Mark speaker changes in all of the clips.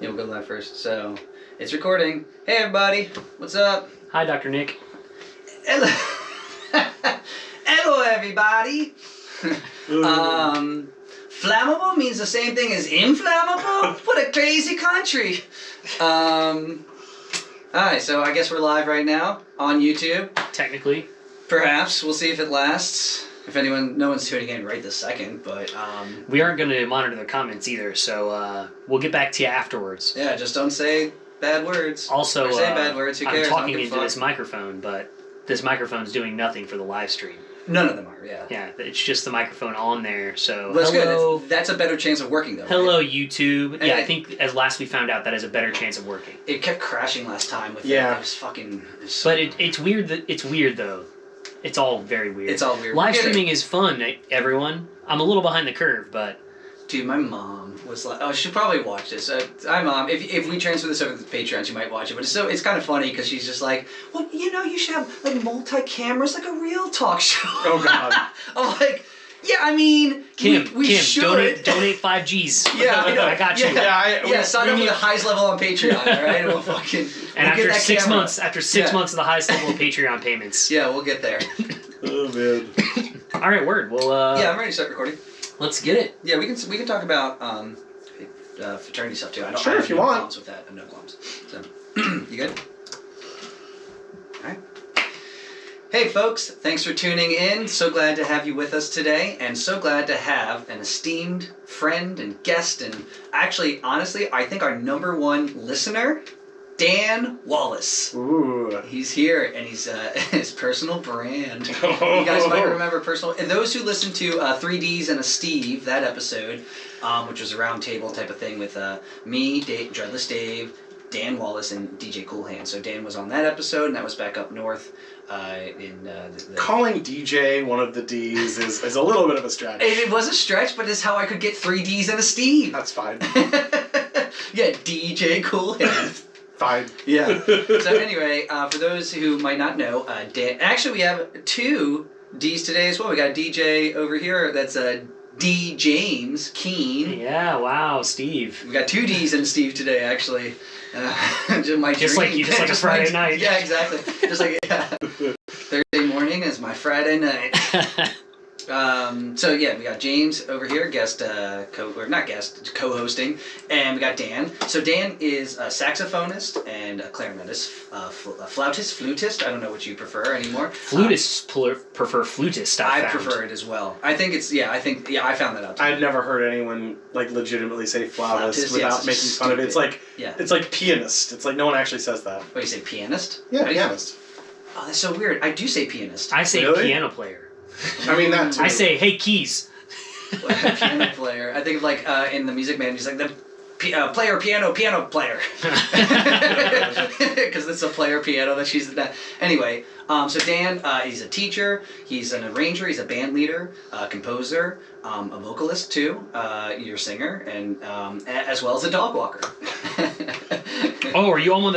Speaker 1: Yeah, we'll go live first. So, it's recording. Hey everybody, what's up?
Speaker 2: Hi, Dr. Nick.
Speaker 1: Hello, hello everybody. Flammable means the same thing as inflammable? What a crazy country. Alright, so I guess we're live right now on YouTube.
Speaker 2: Technically.
Speaker 1: Perhaps. We'll see if it lasts. If no one's tuning in right this second, but...
Speaker 2: we aren't going to monitor the comments either, so we'll get back to you afterwards.
Speaker 1: Yeah, just don't say bad words.
Speaker 2: Also,
Speaker 1: or say bad words, who cares?
Speaker 2: I'm talking into this microphone, but this microphone's doing nothing for the live stream.
Speaker 1: None of them are, yeah.
Speaker 2: Yeah, it's just the microphone on there, so
Speaker 1: well, that's
Speaker 2: hello.
Speaker 1: Good. That's a better chance of working, though.
Speaker 2: Hello,
Speaker 1: right?
Speaker 2: YouTube.
Speaker 1: And
Speaker 2: yeah, I think as last we found out, that is a better chance of working.
Speaker 1: It kept crashing last time with
Speaker 3: it
Speaker 1: was fucking...
Speaker 2: But it's weird, it's weird, though. It's all very weird.
Speaker 1: It's all weird.
Speaker 2: Live streaming is fun, everyone. I'm a little behind the curve, but...
Speaker 1: Dude, my mom was like... Oh, she'll probably watch this. Hi, Mom. If we transfer this over to the Patreon, she might watch it. But it's kind of funny because she's just like, well, you know, you should have, like, multi-cameras, like a real talk show.
Speaker 3: Oh, God.
Speaker 1: I'm like... Yeah, I mean,
Speaker 2: Kim,
Speaker 1: should.
Speaker 2: donate 5 Gs.
Speaker 1: Yeah, I know.
Speaker 2: I got you.
Speaker 1: Yeah, sign up for the highest level on Patreon, all right? We'll fucking...
Speaker 2: And
Speaker 1: we'll
Speaker 2: after 6 months, after 6 months of the highest level of Patreon payments.
Speaker 1: Yeah, we'll get there.
Speaker 3: Oh, man.
Speaker 2: All right, word. Well,
Speaker 1: yeah, I'm ready to start recording.
Speaker 2: Let's get it.
Speaker 1: Yeah, we can talk about fraternity stuff, too. I don't
Speaker 3: if you want.
Speaker 1: Qualms with that. I have no qualms. So, you good? All right. Hey folks, thanks for tuning in. So glad to have you with us today, and so glad to have an esteemed friend and guest, and actually, honestly, I think our #1 listener, Dan Wallace.
Speaker 3: Ooh.
Speaker 1: He's here, and he's his personal brand. You guys might remember and those who listened to 3Ds and a Steve, that episode, which was a round table type of thing with me, Dreadless Dave, Dan Wallace, and DJ Cool Hand. So Dan was on that episode, and that was back up north.
Speaker 3: Calling DJ one of the Ds is a little bit of a stretch.
Speaker 1: It was a stretch, but it's how I could get 3 Ds and a Steve.
Speaker 3: That's fine.
Speaker 1: Yeah, DJ Cool Hand.
Speaker 3: Fine.
Speaker 1: Yeah. So anyway, for those who might not know, Dan, actually we have 2 Ds today as well. We got a DJ over here that's D. James Keen.
Speaker 2: Yeah, wow, Steve.
Speaker 1: We got 2 Ds and Steve today, actually.
Speaker 2: Just like a Friday night.
Speaker 1: Yeah, exactly. Just like Thursday morning is my Friday night. So yeah, we got James over here, co-hosting, and we got Dan. So Dan is a saxophonist and a clarinetist, flutist. I don't know what you prefer anymore.
Speaker 2: Flutists prefer flutist.
Speaker 1: I prefer it as well. I think I found that out too.
Speaker 3: I've never heard anyone like legitimately say flautist without making fun of it. It's like pianist. It's like no one actually says that.
Speaker 1: What, you say pianist?
Speaker 3: Yeah, pianist.
Speaker 1: Oh, that's so weird. I do say pianist.
Speaker 2: I say piano player.
Speaker 3: I mean that too.
Speaker 2: I say, hey, keys.
Speaker 1: Piano player. I think like in the Music Man, he's like the piano player. Because it's a player piano that she's that. Anyway, so Dan, he's a teacher, he's an arranger, he's a band leader, composer, a vocalist too, you're a singer, and as well as a dog walker.
Speaker 2: Oh, are you on one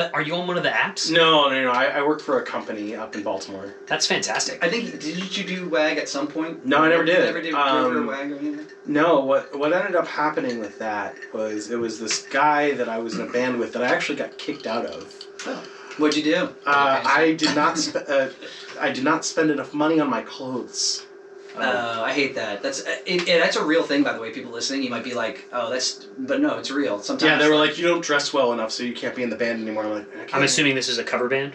Speaker 2: of the apps?
Speaker 3: No. I work for a company up in Baltimore.
Speaker 2: That's fantastic.
Speaker 1: I think did you do WAG at some point?
Speaker 3: No, I never did.
Speaker 1: Never did WAG or anything?
Speaker 3: No, what ended up happening with that was it was this guy that I was in a band with that I actually got kicked out of.
Speaker 1: Oh. What'd you do?
Speaker 3: I did not spend enough money on my clothes.
Speaker 1: I hate that. That's a real thing, by the way. People listening, you might be like, "Oh, but no, it's real." Sometimes.
Speaker 3: Yeah, they were like, "You don't dress well enough, so you can't be in the band anymore." I'm like,
Speaker 2: I'm assuming this is a cover band.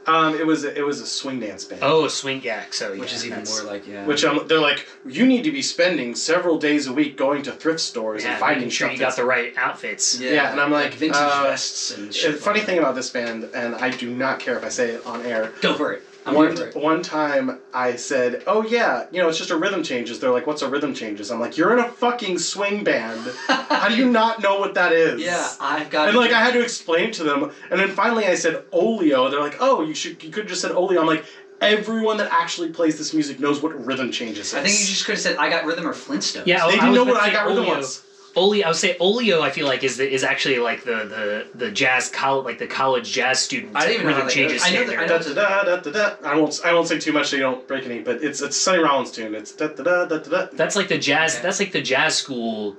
Speaker 3: It was a swing dance band.
Speaker 2: Oh, a swing, yeah. So
Speaker 1: which is even more like
Speaker 3: Which they're like, you need to be spending several days a week going to thrift stores and finding
Speaker 2: sure you got the right outfits.
Speaker 3: Yeah, and I'm like
Speaker 1: vintage vests and shit.
Speaker 3: The funny thing about this band, and I do not care if I say it on air.
Speaker 1: Go for it.
Speaker 3: One time I said, "Oh yeah, it's just a rhythm changes." They're like, "What's a rhythm changes?" I'm like, "You're in a fucking swing band. How do you not know what that is?"
Speaker 1: Yeah, I've got.
Speaker 3: And I had to explain to them, and then finally I said oleo. They're like, "Oh, you could have just said oleo." I'm like, everyone that actually plays this music knows what rhythm changes is.
Speaker 1: I think you just could have said, "I got rhythm" or Flintstones.
Speaker 2: Yeah,
Speaker 3: they didn't know what I got rhythm was.
Speaker 2: Olio. I would say Olio. I feel like is actually like the jazz like the college jazz student.
Speaker 1: I don't even know how that
Speaker 2: changes.
Speaker 1: goes. I know that.
Speaker 3: I won't say too much so you don't break any, but it's Sonny Rollins tune. It's da da da da da.
Speaker 2: That's like the jazz.
Speaker 1: Okay.
Speaker 2: That's like the jazz school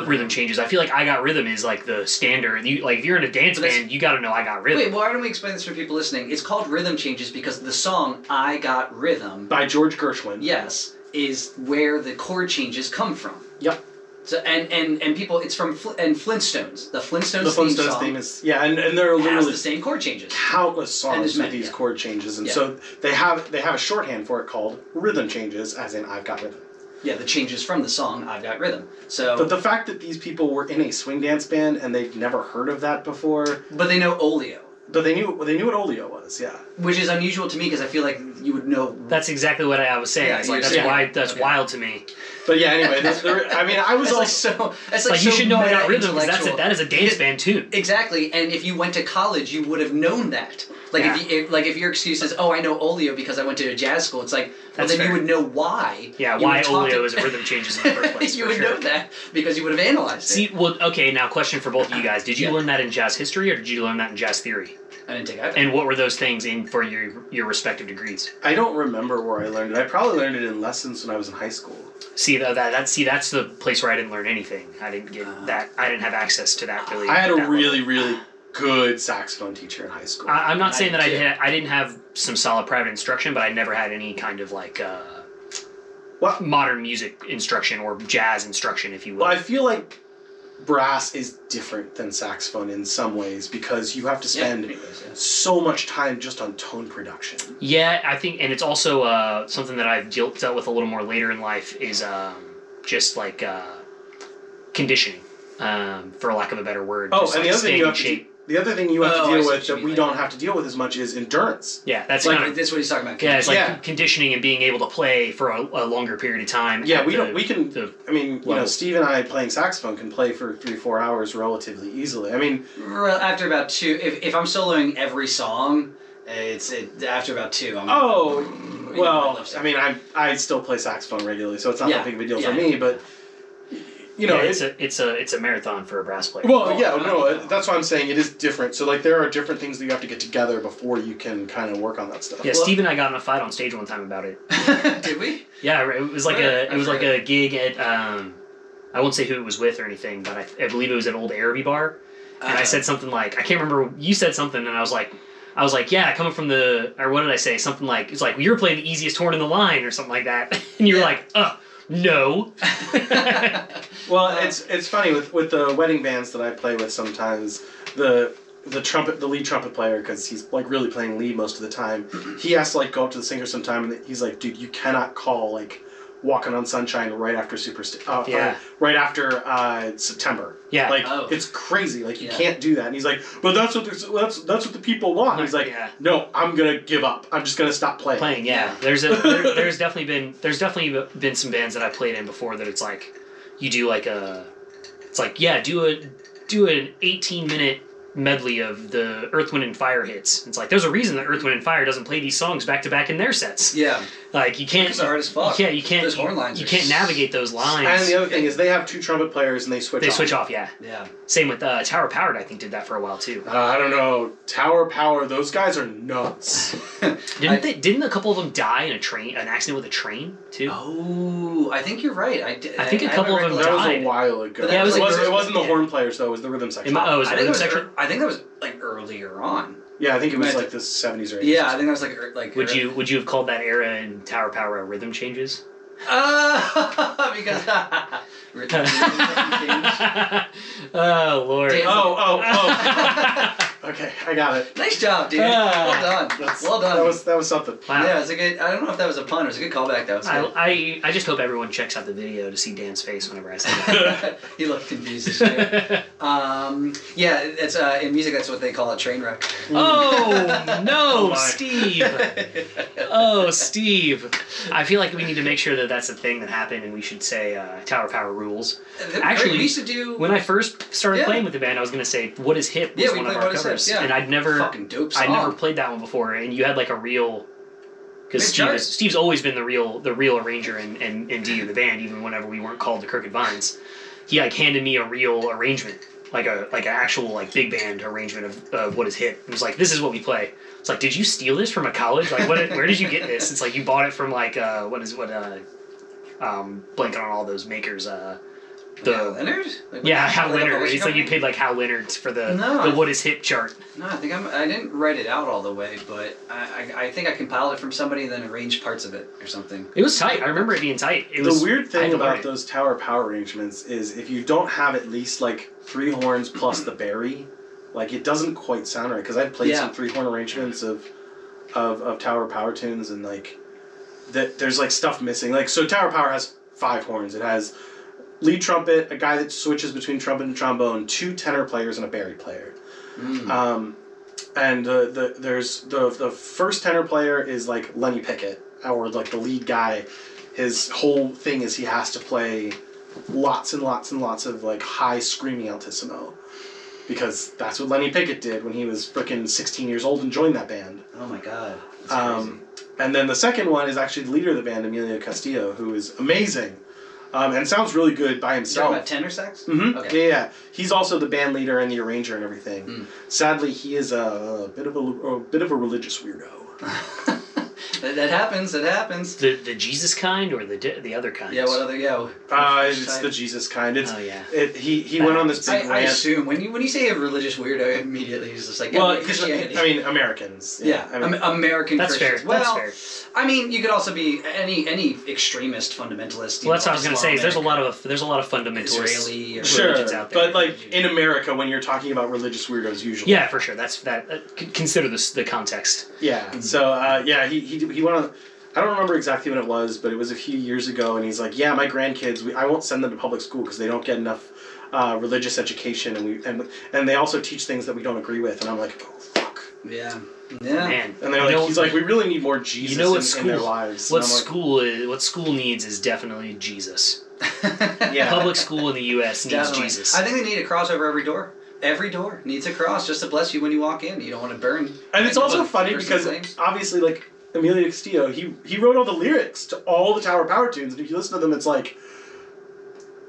Speaker 2: rhythm changes. I feel like I Got Rhythm is like the standard. Like if you're in a dance band, you got to know I Got Rhythm.
Speaker 1: Wait, why don't we explain this for people listening? It's called rhythm changes because the song "I Got Rhythm"
Speaker 3: By George Gershwin.
Speaker 1: Yes, is where the chord changes come from.
Speaker 3: Yep.
Speaker 1: So and people, it's from Flintstones. The Flintstones.
Speaker 3: The Flintstones theme is and there are
Speaker 1: has
Speaker 3: literally
Speaker 1: the same chord changes.
Speaker 3: countless songs with these
Speaker 1: yeah.
Speaker 3: chord changes, and
Speaker 1: Yeah.
Speaker 3: so they have a shorthand for it called rhythm changes, as in I've got rhythm.
Speaker 1: Yeah, the changes from the song "I've Got Rhythm." So,
Speaker 3: But the fact that these people were in a swing dance band and they'd never heard of that before,
Speaker 1: but they know Olio,
Speaker 3: but they knew what Olio was, yeah.
Speaker 1: which is unusual to me because I feel like you would know.
Speaker 2: That's exactly what I was saying.
Speaker 1: Yeah,
Speaker 2: It's like
Speaker 1: you're
Speaker 2: that's
Speaker 1: saying-
Speaker 2: why that's
Speaker 1: okay.
Speaker 2: wild to me.
Speaker 3: But yeah, anyway, I mean, I was
Speaker 1: It's
Speaker 3: also
Speaker 1: like so. It's
Speaker 2: Like
Speaker 1: like
Speaker 2: you
Speaker 1: so
Speaker 2: should know I Got
Speaker 1: meta
Speaker 2: Rhythm because
Speaker 1: intellectual.
Speaker 2: that is a dance band tune.
Speaker 1: Exactly, and if you went to college, you would have known that. Like
Speaker 2: Yeah.
Speaker 1: if your excuse is, "Oh, I know Olio because I went to a jazz school," it's like, well,
Speaker 2: That's
Speaker 1: then
Speaker 2: fair.
Speaker 1: you would know why.
Speaker 2: Yeah,
Speaker 1: You
Speaker 2: why
Speaker 1: would talk
Speaker 2: Olio
Speaker 1: to-
Speaker 2: is a rhythm changes in the first place.
Speaker 1: you
Speaker 2: for
Speaker 1: would
Speaker 2: sure.
Speaker 1: know that because you would have analyzed
Speaker 2: See,
Speaker 1: it.
Speaker 2: well, okay. Now, question for both of you guys: did you
Speaker 1: Yeah.
Speaker 2: learn that in jazz history, or did you learn that in jazz theory?
Speaker 1: I didn't take either.
Speaker 2: And what were those things in for your respective degrees?
Speaker 3: I don't remember where I learned it. I probably learned it in lessons when I was in high school.
Speaker 2: See, that's the place where I didn't learn anything. I didn't get that. I didn't have access to that really.
Speaker 3: I had a
Speaker 2: that
Speaker 3: really,
Speaker 2: level.
Speaker 3: really good saxophone teacher in high school.
Speaker 2: I'm not saying that
Speaker 1: did too.
Speaker 2: I didn't have some solid private instruction, but I never had any kind of like
Speaker 3: Well-
Speaker 2: modern music instruction or jazz instruction, if you will.
Speaker 3: Well, I feel like brass is different than saxophone in some ways because you have to spend
Speaker 1: anyways, yeah.
Speaker 3: so much time just on tone production.
Speaker 2: Yeah, I think, and it's also something that I've dealt with a little more later in life is just like conditioning, for lack of a better word.
Speaker 3: Oh,
Speaker 2: Just,
Speaker 3: and
Speaker 2: like,
Speaker 3: the other thing
Speaker 2: staying
Speaker 3: you
Speaker 2: in
Speaker 3: have to
Speaker 2: shape.
Speaker 3: the other thing you have
Speaker 1: Oh,
Speaker 3: to
Speaker 1: I
Speaker 3: deal
Speaker 1: see
Speaker 3: with
Speaker 1: what you
Speaker 3: that we
Speaker 1: mean,
Speaker 3: don't
Speaker 1: like-
Speaker 3: have to deal with as much is endurance.
Speaker 2: Yeah, that's
Speaker 3: like,
Speaker 2: kind of
Speaker 1: That's what he's talking about.
Speaker 2: yeah. It's like
Speaker 3: Yeah.
Speaker 2: conditioning and being able to play for a longer period of time.
Speaker 3: Yeah,
Speaker 2: at
Speaker 3: we
Speaker 2: the-
Speaker 3: don't. We can.
Speaker 2: the
Speaker 3: I mean, you know,
Speaker 2: level.
Speaker 3: Steve and I playing saxophone can play for 3-4 hours relatively easily. I mean,
Speaker 1: After about two, if I'm soloing every song, after about two. I'm,
Speaker 3: well, I mean, I still play saxophone regularly, so it's not
Speaker 1: Yeah,
Speaker 3: that big of a deal
Speaker 1: yeah.
Speaker 3: for me. But you know,
Speaker 2: yeah, it's a marathon for a brass player.
Speaker 3: well, yeah, no, that's why I'm saying it is different. So like, there are different things that you have to get together before you can kind of work on that stuff.
Speaker 2: Yeah, Steve and I got in a fight on stage one time about it.
Speaker 1: Did we?
Speaker 2: Yeah, it was like
Speaker 1: Where?
Speaker 2: a gig at I won't say who it was with or anything, but I believe it was at Old Araby Bar, and I said something like, I can't remember, you said something, and I was like, yeah, coming from or what did I say? Something like, it's like, well, you're playing the easiest horn in the line or something like that, and you're like, no.
Speaker 3: Well, it's funny with the wedding bands that I play with. Sometimes the lead trumpet player, because he's like really playing lead most of the time, he has to like go up to the singer sometime, and he's like, dude, you cannot call like Walking on Sunshine right after right after September.
Speaker 2: Yeah.
Speaker 3: Like
Speaker 1: Oh.
Speaker 3: it's crazy. Like you
Speaker 1: Yeah.
Speaker 3: can't do that. And he's like, but that's what the people want. And he's like,
Speaker 2: Yeah.
Speaker 3: no, I'm gonna give up. I'm just gonna stop playing.
Speaker 1: Yeah.
Speaker 2: There's definitely been some bands that I played in before that it's like you do like do an 18-minute medley of the Earth, Wind, and Fire hits. It's like there's a reason that Earth, Wind, and Fire doesn't play these songs back to back in their sets.
Speaker 1: Yeah.
Speaker 2: Like you can't.
Speaker 1: It's hard as fuck.
Speaker 2: You can't.
Speaker 1: Those horn lines
Speaker 2: You
Speaker 1: are
Speaker 2: can't navigate those lines.
Speaker 3: And the other thing is they have 2 trumpet players and they switch
Speaker 2: They
Speaker 3: off.
Speaker 2: switch off. Yeah.
Speaker 1: Yeah.
Speaker 2: Same with Tower Powered. I think did that for a while too.
Speaker 3: I don't know. Tower Power, those guys are nuts.
Speaker 2: Didn't a couple of them die in an accident with a train too?
Speaker 1: Oh, I think you're right. I
Speaker 2: think a couple of them
Speaker 3: That was
Speaker 2: died.
Speaker 3: a while ago.
Speaker 1: But that was like
Speaker 3: it wasn't the
Speaker 2: yeah.
Speaker 3: horn players though, it was the rhythm section.
Speaker 2: Oh, is
Speaker 1: I
Speaker 2: it
Speaker 1: think
Speaker 2: rhythm section?
Speaker 1: I think that was like earlier on.
Speaker 3: Yeah, I think it was
Speaker 1: Meant-
Speaker 3: like the 70s or 80s.
Speaker 1: Yeah, I think that was like.
Speaker 2: Would you have called that era in Tower Power rhythm changes?
Speaker 1: Because
Speaker 2: Oh Lord!
Speaker 1: Damn.
Speaker 3: Oh. Okay, I got it.
Speaker 1: Nice job, dude. Well done. Well done.
Speaker 3: That was something.
Speaker 2: Wow.
Speaker 1: Yeah, it's a good. I don't know if that was a pun. It was a good callback. That was good.
Speaker 2: I just hope everyone checks out the video to see Dan's face whenever I say that.
Speaker 1: He looked confused as shit. Yeah, it's in music. That's what they call a train wreck.
Speaker 2: Oh no,
Speaker 3: my.
Speaker 2: Steve! Oh, Steve! I feel like we need to make sure that that's a thing that happened, and we should say Tower Power rules. Actually,
Speaker 1: we used to do.
Speaker 2: When I first started
Speaker 1: Yeah.
Speaker 2: playing with the band, I was gonna say "What Is Hip" was
Speaker 1: Yeah, we
Speaker 2: one of
Speaker 1: played
Speaker 2: our
Speaker 1: What Is Hip,
Speaker 2: covers,
Speaker 1: yeah.
Speaker 2: and I'd never
Speaker 1: Fucking dope song.
Speaker 2: played that one before, and you had like a real. Because
Speaker 1: Good chart.
Speaker 2: Steve's always been the real arranger and MD of the band, even whenever we weren't called the Crooked Vines. he like handed me a real arrangement, like an actual like big band arrangement of what is hit. He was like, this is what we play. It's like, did you steal this from a college? Like, where did you get this? It's like you bought it from like blanking on all those makers.
Speaker 1: Hal Leonard?
Speaker 2: Hal Leonard. It's like you paid like Hal Leonard for the what is hit chart.
Speaker 1: No, I think I didn't write it out all the way, but I think I compiled it from somebody and then arranged parts of it or something.
Speaker 2: It was tight. I remember it being tight.
Speaker 3: The weird thing about those tower power arrangements is if you don't have at least like 3 horns plus the berry, like it doesn't quite sound right. Because I've played some 3-horn arrangements of tower power tunes and like there's like stuff missing. Like so, tower power has 5 horns. It has lead trumpet, a guy that switches between trumpet and trombone, 2 tenor players, and a bari player. And there's the first tenor player is like Lenny Pickett, or like the lead guy. His whole thing is he has to play lots and lots and lots of like high screaming altissimo, because that's what Lenny Pickett did when he was frickin' 16 years old and joined that band.
Speaker 1: Oh my god. That's crazy.
Speaker 3: And then the second one is actually the leader of the band, Emilio Castillo, who is amazing. And sounds really good by himself.
Speaker 1: You're talking about tenor sax?
Speaker 3: Mm-hmm.
Speaker 1: Okay.
Speaker 3: Yeah. He's also the band leader and the arranger and everything. Sadly, he is a bit of a religious weirdo.
Speaker 1: That happens. It happens.
Speaker 2: The Jesus kind or the other kind?
Speaker 1: Yeah. What other? Yeah.
Speaker 3: It's the Jesus kind. It's,
Speaker 2: oh yeah.
Speaker 3: He went on this big rant.
Speaker 1: I assume when you say a religious weirdo, immediately he's just like Christianity.
Speaker 3: I mean Americans.
Speaker 1: Yeah. I mean, American
Speaker 2: that's
Speaker 1: Christians.
Speaker 2: fair.
Speaker 1: Well,
Speaker 2: that's fair.
Speaker 1: I mean, you could also be any extremist fundamentalist.
Speaker 2: Well, that's what I was going to say. Is there's a lot of fundamentalist
Speaker 1: Israeli
Speaker 2: religions out there.
Speaker 3: But like in America, when you're talking about religious weirdos, usually.
Speaker 2: Yeah, for sure. That's that. Consider the context.
Speaker 3: Yeah. So he went on. I don't remember exactly when it was, but it was a few years ago, and he's like, "Yeah, my grandkids, I won't send them to public school because they don't get enough religious education, and they also teach things that we don't agree with." And I'm like, "Oh fuck."
Speaker 1: Yeah. Yeah.
Speaker 2: Man.
Speaker 3: And they're like, he's like, "We really need more Jesus in their lives."
Speaker 2: What school needs is definitely Jesus.
Speaker 3: Yeah.
Speaker 2: Public school in the U.S. needs
Speaker 1: Definitely.
Speaker 2: Jesus.
Speaker 1: I think they need a cross over every door. Every door needs a cross just to bless you when you walk in. You don't want to burn.
Speaker 3: And it's also funny because obviously, like, Emilio Castillo, he wrote all the lyrics to all the Tower Power tunes, and if you listen to them, it's like,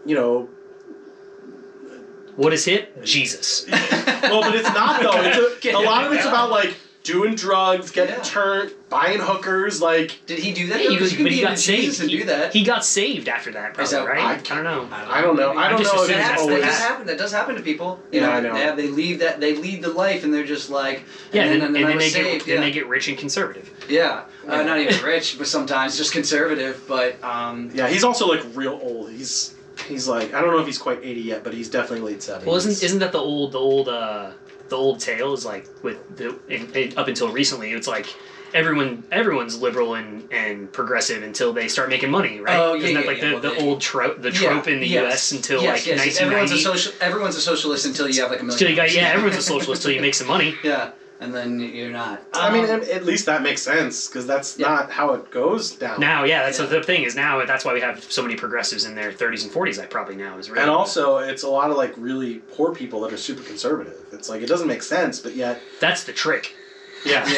Speaker 3: you know...
Speaker 2: What is hit? Jesus.
Speaker 3: Well, but it's not, though. A lot of it's about, like, doing drugs, getting turned, buying hookers, like...
Speaker 1: Did he do that?
Speaker 2: Yeah, he got saved.
Speaker 1: And do that.
Speaker 2: He got saved after that, probably, right? I don't know.
Speaker 3: I don't know. I don't know if it's always...
Speaker 1: That does happen to people. You know,
Speaker 3: I know.
Speaker 1: They lead the life, and they're just like...
Speaker 2: And then they get rich and conservative.
Speaker 1: Yeah. Not even rich, but sometimes just conservative, but...
Speaker 3: Yeah, he's also, like, real old. He's like... I don't know if he's quite 80 yet, but he's definitely late 70s.
Speaker 2: Well, isn't that the old tale is like up until recently, it's like everyone's liberal and progressive until they start making money, right?
Speaker 1: Oh, yeah,
Speaker 2: Isn't that the old trope in the U.S. until like 1990?
Speaker 1: Everyone's a socialist until you have like $1 million.
Speaker 2: Everyone's a socialist until you make some money.
Speaker 1: Yeah. And then you're not.
Speaker 3: I mean, at least that makes sense, because that's not how it goes down.
Speaker 2: Now, that's the thing is now that's why we have so many progressives in their 30s and 40s. Like probably now is really.
Speaker 3: And also, it's a lot of like really poor people that are super conservative. It's like it doesn't make sense, but yet
Speaker 2: that's the trick.
Speaker 3: Yeah.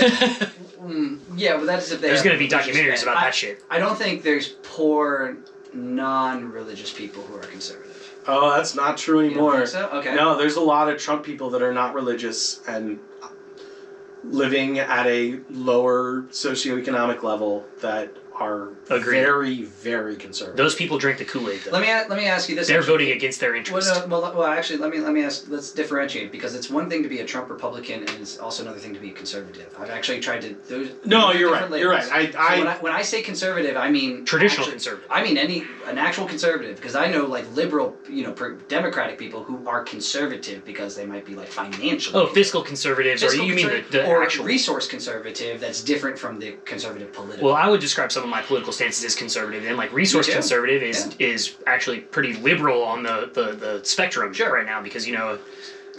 Speaker 1: Yeah, but that's if
Speaker 2: there's going to be documentaries about that shit.
Speaker 1: I don't think there's poor non-religious people who are conservative.
Speaker 3: Oh, that's not true anymore.
Speaker 1: You don't think so? Okay.
Speaker 3: No, there's a lot of Trump people that are not religious and living at a lower socioeconomic level that are very, very conservative.
Speaker 2: Those people drink the Kool-Aid, though.
Speaker 1: Let me ask you this.
Speaker 2: They're voting against their interests.
Speaker 1: Well, actually, let me ask. Let's differentiate, because it's one thing to be a Trump Republican, and it's also another thing to be a conservative. I've actually tried to.
Speaker 3: No, you're right. You're right.
Speaker 1: When I say conservative, I mean
Speaker 2: traditional conservative.
Speaker 1: I mean an actual conservative, because I know like liberal, Democratic people who are conservative because they might be like financially.
Speaker 2: Oh, fiscal conservatives, or you mean the actual
Speaker 1: resource conservative? That's different from the conservative political.
Speaker 2: Well, I would describe some of my political stances as conservative, and like resource conservative is actually pretty liberal on the spectrum right now, because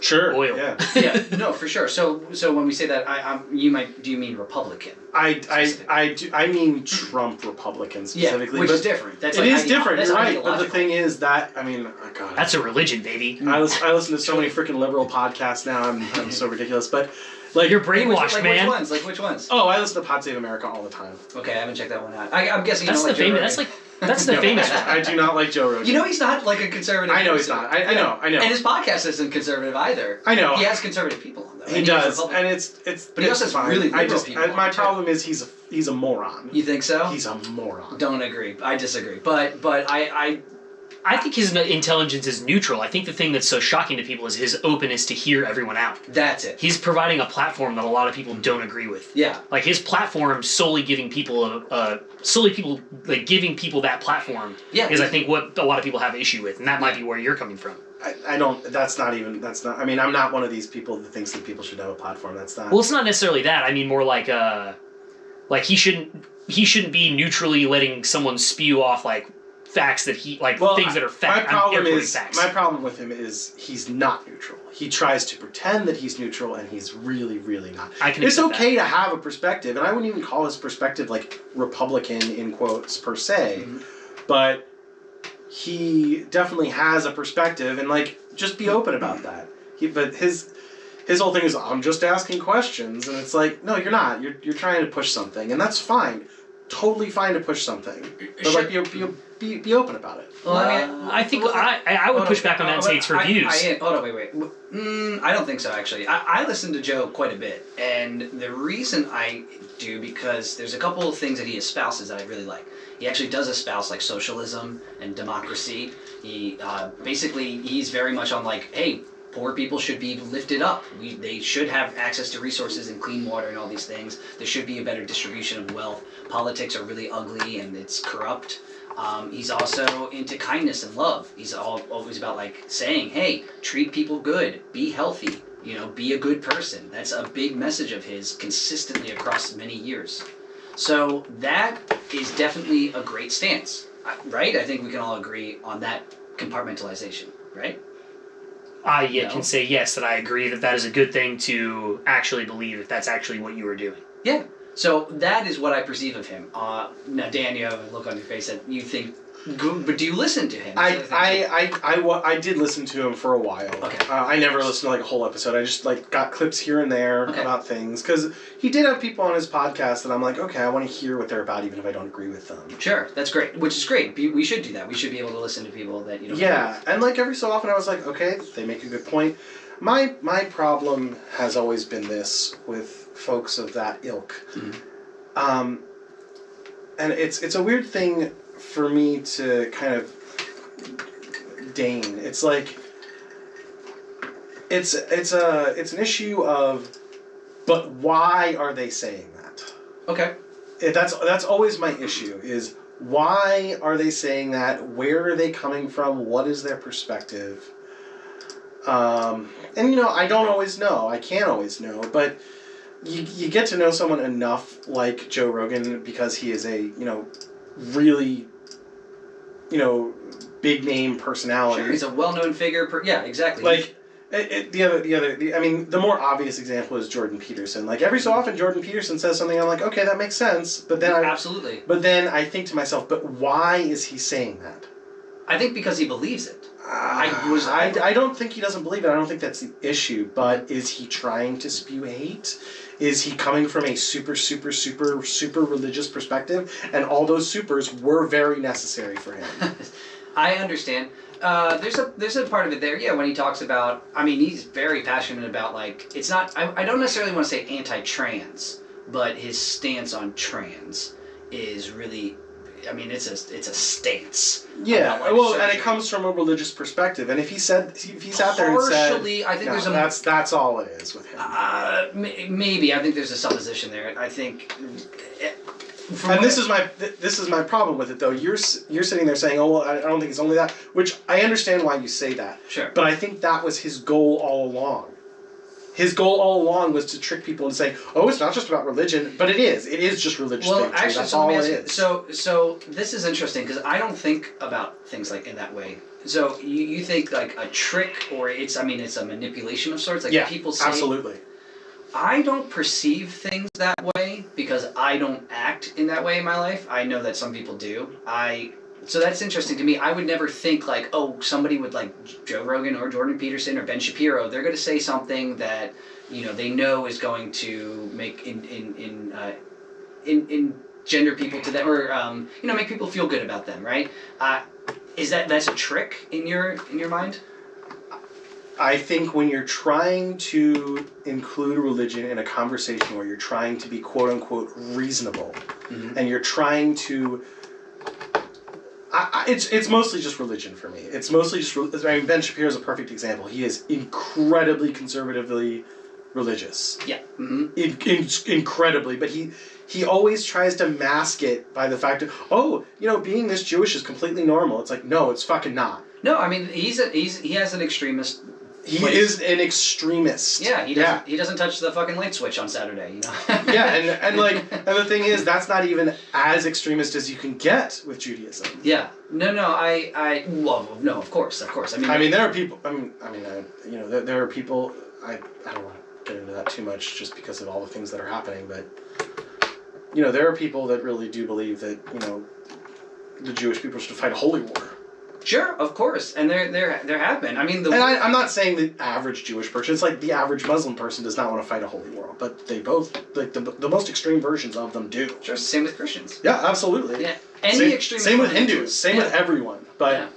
Speaker 3: Sure.
Speaker 2: Oil.
Speaker 3: Yeah.
Speaker 1: No, for sure. So when we say that, do you mean Republican?
Speaker 3: I mean Trump Republican specifically.
Speaker 1: Yeah, which is different.
Speaker 3: It is different. You're right. But the thing is that God.
Speaker 2: That's a religion, baby.
Speaker 3: I listen to so many freaking liberal podcasts now. I'm so ridiculous, but. Like,
Speaker 2: you're brainwashed, man.
Speaker 1: Which ones?
Speaker 3: Oh, I listen to Pod Save America all the time.
Speaker 1: Okay, I haven't checked that one out. I'm guessing
Speaker 2: that's
Speaker 1: you know,
Speaker 2: the famous. That's like That's the famous one.
Speaker 3: I do not like Joe Rogan.
Speaker 1: You know he's not like a conservative.
Speaker 3: I know he's not. I know.
Speaker 1: And his podcast isn't conservative either.
Speaker 3: I know.
Speaker 1: He has conservative people on though.
Speaker 3: He does, and it's.
Speaker 1: But he also has
Speaker 3: fine.
Speaker 1: really liberal people.
Speaker 3: My problem is he's a moron.
Speaker 1: You think so?
Speaker 3: He's a moron.
Speaker 1: Don't agree. I disagree. But
Speaker 2: I think his intelligence is neutral. I think the thing that's so shocking to people is his openness to hear everyone out.
Speaker 1: That's it.
Speaker 2: He's providing a platform that a lot of people don't agree with.
Speaker 1: Yeah.
Speaker 2: Like his platform solely giving people giving people that platform is I think what a lot of people have issue with, and that might be where you're coming from.
Speaker 3: I don't. That's not. I mean, I'm not one of these people that thinks that people should have a platform. That's not.
Speaker 2: Well, it's not necessarily that. I mean, more like he shouldn't be neutrally letting someone spew off like facts that things that are fact.
Speaker 3: My problem with him is he's not neutral. He tries to pretend that he's neutral, and he's really, really not. It's okay to have a perspective, and I wouldn't even call his perspective like Republican in quotes per se, but he definitely has a perspective, and like just be open about that. But his whole thing is I'm just asking questions, and it's like no, you're not. You're trying to push something, and that's fine. Totally fine to push something, but like be open about it.
Speaker 2: Well, I think I would push back on that and say it's for views.
Speaker 1: Hold on, wait. I don't think so, actually. I listen to Joe quite a bit, and the reason I do, because there's a couple of things that he espouses that I really like. He actually does espouse, like, socialism and democracy. He, he's very much on, like, hey, poor people should be lifted up. They should have access to resources and clean water and all these things. There should be a better distribution of wealth. Politics are really ugly and it's corrupt. He's also into kindness and love. He's always about like saying, hey, treat people good, be healthy, be a good person. That's a big message of his consistently across many years. So that is definitely a great stance, right? I think we can all agree on that compartmentalization, right?
Speaker 2: I can say yes, that I agree that is a good thing to actually believe if that's actually what you were doing.
Speaker 1: Yeah. So that is what I perceive of him. Now, Dan, you have a look on your face that you think, but do you listen to him?
Speaker 3: I did listen to him for a while.
Speaker 1: Okay.
Speaker 3: I never listened to like a whole episode. I just like got clips here and there about things because he did have people on his podcast that I'm like, okay, I want to hear what they're about, even if I don't agree with them.
Speaker 1: Sure, that's great. Which is great. We should do that. We should be able to listen to people that you don't.
Speaker 3: Yeah, and like every so often, I was like, okay, they make a good point. My problem has always been this with folks of that ilk. Mm-hmm. And it's a weird thing for me to kind of deign. It's like it's an issue of, but why are they saying that?
Speaker 1: Okay.
Speaker 3: That's always my issue is why are they saying that? Where are they coming from? What is their perspective? And I don't always know. I can't always know, but you get to know someone enough like Joe Rogan because he is a really big name personality.
Speaker 1: Sure, he's a well-known figure. Yeah, exactly.
Speaker 3: Like the more obvious example is Jordan Peterson. Like every so often, Jordan Peterson says something. I'm like, okay, that makes sense. But then
Speaker 1: absolutely.
Speaker 3: But then I think to myself, but why is he saying that?
Speaker 1: I think because he believes it.
Speaker 3: I don't think he doesn't believe it. I don't think that's the issue. But is he trying to spew hate? Is he coming from a super, super, super, super religious perspective? And all those supers were very necessary for him.
Speaker 1: I understand. There's a part of it there, yeah, when he talks about, he's very passionate about, like, it's not, I don't necessarily want to say anti-trans, but his stance on trans is really, it's a stance.
Speaker 3: Yeah, and it comes from a religious perspective. And if he's out there and said,
Speaker 1: partially, I think
Speaker 3: that's all it is with him.
Speaker 1: Maybe I think there's a supposition there. I think.
Speaker 3: This is my problem with it though. You're sitting there saying, "Oh, well, I don't think it's only that," which I understand why you say that.
Speaker 1: Sure.
Speaker 3: But I think that was his goal all along. His goal all along was to trick people and say, "Oh, it's not just about religion," but it is. It is just religious bigotry.
Speaker 1: Well, actually,
Speaker 3: that's all it is.
Speaker 1: So this is interesting because I don't think about things like in that way. So you think like a trick or it's a manipulation of sorts, like people say.
Speaker 3: Absolutely.
Speaker 1: I don't perceive things that way because I don't act in that way in my life. I know that some people do. So that's interesting to me. I would never think like, oh, somebody would like Joe Rogan or Jordan Peterson or Ben Shapiro. They're going to say something that they know is going to make gender people to them, or make people feel good about them, right? That's a trick in your mind?
Speaker 3: I think when you're trying to include religion in a conversation where you're trying to be quote unquote reasonable, and you're trying to, it's mostly just religion for me. It's mostly just, Ben Shapiro is a perfect example. He is incredibly conservatively religious.
Speaker 1: Yeah.
Speaker 3: Incredibly, but he always tries to mask it by the fact that, being this Jewish is completely normal. It's like, no, it's fucking not.
Speaker 1: No, I mean, he has an extremist.
Speaker 3: He is an extremist.
Speaker 1: Yeah, he doesn't touch the fucking light switch on Saturday,
Speaker 3: Yeah, and the thing is, that's not even as extremist as you can get with Judaism.
Speaker 1: Yeah. No, no, of course. I mean,
Speaker 3: there are people. There are people. I don't want to get into that too much, just because of all the things that are happening. But there are people that really do believe that the Jewish people should fight a holy war.
Speaker 1: Sure, of course, and there have been. I mean,
Speaker 3: I'm not saying the average Jewish person. It's like the average Muslim person does not want to fight a holy war, but they both, like the most extreme versions of them, do.
Speaker 1: Sure, same with Christians.
Speaker 3: Yeah, absolutely.
Speaker 1: Yeah,
Speaker 3: same with Hindus. Same with everyone. But
Speaker 1: yeah.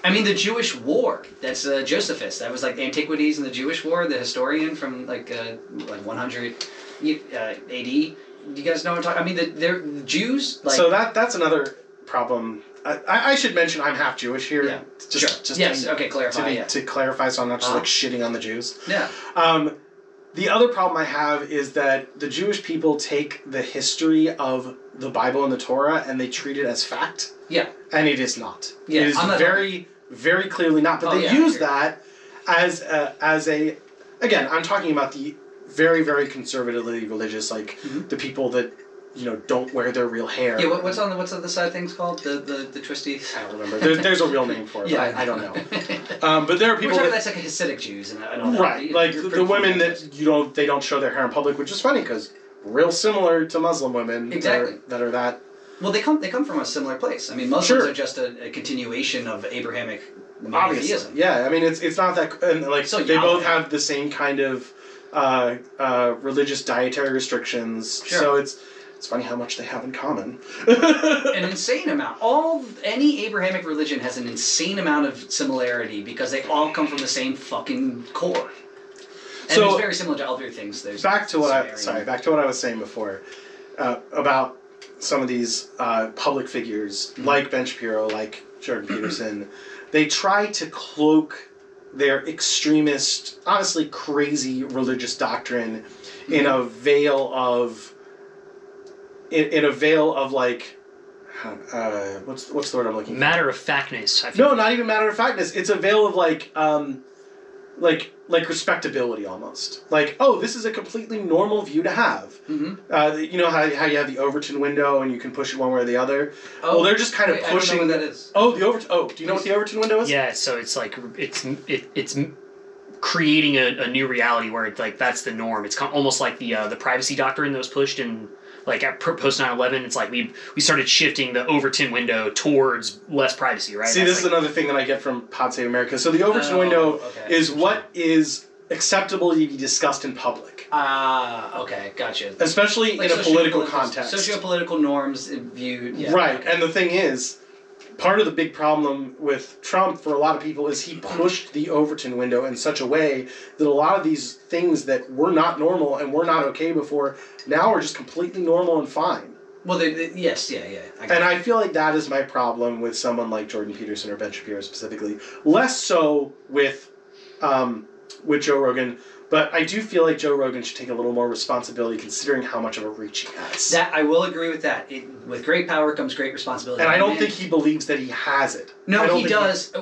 Speaker 1: I mean, the Jewish War. That's Josephus. That was like the Antiquities and the Jewish War. The historian from like 100 A.D. You guys know what I'm talking? I mean, they're Jews.
Speaker 3: So that's another problem. I should mention I'm half Jewish here.
Speaker 1: Yeah. Clarify.
Speaker 3: To clarify, so I'm not just shitting on the Jews.
Speaker 1: Yeah.
Speaker 3: The other problem I have is that the Jewish people take the history of the Bible and the Torah and they treat it as fact.
Speaker 1: Yeah.
Speaker 3: And it is not.
Speaker 1: Yeah.
Speaker 3: It is very, very clearly not. But they use that as a again, I'm talking about the very, very conservatively religious, like the people that don't wear their real hair.
Speaker 1: Yeah, what's on the side of things called? The twisty?
Speaker 3: I don't remember. There's a real name for it, but I don't know. But there are people
Speaker 1: that's like Hasidic Jews, and I don't know.
Speaker 3: Right, like the women that they don't show their hair in public, which is funny because real similar to Muslim women.
Speaker 1: Exactly.
Speaker 3: That are that.
Speaker 1: Well, they come from a similar place. I mean, Muslims are just a continuation of Abrahamic monotheism.
Speaker 3: Yeah, I mean it's not that, and like so they both have the same kind of religious dietary restrictions.
Speaker 1: Sure.
Speaker 3: So it's funny how much they have in common.
Speaker 1: An insane amount. Any Abrahamic religion has an insane amount of similarity because they all come from the same fucking core. And it's very similar to other things.
Speaker 3: Back to what I was saying before about some of these public figures like Ben Shapiro, like Jordan Peterson. They try to cloak their extremist, honestly crazy religious doctrine in a veil of like, what's the word I'm looking for?
Speaker 2: Matter of factness.
Speaker 3: No, not even matter of factness. It's a veil of like respectability almost. Like, oh, this is a completely normal view to have. Mm-hmm. You know how you have the Overton window and you can push it one way or the other. Oh, well, they're just kind of pushing.
Speaker 1: I don't know what that is.
Speaker 3: Oh, the Overton. Oh, do you know what the Overton window is?
Speaker 2: Yeah, so it's like it's creating a new reality where it's like that's the norm. It's almost like the privacy doctrine that was pushed in. Like at post 9/11, it's like we started shifting the Overton window towards less privacy, right?
Speaker 3: See, this is another thing that I get from Pod Save America. So the Overton window is what is acceptable to be discussed in public.
Speaker 1: Okay, gotcha.
Speaker 3: Especially like in a political context.
Speaker 1: Socio-political norms viewed. Yeah,
Speaker 3: right,
Speaker 1: okay.
Speaker 3: And the thing is, part of the big problem with Trump for a lot of people is he pushed the Overton window in such a way that a lot of these things that were not normal and were not okay before now are just completely normal and fine.
Speaker 1: Well, yes, yeah.
Speaker 3: I feel like that is my problem with someone like Jordan Peterson or Ben Shapiro specifically. Less so with Joe Rogan. But I do feel like Joe Rogan should take a little more responsibility considering how much of a reach he has.
Speaker 1: That I will agree with that. With great power comes great responsibility.
Speaker 3: And I don't think he believes that he has it.
Speaker 1: No, he does.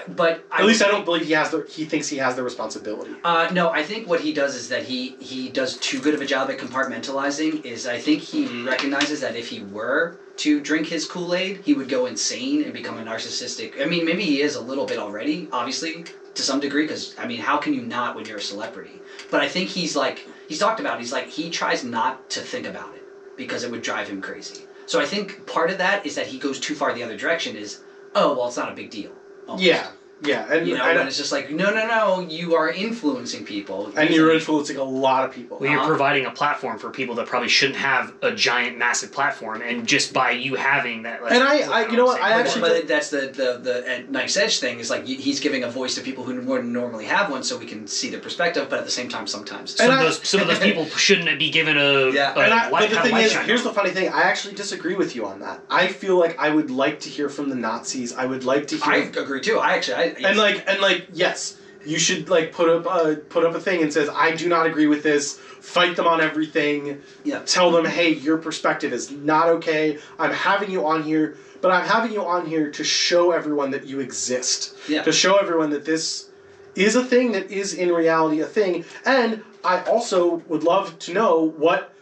Speaker 1: But
Speaker 3: at least I don't believe he thinks he has the responsibility.
Speaker 1: No, I think what he does is that he does too good of a job at compartmentalizing. I think he recognizes that if he were to drink his Kool-Aid, he would go insane and become a narcissistic. I mean, maybe he is a little bit already, obviously, to some degree, because, I mean, how can you not when you're a celebrity? But I think he's talked about, he tries not to think about it because it would drive him crazy. So I think part of that is that he goes too far the other direction it's not a big deal. Almost.
Speaker 3: Yeah. Yeah, and
Speaker 1: and it's just like, no, you are influencing people.
Speaker 3: And you're influencing a lot of people.
Speaker 2: Well, you're providing a platform for people that probably shouldn't have a giant, massive platform, and just by you having that...
Speaker 3: And I you know what, I actually...
Speaker 1: But that's the nice edge thing, is like, he's giving a voice to people who wouldn't normally have one, so we can see their perspective, but at the same time, sometimes...
Speaker 2: Some of those people shouldn't be given a...
Speaker 3: But the thing is, here's the funny thing, I actually disagree with you on that. I feel like I would like to hear from the Nazis, I would like to hear...
Speaker 1: I agree too,
Speaker 3: yes, you should put up a thing and says, I do not agree with this. Fight them on everything.
Speaker 1: Yeah.
Speaker 3: Tell them, hey, your perspective is not okay. I'm having you on here, but I'm having you on here to show everyone that you exist.
Speaker 1: Yeah.
Speaker 3: To show everyone that this is a thing that is in reality a thing. And I also would love to know what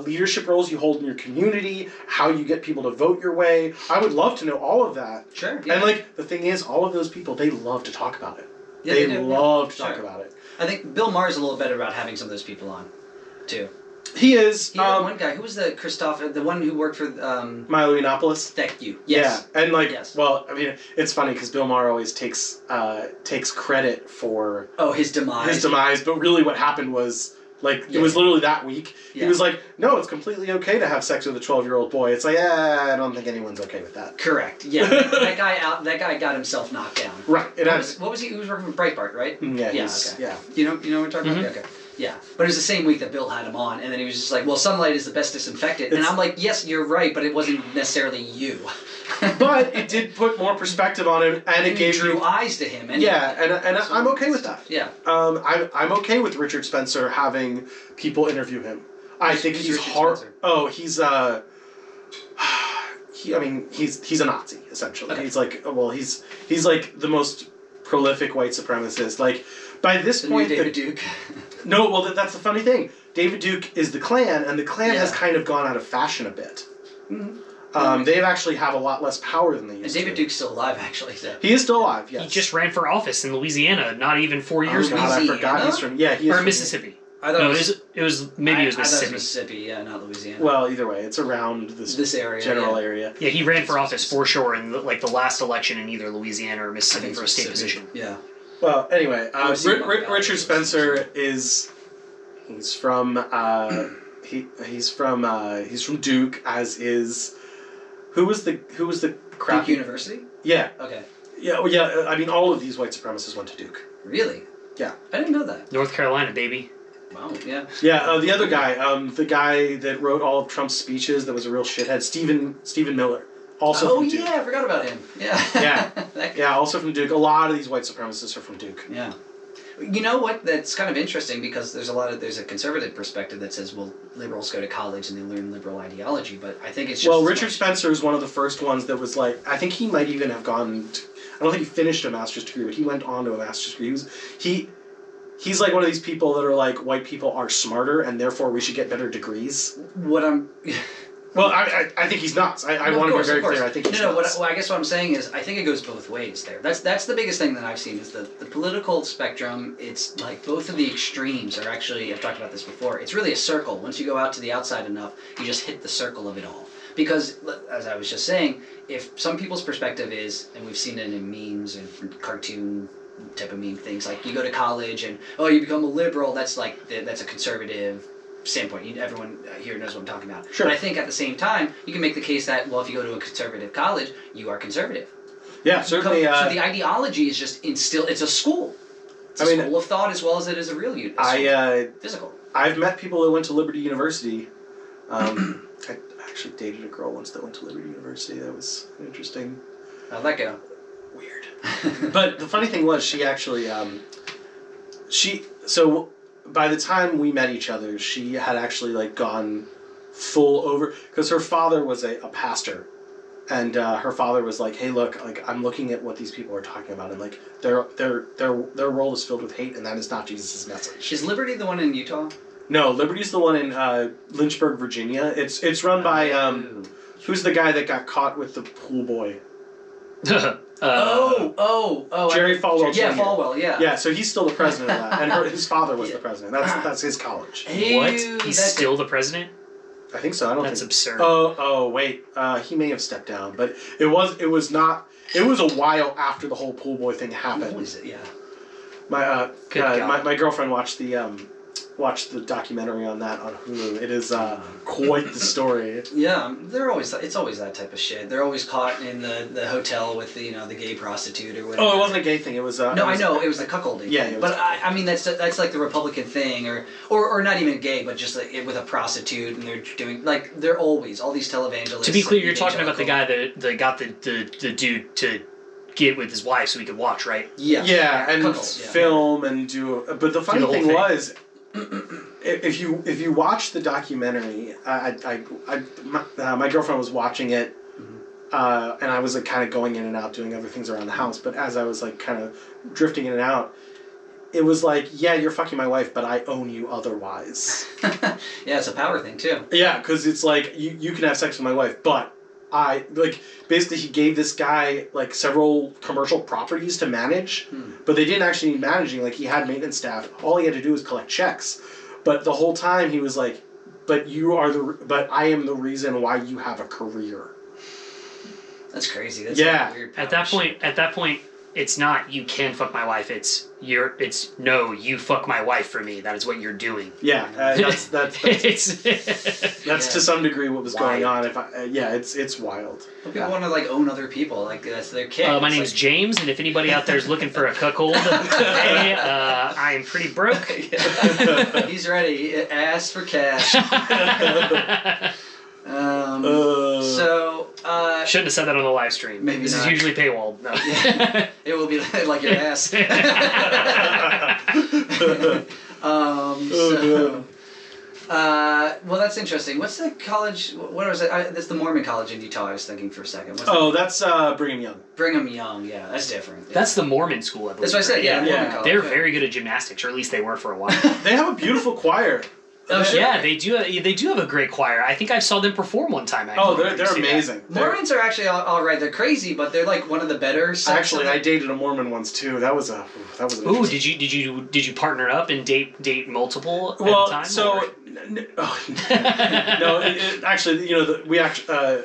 Speaker 3: leadership roles you hold in your community, how you get people to vote your way. I would love to know all of that.
Speaker 1: Sure. Yeah.
Speaker 3: And the thing is, all of those people, they love to talk about it.
Speaker 1: Yeah,
Speaker 3: they love to talk about it.
Speaker 1: I think Bill Maher's a little better about having some of those people on, too.
Speaker 3: He is.
Speaker 1: He had one guy. Who was the one who worked for...
Speaker 3: Milo Yiannopoulos?
Speaker 1: Thank you. Yes.
Speaker 3: Yeah, and well, I mean, it's funny because Bill Maher always takes credit for...
Speaker 1: Oh, his demise.
Speaker 3: His demise, but really what happened was... it was literally that week. Yeah. He was like, no, it's completely okay to have sex with a 12-year-old boy. It's like, I don't think anyone's okay with that.
Speaker 1: Correct. Yeah. that guy got himself knocked down.
Speaker 3: Right.
Speaker 1: What was he? He was working with Breitbart, right?
Speaker 3: Yeah.
Speaker 1: Okay.
Speaker 3: Yeah.
Speaker 1: You know what we're talking about? Okay. Yeah. But it was the same week that Bill had him on, and then he was just like, well, sunlight is the best disinfectant. And I'm like, yes, you're right, but it wasn't necessarily you.
Speaker 3: But it did put more perspective on him, and it gave
Speaker 1: drew eyes to him.
Speaker 3: And I'm okay with that.
Speaker 1: Yeah.
Speaker 3: I'm okay with Richard Spencer having people interview him. I think he's hard. Oh, he's he's a Nazi essentially.
Speaker 1: Okay.
Speaker 3: He's like the most prolific white supremacist. By this point,
Speaker 1: David Duke.
Speaker 3: No, well that's the funny thing. David Duke is the Klan, and the Klan has kind of gone out of fashion a bit. Mm-hmm. They actually have a lot less power than they used to.
Speaker 1: And David Duke's still alive, actually. So.
Speaker 3: He is still alive, yes.
Speaker 2: He just ran for office in Louisiana, not even 4 years ago.
Speaker 3: I forgot he's from... Yeah, he is
Speaker 2: or
Speaker 3: from
Speaker 2: Mississippi.
Speaker 1: I thought
Speaker 2: it was Mississippi.
Speaker 1: I thought it was Mississippi, yeah, not Louisiana.
Speaker 3: Well, either way, it's around this area, general area.
Speaker 2: Yeah, he ran for office for sure in the last election in either Louisiana or Mississippi for a state position.
Speaker 1: Yeah.
Speaker 3: Well, anyway, Richard Spencer is... He's from Duke, as is... Who was the crap...
Speaker 1: Duke University?
Speaker 3: Yeah.
Speaker 1: Okay.
Speaker 3: Yeah, well, yeah, I mean, all of these white supremacists went to Duke.
Speaker 1: Really?
Speaker 3: Yeah.
Speaker 1: I didn't know that.
Speaker 2: North Carolina, baby.
Speaker 1: Wow, yeah.
Speaker 3: Yeah, the other guy, the guy that wrote all of Trump's speeches that was a real shithead, Stephen Miller. Also from Duke.
Speaker 1: Yeah, I forgot about him. Yeah.
Speaker 3: Yeah, also from Duke. A lot of these white supremacists are from Duke.
Speaker 1: Yeah. You know what? That's kind of interesting because there's a conservative perspective that says, well, liberals go to college and they learn liberal ideology, but I think it's just...
Speaker 3: Well, Richard Spencer is one of the first ones that was I think he might even have gone... I don't think he finished a master's degree, but he went on to a master's degree. He's like one of these people that are like, white people are smarter and therefore we should get better degrees. Well, I think he's nuts. I want to be very clear. I think he's nuts.
Speaker 1: I guess what I'm saying is I think it goes both ways there. That's the biggest thing that I've seen is the political spectrum. It's like both of the extremes are actually, I've talked about this before, it's really a circle. Once you go out to the outside enough, you just hit the circle of it all. Because, as I was just saying, if some people's perspective is, and we've seen it in memes and cartoon type of meme things, like you go to college and, you become a liberal, that's a conservative standpoint. Everyone here knows what I'm talking about.
Speaker 3: Sure.
Speaker 1: But I think at the same time, you can make the case that, well, if you go to a conservative college, you are conservative.
Speaker 3: Yeah, certainly.
Speaker 1: So the ideology is just instilled. It's a school. It's a school of thought as well as it is a real physical.
Speaker 3: I've met people that went to Liberty University. I actually dated a girl once that went to Liberty University. That was interesting.
Speaker 1: How'd that go?
Speaker 3: Weird. But the funny thing was, she actually... So by the time we met each other, she had actually gone full over... Because her father was a pastor. And her father was like, hey, look, I'm looking at what these people are talking about. And their world is filled with hate, and that is not Jesus' message.
Speaker 1: Is Liberty the one in Utah?
Speaker 3: No, Liberty's the one in Lynchburg, Virginia. It's run by who's the guy that got caught with the pool boy?
Speaker 1: Jerry
Speaker 3: Falwell.
Speaker 1: Yeah, Falwell. Yeah.
Speaker 3: Yeah, so he's still the president of that, and his father was the president. That's his college.
Speaker 2: What? He's still the president?
Speaker 3: I think so. I don't.
Speaker 2: That's
Speaker 3: think...
Speaker 2: absurd.
Speaker 3: Oh, wait. He may have stepped down, but it was not. It was a while after the whole pool boy thing happened.
Speaker 1: What is it? Yeah.
Speaker 3: My girlfriend watched the documentary on that on Hulu. It is quite the story.
Speaker 1: Yeah, it's always that type of shit. They're always caught in the hotel with the gay prostitute or whatever.
Speaker 3: Oh, it wasn't a gay thing. It was
Speaker 1: no, I know it was the cuckolding.
Speaker 3: Yeah,
Speaker 1: thing. But I mean that's like the Republican thing, or not even gay, but just like with a prostitute, and they're doing like they're always all these televangelists.
Speaker 2: To be clear, you're talking about the guy that got the dude to get with his wife so he could watch, right?
Speaker 1: Yeah.
Speaker 3: Yeah, and
Speaker 1: cuckold,
Speaker 3: film and do. But the funny thing was, if you watch the documentary, my girlfriend was watching it, and I was like kind of going in and out doing other things around the house. But as I was like kind of drifting in and out, it was like, yeah, you're fucking my wife, but I own you otherwise.
Speaker 1: Yeah, it's a power thing too.
Speaker 3: Yeah, because it's like you can have sex with my wife, but basically he gave this guy like several commercial properties to manage, but they didn't actually need managing. Like he had maintenance staff. All he had to do was collect checks. But the whole time he was like, but I am the reason why you have a career.
Speaker 1: That's crazy. That's
Speaker 3: yeah.
Speaker 1: Weird
Speaker 2: At that point, it's not you can fuck my wife. It's no, you fuck my wife for me. That is what you're doing.
Speaker 3: Yeah, that's
Speaker 2: It's
Speaker 3: to some degree what was going on. It's wild.
Speaker 1: People want to like own other people, like that's their kid.
Speaker 2: my name's James, and if anybody out there is looking for a cuckold, hey, I am pretty broke.
Speaker 1: He's ready. Ask for cash.
Speaker 2: Shouldn't have said that on the live stream.
Speaker 1: Maybe
Speaker 2: this
Speaker 1: not.
Speaker 2: is usually paywalled. No.
Speaker 1: Yeah, it will be like your ass. Well, that's interesting. What's the college? What was it? That's the Mormon college in Utah. I was thinking for a second.
Speaker 3: That's Brigham Young.
Speaker 1: Brigham Young. Yeah, that's different. Yeah.
Speaker 2: That's the Mormon school, I believe.
Speaker 1: That's what I said. Yeah,
Speaker 3: Yeah.
Speaker 1: Mormon college.
Speaker 2: They're very good at gymnastics, or at least they were for a while.
Speaker 3: They have a beautiful choir.
Speaker 1: Oh, sure.
Speaker 2: Yeah, they do. They do have a great choir. I think I saw them perform one time. Actually.
Speaker 3: Oh, they're amazing.
Speaker 1: Mormons are actually all right. They're crazy, but they're like one of the better.
Speaker 3: Actually, I dated a Mormon once too. That was an
Speaker 2: Ooh, did you partner up and date multiple at a time?
Speaker 3: Actually,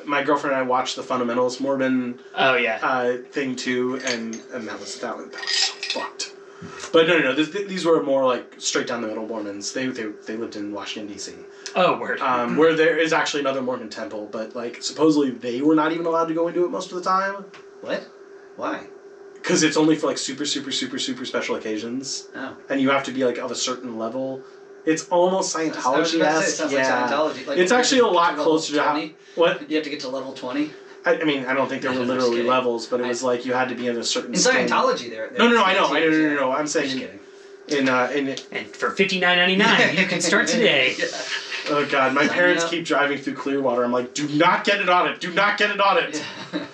Speaker 3: my girlfriend and I watched the Fundamentalist Mormon.
Speaker 2: Oh yeah.
Speaker 3: Thing too, and that was so fucked. But no. These were more like straight down the middle Mormons. They lived in Washington D.C.
Speaker 2: Oh, word.
Speaker 3: Where there is actually another Mormon temple, but like supposedly they were not even allowed to go into it most of the time.
Speaker 1: What? Why?
Speaker 3: Because it's only for like super special occasions.
Speaker 1: Oh.
Speaker 3: And you have to be like of a certain level. It's almost Scientology-esque.
Speaker 1: Sounds like Scientology. Like,
Speaker 3: it's actually a lot closer to how... What?
Speaker 1: You have to get to level 20?
Speaker 3: I mean, I don't think there were literally levels, but it was like you had to be in a certain...
Speaker 1: In Scientology, there.
Speaker 3: No, I know. I'm saying...
Speaker 1: Just kidding.
Speaker 2: And for $59.99, you can start today.
Speaker 3: Yeah. Oh God, my parents keep driving through Clearwater. I'm like, do not get an audit. Do not get an audit.
Speaker 1: Yeah.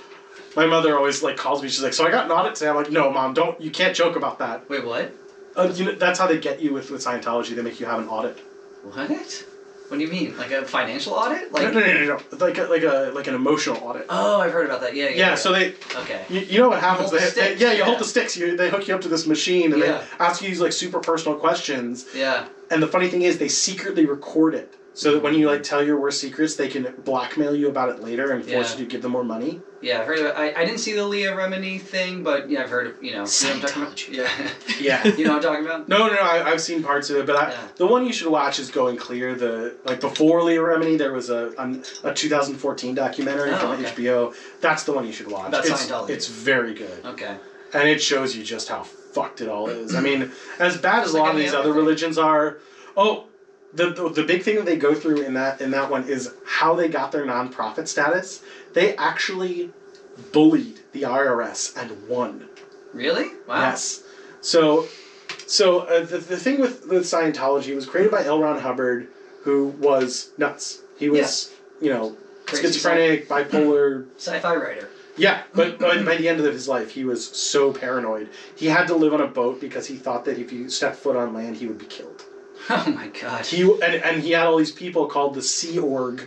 Speaker 3: My mother always like calls me. She's like, so I got an audit today. I'm like, no, Mom, don't. You can't joke about that.
Speaker 1: Wait, what?
Speaker 3: That's how they get you with Scientology. They make you have an audit.
Speaker 1: What? What do you mean? Like a financial audit? Like
Speaker 3: No. Like an emotional audit.
Speaker 1: Oh, I've heard about that. Yeah.
Speaker 3: So they.
Speaker 1: Okay.
Speaker 3: You know what happens?
Speaker 1: You
Speaker 3: hold the sticks. They hook you up to this machine and
Speaker 1: Yeah.
Speaker 3: they ask you these like super personal questions.
Speaker 1: Yeah.
Speaker 3: And the funny thing is, they secretly record it so that when you like tell your worst secrets, they can blackmail you about it later and force you to give them more money.
Speaker 1: Yeah, I've heard of it. I didn't see the Leah Remini thing, but yeah, I've heard of, you know what I'm talking about? Yeah.
Speaker 3: Yeah.
Speaker 1: You know what I'm talking about?
Speaker 3: No, I've seen parts of it, but the one you should watch is Going Clear. Before Leah Remini, there was a 2014 documentary from HBO. That's the one you should watch.
Speaker 1: About Scientology.
Speaker 3: It's very good.
Speaker 1: Okay.
Speaker 3: And it shows you just how fucked it all is. I mean, as bad as a lot of these other
Speaker 1: thing.
Speaker 3: religions are, the big thing that they go through in that one is how they got their nonprofit status. They actually bullied the IRS and won.
Speaker 1: Really? Wow.
Speaker 3: Yes. So the thing with Scientology, it was created by L. Ron Hubbard, who was nuts. He was,
Speaker 1: Crazy
Speaker 3: schizophrenic, bipolar.
Speaker 1: Sci-fi writer.
Speaker 3: Yeah, but by the end of his life, he was so paranoid. He had to live on a boat because he thought that if you stepped foot on land, he would be killed.
Speaker 1: Oh my God.
Speaker 3: And he had all these people called the Sea Org,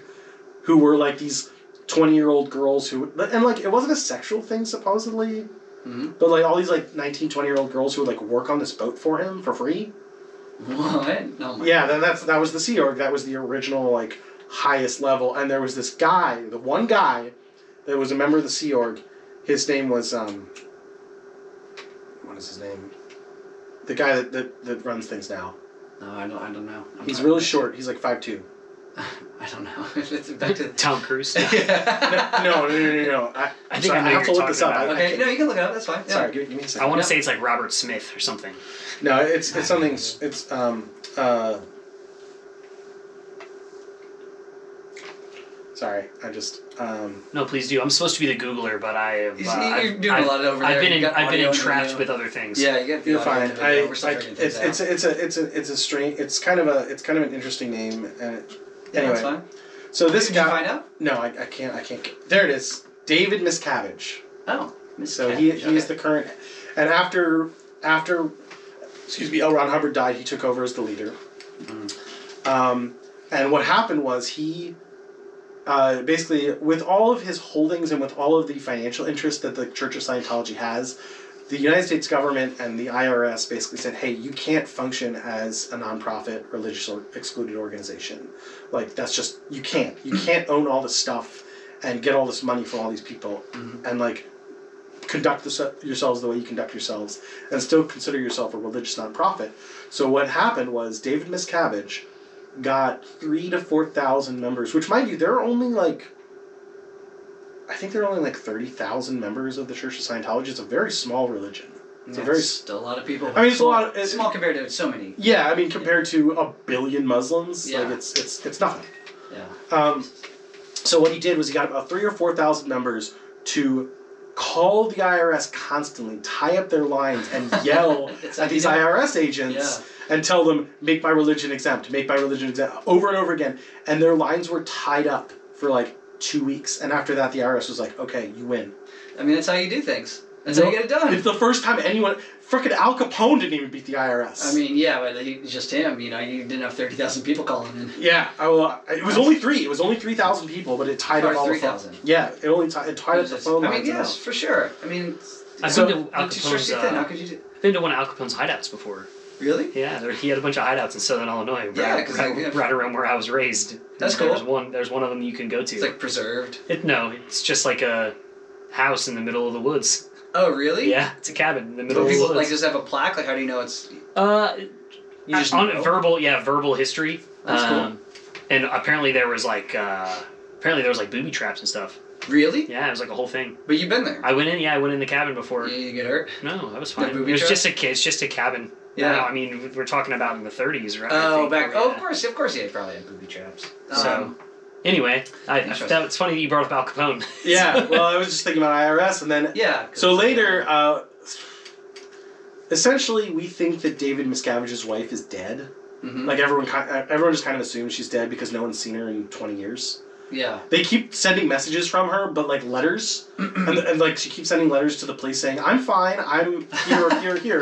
Speaker 3: who were like these 20-year-old girls who... And like, it wasn't a sexual thing, supposedly.
Speaker 1: Mm-hmm.
Speaker 3: But like all these like 19, 20-year-old girls who would like work on this boat for him for free.
Speaker 1: What? Oh my
Speaker 3: God. That was the Sea Org. That was the original like highest level. And there was this guy, the one guy that was a member of the Sea Org. His name was what is his name? The guy that runs things now.
Speaker 1: No, I don't know.
Speaker 3: He's really short. He's like 5'2".
Speaker 1: I don't know. Back to
Speaker 2: Tom Cruise.
Speaker 1: Yeah.
Speaker 3: No.
Speaker 2: I think I know
Speaker 3: have to
Speaker 2: you're
Speaker 3: look this up.
Speaker 2: talking about.
Speaker 1: Okay, no, you can look it up. That's fine. Yeah.
Speaker 3: Sorry, give me a second.
Speaker 2: I want to say it's like Robert Smith or something.
Speaker 3: No, it's something. It's Sorry, I just.
Speaker 2: No, please do. I'm supposed to be the Googler, but I have.
Speaker 1: You're doing a lot over there.
Speaker 2: I've been
Speaker 1: I've
Speaker 2: been entrapped with other things.
Speaker 1: Yeah, you get.
Speaker 3: You're fine.
Speaker 1: It's
Speaker 3: It's strange. It's kind of an interesting name. And
Speaker 1: yeah,
Speaker 3: anyway,
Speaker 1: that's fine.
Speaker 3: so this
Speaker 1: Did
Speaker 3: guy.
Speaker 1: you find out?
Speaker 3: No, I can't. There it is. David Miscavige.
Speaker 1: Oh,
Speaker 3: So he is the current, and after excuse me, L. Ron Hubbard died, he took over as the leader. And what happened was he basically, with all of his holdings and with all of the financial interest that the Church of Scientology has, the United States government and the IRS basically said, hey, you can't function as a nonprofit, religious or excluded organization. Like, that's just, you can't own all this stuff and get all this money for all these people and like conduct yourselves the way you conduct yourselves and still consider yourself a religious nonprofit. So what happened was David Miscavige got 3,000 to 4,000 members, which, mind you, there are only like, I think there are only like 30,000 members of the Church of Scientology. It's a very small religion. It's
Speaker 1: still a lot of people.
Speaker 3: I mean, it's a lot. It's
Speaker 1: small compared to so many.
Speaker 3: Yeah, I mean, compared to 1 billion Muslims,
Speaker 1: Yeah.
Speaker 3: like it's nothing.
Speaker 1: Yeah.
Speaker 3: So what he did was he got about 3,000 or 4,000 members to call the IRS constantly, tie up their lines, and yell at these IRS agents and tell them, make my religion exempt, over and over again. And their lines were tied up for like 2 weeks. And after that, the IRS was like, okay, you win.
Speaker 1: I mean, that's how you do things. That's how you get it done.
Speaker 3: It's the first time anyone... Frickin' Al Capone didn't even beat the IRS.
Speaker 1: I mean, yeah, but just him. You know, you didn't have 30,000 people calling in.
Speaker 3: Yeah, it was only 3. It was only 3,000 people, but it tied up all
Speaker 1: 3,000.
Speaker 3: Yeah, it tied up the phone lines.
Speaker 1: I mean, yes, for sure. I mean,
Speaker 2: I've been to Al Capone's.
Speaker 1: How could you do?
Speaker 2: I've been to one of Al Capone's hideouts before.
Speaker 1: Really?
Speaker 2: Yeah, he had a bunch of hideouts in Southern Illinois. Right around where I was raised.
Speaker 1: That's cool.
Speaker 2: There's one of them you can go to.
Speaker 1: It's like preserved.
Speaker 2: It's just like a house in the middle of the woods.
Speaker 1: Oh, really?
Speaker 2: Yeah, it's a cabin in the middle of the
Speaker 1: People
Speaker 2: woods.
Speaker 1: like just have a plaque. Like, how do you know it's?
Speaker 2: You just know? verbal history.
Speaker 1: That's cool.
Speaker 2: And apparently there was like booby traps and stuff.
Speaker 1: Really?
Speaker 2: Yeah, it was like a whole thing.
Speaker 1: But you've been there.
Speaker 2: I went in the cabin before.
Speaker 1: You get hurt?
Speaker 2: No, I was fine.
Speaker 1: booby
Speaker 2: It's
Speaker 1: traps?
Speaker 2: just a cabin.
Speaker 1: Yeah.
Speaker 2: Now, I mean, we're talking about in the 30s, right?
Speaker 1: Oh, of course, yeah, you probably had booby traps.
Speaker 2: So, anyway, it's funny that you brought up Al Capone.
Speaker 3: Yeah, well, I was just thinking about IRS, and then So later, essentially, we think that David Miscavige's wife is dead.
Speaker 1: Mm-hmm.
Speaker 3: Like everyone just kind of assumes she's dead because no one's seen her in 20 years.
Speaker 1: Yeah.
Speaker 3: They keep sending messages from her, but like letters, and like she keeps sending letters to the police saying, "I'm fine, I'm here."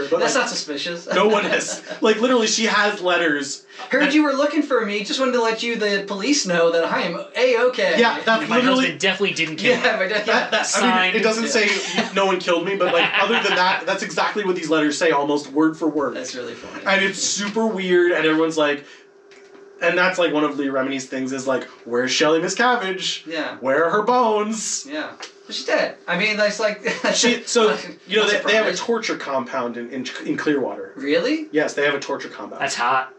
Speaker 3: But
Speaker 1: that's
Speaker 3: like,
Speaker 1: not suspicious.
Speaker 3: No one has. Like literally, she has letters.
Speaker 1: Heard you were looking for me. Just wanted to let the police know that I am A-okay.
Speaker 3: Yeah, that's
Speaker 2: my
Speaker 3: literally.
Speaker 2: husband definitely didn't kill me.
Speaker 3: I mean, it doesn't say no one killed me, but like other than that, that's exactly what these letters say, almost word for word.
Speaker 1: That's really funny.
Speaker 3: And it's super weird, and everyone's like. And that's like one of Leah Remini's things is like, where's Shelley Miscavige?
Speaker 1: Yeah.
Speaker 3: Where are her bones?
Speaker 1: Yeah. But she's dead. I mean, that's like...
Speaker 3: they have a torture compound in Clearwater.
Speaker 1: Really?
Speaker 3: Yes, they have a torture compound.
Speaker 2: That's hot.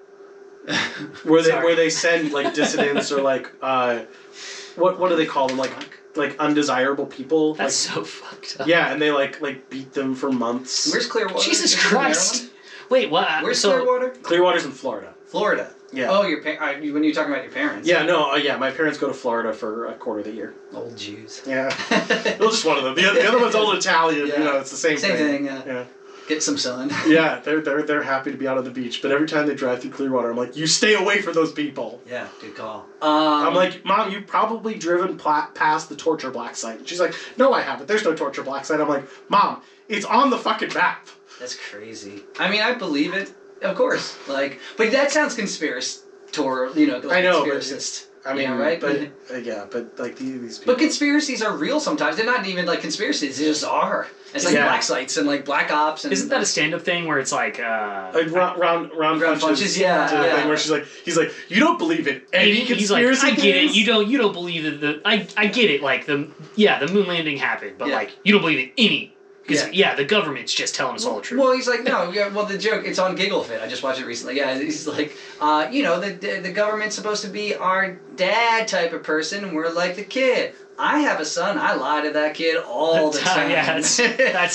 Speaker 3: where they send like dissidents or like what do they call them, like undesirable people.
Speaker 2: That's so fucked up.
Speaker 3: Yeah, and they like beat them for months.
Speaker 1: Where's Clearwater?
Speaker 2: Jesus Christ! Wait, what?
Speaker 1: Where's Clearwater?
Speaker 3: Clearwater's in Florida.
Speaker 1: Florida.
Speaker 3: Yeah.
Speaker 1: Oh, when you're talking about your parents.
Speaker 3: Yeah, no, my parents go to Florida for a quarter of the year.
Speaker 1: Old Jews.
Speaker 3: Yeah. Well, just one of them. The other one's old Italian.
Speaker 1: Yeah.
Speaker 3: You know, it's the same thing.
Speaker 1: Same thing. Yeah. Get some sun.
Speaker 3: Yeah, they're happy to be out on the beach, but every time they drive through Clearwater, I'm like, you stay away from those people.
Speaker 1: Yeah, good call.
Speaker 3: I'm like, Mom, you've probably driven past the torture black site. She's like, no, I haven't. There's no torture black site. I'm like, Mom, it's on the fucking map.
Speaker 1: That's crazy. I mean, I believe it, of course. Like, but that sounds conspiratorial. You know, like
Speaker 3: I know.
Speaker 1: conspiracist.
Speaker 3: I mean,
Speaker 1: right?
Speaker 3: But yeah, but like these people.
Speaker 1: But conspiracies are real sometimes. They're not even like conspiracies. They just are. It's like black sites and like black ops. And
Speaker 2: isn't that a stand-up thing where it's like
Speaker 3: round punches?
Speaker 1: Yeah.
Speaker 3: Thing where he's like, you don't believe in any conspiracy.
Speaker 2: He's like, I get it. You don't believe that I get it. Like the moon landing happened, but like you don't believe in any. Because the government's just telling us all the truth.
Speaker 1: Well, he's like, no, well, the joke, it's on Gigglefit. I just watched it recently. Yeah, he's like, the government's supposed to be our dad type of person, and we're like the kid. I have a son. I lie to that kid all the time.
Speaker 2: Yeah, that's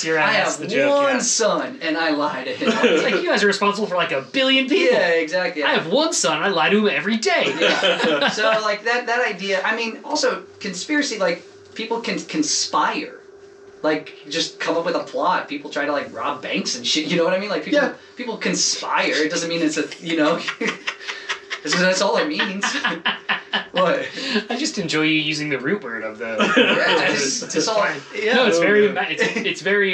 Speaker 2: your ass.
Speaker 1: I have one son, and I lie to him.
Speaker 2: It's like, you guys are responsible for like 1 billion people.
Speaker 1: Yeah, exactly.
Speaker 2: I have one son. I lie to him every day.
Speaker 1: Yeah. So, like, that idea, I mean, also, conspiracy, like, people can conspire. Like, just come up with a plot. People try to, like, rob banks and shit. You know what I mean? Like, people conspire. It doesn't mean it's that's all it means. What?
Speaker 2: I just enjoy you using the root word of the...
Speaker 1: it's all... Yeah.
Speaker 2: No, it's very... It's very...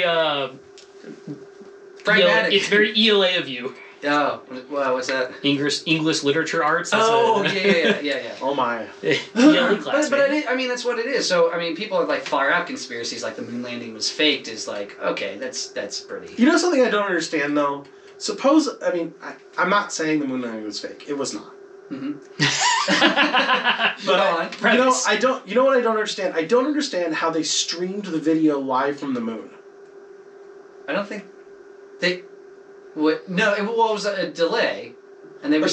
Speaker 1: pragmatic.
Speaker 2: It's very ELA of you.
Speaker 1: Oh, well, what's that?
Speaker 2: English literature arts.
Speaker 1: Yeah.
Speaker 3: Oh my.
Speaker 2: ELA class.
Speaker 1: But I mean, that's what it is. So I mean, people are like far out conspiracies, like the moon landing was faked. Is like, okay, that's pretty.
Speaker 3: You know something I don't understand though. Suppose I'm not saying the moon landing was fake. It was not.
Speaker 1: Mm-hmm.
Speaker 3: But I don't. You know what I don't understand? I don't understand how they streamed the video live from the moon.
Speaker 1: I don't think they. No, it was a delay, and they were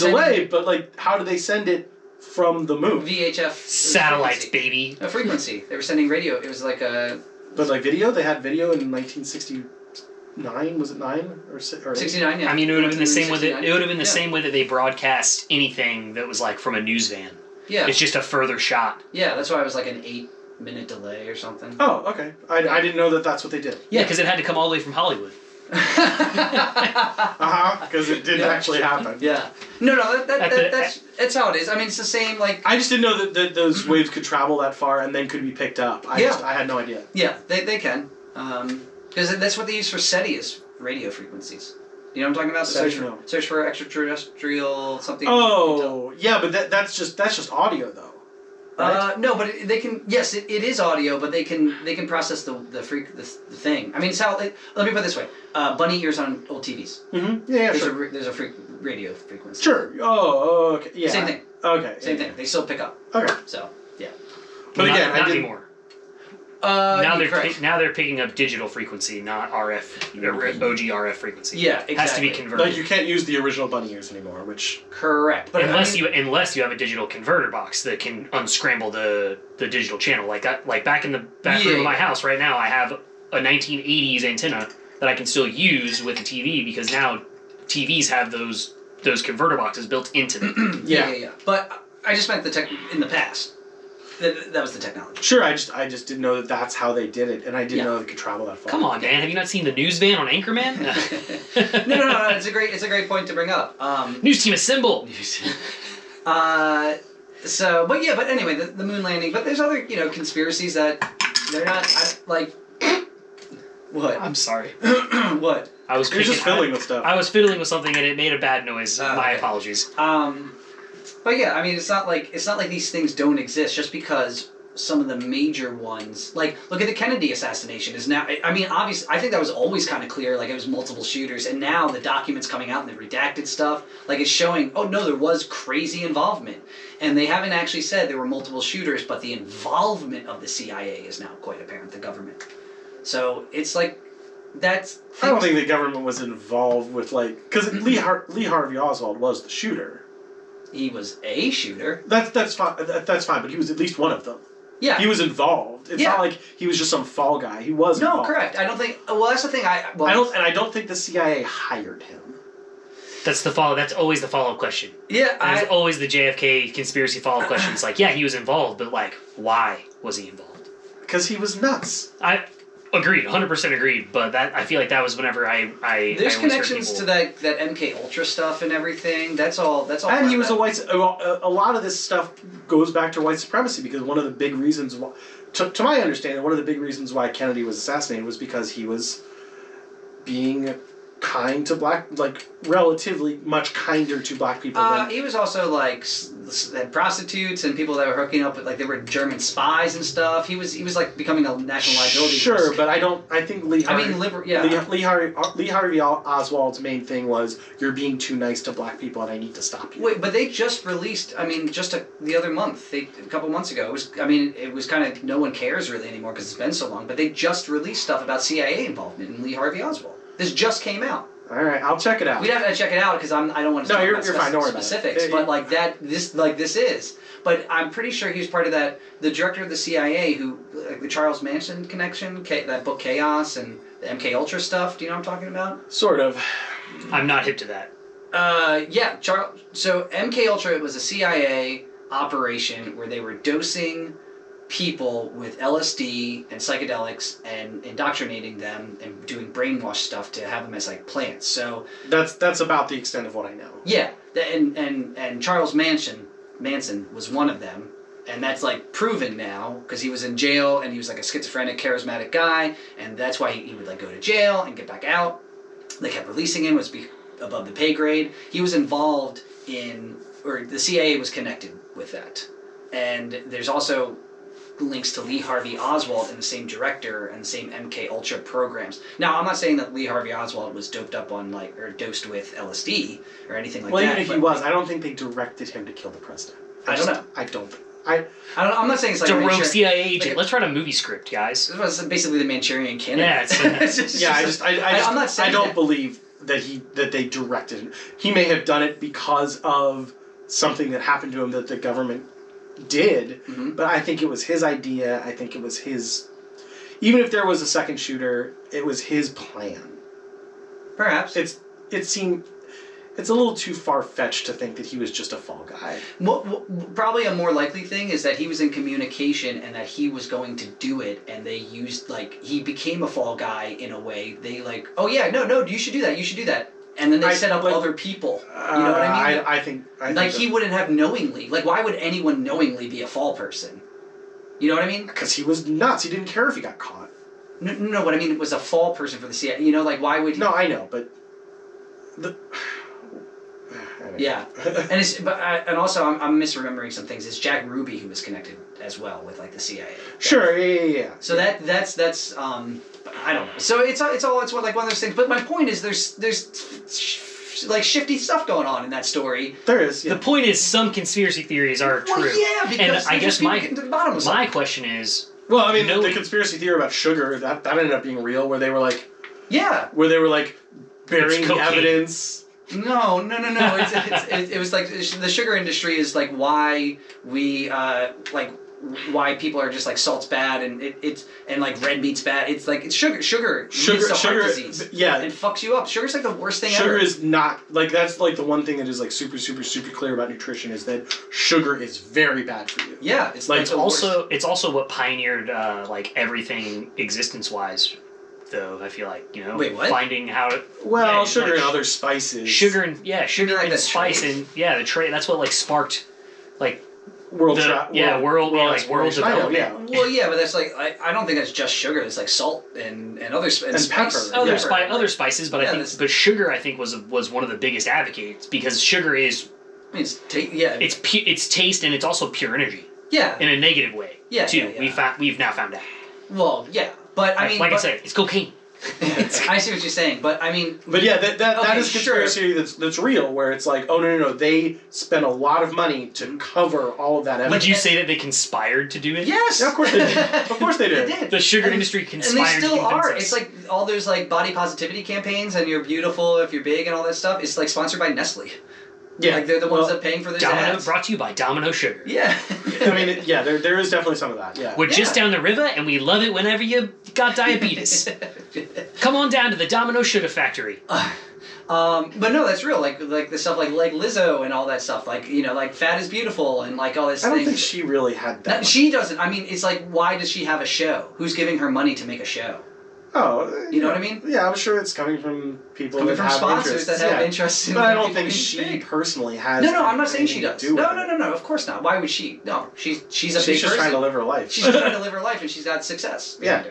Speaker 3: but like, how did they send it from the moon?
Speaker 1: VHF
Speaker 2: satellites, baby.
Speaker 1: A frequency. They were sending radio. It was like a.
Speaker 3: But like video, they had video in 1969. Was it 9 or
Speaker 1: 69? Yeah.
Speaker 2: I mean, it would have been the same way that it would have been the same way that they broadcast anything that was like from a news van.
Speaker 1: Yeah.
Speaker 2: It's just a further shot.
Speaker 1: Yeah, that's why it was like an 8-minute delay or something.
Speaker 3: Oh, okay. I didn't know that that's what they did.
Speaker 2: Yeah, because it had to come all the way from Hollywood.
Speaker 3: Because it didn't actually happen.
Speaker 1: Yeah. No, that's how it is. I mean, it's the same, like...
Speaker 3: I just didn't know that those waves could travel that far and then could be picked up. I had no idea.
Speaker 1: Yeah, they can. Because that's what they use for SETI is radio frequencies. You know what I'm talking about? Search for extraterrestrial something.
Speaker 3: Oh, yeah, but that's just audio though. Right?
Speaker 1: No, but they can. Yes, it is audio, but they can process the thing. I mean, it's how. Let me put it this way: bunny ears on old TVs.
Speaker 3: Mm-hmm. Yeah,
Speaker 1: sure. There's a radio frequency.
Speaker 3: Sure. Oh, okay. Yeah.
Speaker 1: Same thing.
Speaker 3: Okay.
Speaker 1: Same thing. They still pick up.
Speaker 3: Okay.
Speaker 1: So yeah.
Speaker 2: But again, not anymore. Now they're picking up digital frequency, not RF, OG RF frequency.
Speaker 1: Yeah, exactly.
Speaker 2: It has to be converted.
Speaker 3: Like you can't use the original bunny ears anymore, which
Speaker 1: correct. But
Speaker 2: unless you have a digital converter box that can unscramble the digital channel, like back in the back room of my house right now, I have a 1980s antenna that I can still use with a TV because now TVs have those converter boxes built into them.
Speaker 1: Yeah. But I just meant in the past. That was the technology.
Speaker 3: Sure, I just didn't know that that's how they did it, and I didn't know they could travel that far.
Speaker 2: Come on, Dan, have you not seen the news van on Anchorman?
Speaker 1: No. It's a great point to bring up.
Speaker 2: News team assemble.
Speaker 1: But anyway, the moon landing. But there's other conspiracies that they're not like. What?
Speaker 2: I'm sorry.
Speaker 1: What?
Speaker 3: You're just fiddling with stuff.
Speaker 2: I was fiddling with something and it made a bad noise. My apologies.
Speaker 1: But yeah, I mean, it's not like these things don't exist just because some of the major ones, like look at the Kennedy assassination, is now. I mean, obviously, I think that was always kind of clear, like it was multiple shooters, and now the documents coming out and the redacted stuff, like it's showing, oh no, there was crazy involvement, and they haven't actually said there were multiple shooters, but the involvement of the CIA is now quite apparent, the government. So it's like that's.
Speaker 3: I don't think the government was involved with because Lee Harvey Oswald was the shooter.
Speaker 1: He was a shooter.
Speaker 3: That's fine. That's fine, but he was at least one of them.
Speaker 1: Yeah.
Speaker 3: He was involved. It's not like he was just some fall guy. He was involved.
Speaker 1: No, correct. I don't think. Well, that's the thing. I
Speaker 3: don't think the CIA hired him.
Speaker 2: That's always the follow-up question.
Speaker 1: Yeah,
Speaker 2: That's always the JFK conspiracy follow-up question. It's like, yeah, he was involved, but why was he involved?
Speaker 3: Because he was nuts.
Speaker 2: I agreed, 100% agreed. But I feel like that was whenever
Speaker 1: there's connections to that MK Ultra stuff and everything. That's all.
Speaker 3: And he was a white. A lot of this stuff goes back to white supremacy because one of the big reasons, to my understanding, one of the big reasons why Kennedy was assassinated was because he was being kind to relatively much kinder to black people than...
Speaker 1: He was also, like, had prostitutes and people that were hooking up with, like, they were German spies and stuff. He was like, becoming a national liability.
Speaker 3: Sure, but I think Lee Harvey... Lee Harvey Oswald's main thing was, you're being too nice to black people and I need to stop you.
Speaker 1: Wait, but they just released, the other month, a couple months ago, it was kind of, no one cares really anymore because it's been so long, but they just released stuff about CIA involvement in Lee Harvey Oswald. This just came out.
Speaker 3: All right, I'll check it out.
Speaker 1: We'd have to check it out because I don't want to talk about
Speaker 3: fine, don't worry about
Speaker 1: specifics, but like that, this is. But I'm pretty sure he was part of that. The director of the CIA, who like the Charles Manson connection, that book Chaos and the MK Ultra stuff. Do you know what I'm talking about?
Speaker 3: Sort of.
Speaker 2: I'm not hip to that.
Speaker 1: Yeah, so MK Ultra was a CIA operation where they were dosing people with LSD and psychedelics and indoctrinating them and doing brainwash stuff to have them as like plants. So
Speaker 3: that's about the extent of what I know.
Speaker 1: Yeah, and Charles Manson was one of them, and that's like proven now because he was in jail and he was like a schizophrenic, charismatic guy, and that's why he would like go to jail and get back out. They kept releasing him, was above the pay grade. He was involved in, or the CIA was connected with that, and there's also links to Lee Harvey Oswald and the same director and the same MK Ultra programs. Now, I'm not saying that Lee Harvey Oswald was doped up on or dosed with LSD or anything like that.
Speaker 3: Well, even if he was, I don't think they directed him to kill the president.
Speaker 1: I don't know.
Speaker 3: I don't.
Speaker 1: I'm not saying it's like
Speaker 2: a rogue CIA agent. Let's write a movie script, guys.
Speaker 1: It was basically the Manchurian Candidate.
Speaker 3: Yeah, I don't believe that they directed him. He may have done it because of something that happened to him that the government did, but I think it was his idea. I think it was his... Even if there was a second shooter, it was his plan.
Speaker 1: Perhaps.
Speaker 3: It's a little too far-fetched to think that he was just a fall guy.
Speaker 1: Probably a more likely thing is that he was in communication and that he was going to do it, and they used, he became a fall guy in a way. They oh yeah, no, you should do that. And then they set up other people. You know what I mean?
Speaker 3: I think
Speaker 1: he wouldn't have knowingly. Why would anyone knowingly be a fall person? You know what I mean?
Speaker 3: Because he was nuts. He didn't care if he got caught.
Speaker 1: No, what I mean was a fall person for the CIA. You know, why would...
Speaker 3: No, I know, but...
Speaker 1: Yeah, and also I'm misremembering some things. It's Jack Ruby who was connected as well with the CIA.
Speaker 3: Sure, yeah.
Speaker 1: So that's I don't know. So it's one of those things. But my point is there's shifty stuff going on in that story.
Speaker 3: There is. Yeah.
Speaker 2: The point is some conspiracy theories are true.
Speaker 1: Well, yeah, because
Speaker 2: and I guess my
Speaker 1: my
Speaker 2: question is.
Speaker 3: Well, I mean, the conspiracy theory about sugar that ended up being real, where they were burying the evidence.
Speaker 1: No. It was the sugar industry is why we why people are just salt's bad and red meat's bad. It's sugar. Sugar leads to heart disease.
Speaker 3: Yeah,
Speaker 1: it fucks you up. Sugar's the worst thing ever.
Speaker 3: Sugar is not that's the one thing that is super super clear about nutrition is that sugar is very bad for you.
Speaker 1: Yeah,
Speaker 2: it's also what pioneered everything existence wise. Though I feel
Speaker 1: Wait, what?
Speaker 2: Finding how to
Speaker 3: sugar and other spices.
Speaker 2: Sugar and spice and the trade. That's what sparked world development.
Speaker 3: Yeah.
Speaker 1: Well, yeah, but that's I don't think that's just sugar. It's salt and other and
Speaker 3: pepper.
Speaker 2: Other spices, but but sugar I think was one of the biggest advocates because sugar is.
Speaker 1: It's
Speaker 2: taste and it's also pure energy.
Speaker 1: Yeah.
Speaker 2: In a negative way.
Speaker 1: Yeah.
Speaker 2: Too.
Speaker 1: Yeah.
Speaker 2: We've now found out.
Speaker 1: Well, yeah. But I mean,
Speaker 2: I said, it's cocaine.
Speaker 1: I see what you're saying, but I mean.
Speaker 3: But yeah, that is conspiracy that's real, where it's no, they spent a lot of money to cover all of that evidence.
Speaker 2: Would you say that they conspired to do it?
Speaker 1: Yes,
Speaker 3: yeah, of course they did. Of course they did.
Speaker 1: They did.
Speaker 2: The sugar industry conspired.
Speaker 1: And they still
Speaker 2: to convince
Speaker 1: are.
Speaker 2: us.
Speaker 1: It's all those body positivity campaigns, and you're beautiful if you're big and all that stuff. It's sponsored by Nestle.
Speaker 3: Yeah,
Speaker 1: they're the ones that are paying for those ads.
Speaker 2: Brought to you by Domino Sugar.
Speaker 1: Yeah.
Speaker 3: I mean, there is definitely some of that. Yeah.
Speaker 2: We're just down the river, and we love it whenever you got diabetes. Come on down to the Domino Sugar factory.
Speaker 1: But no, that's real. The stuff like Lizzo and all that stuff. Fat is beautiful and all this.
Speaker 3: I don't think she really had that.
Speaker 1: She doesn't. I mean, it's why does she have a show? Who's giving her money to make a show?
Speaker 3: Oh,
Speaker 1: you know what I mean?
Speaker 3: Yeah, I'm sure it's coming from people that have
Speaker 1: sponsors that have interest in.
Speaker 3: But I don't think she personally has.
Speaker 1: No, I'm not saying she does. No, of course not. Why would she? No, she's a big person.
Speaker 3: She's just trying to live her life.
Speaker 1: She's trying to live her life, and she's got success.
Speaker 3: Yeah.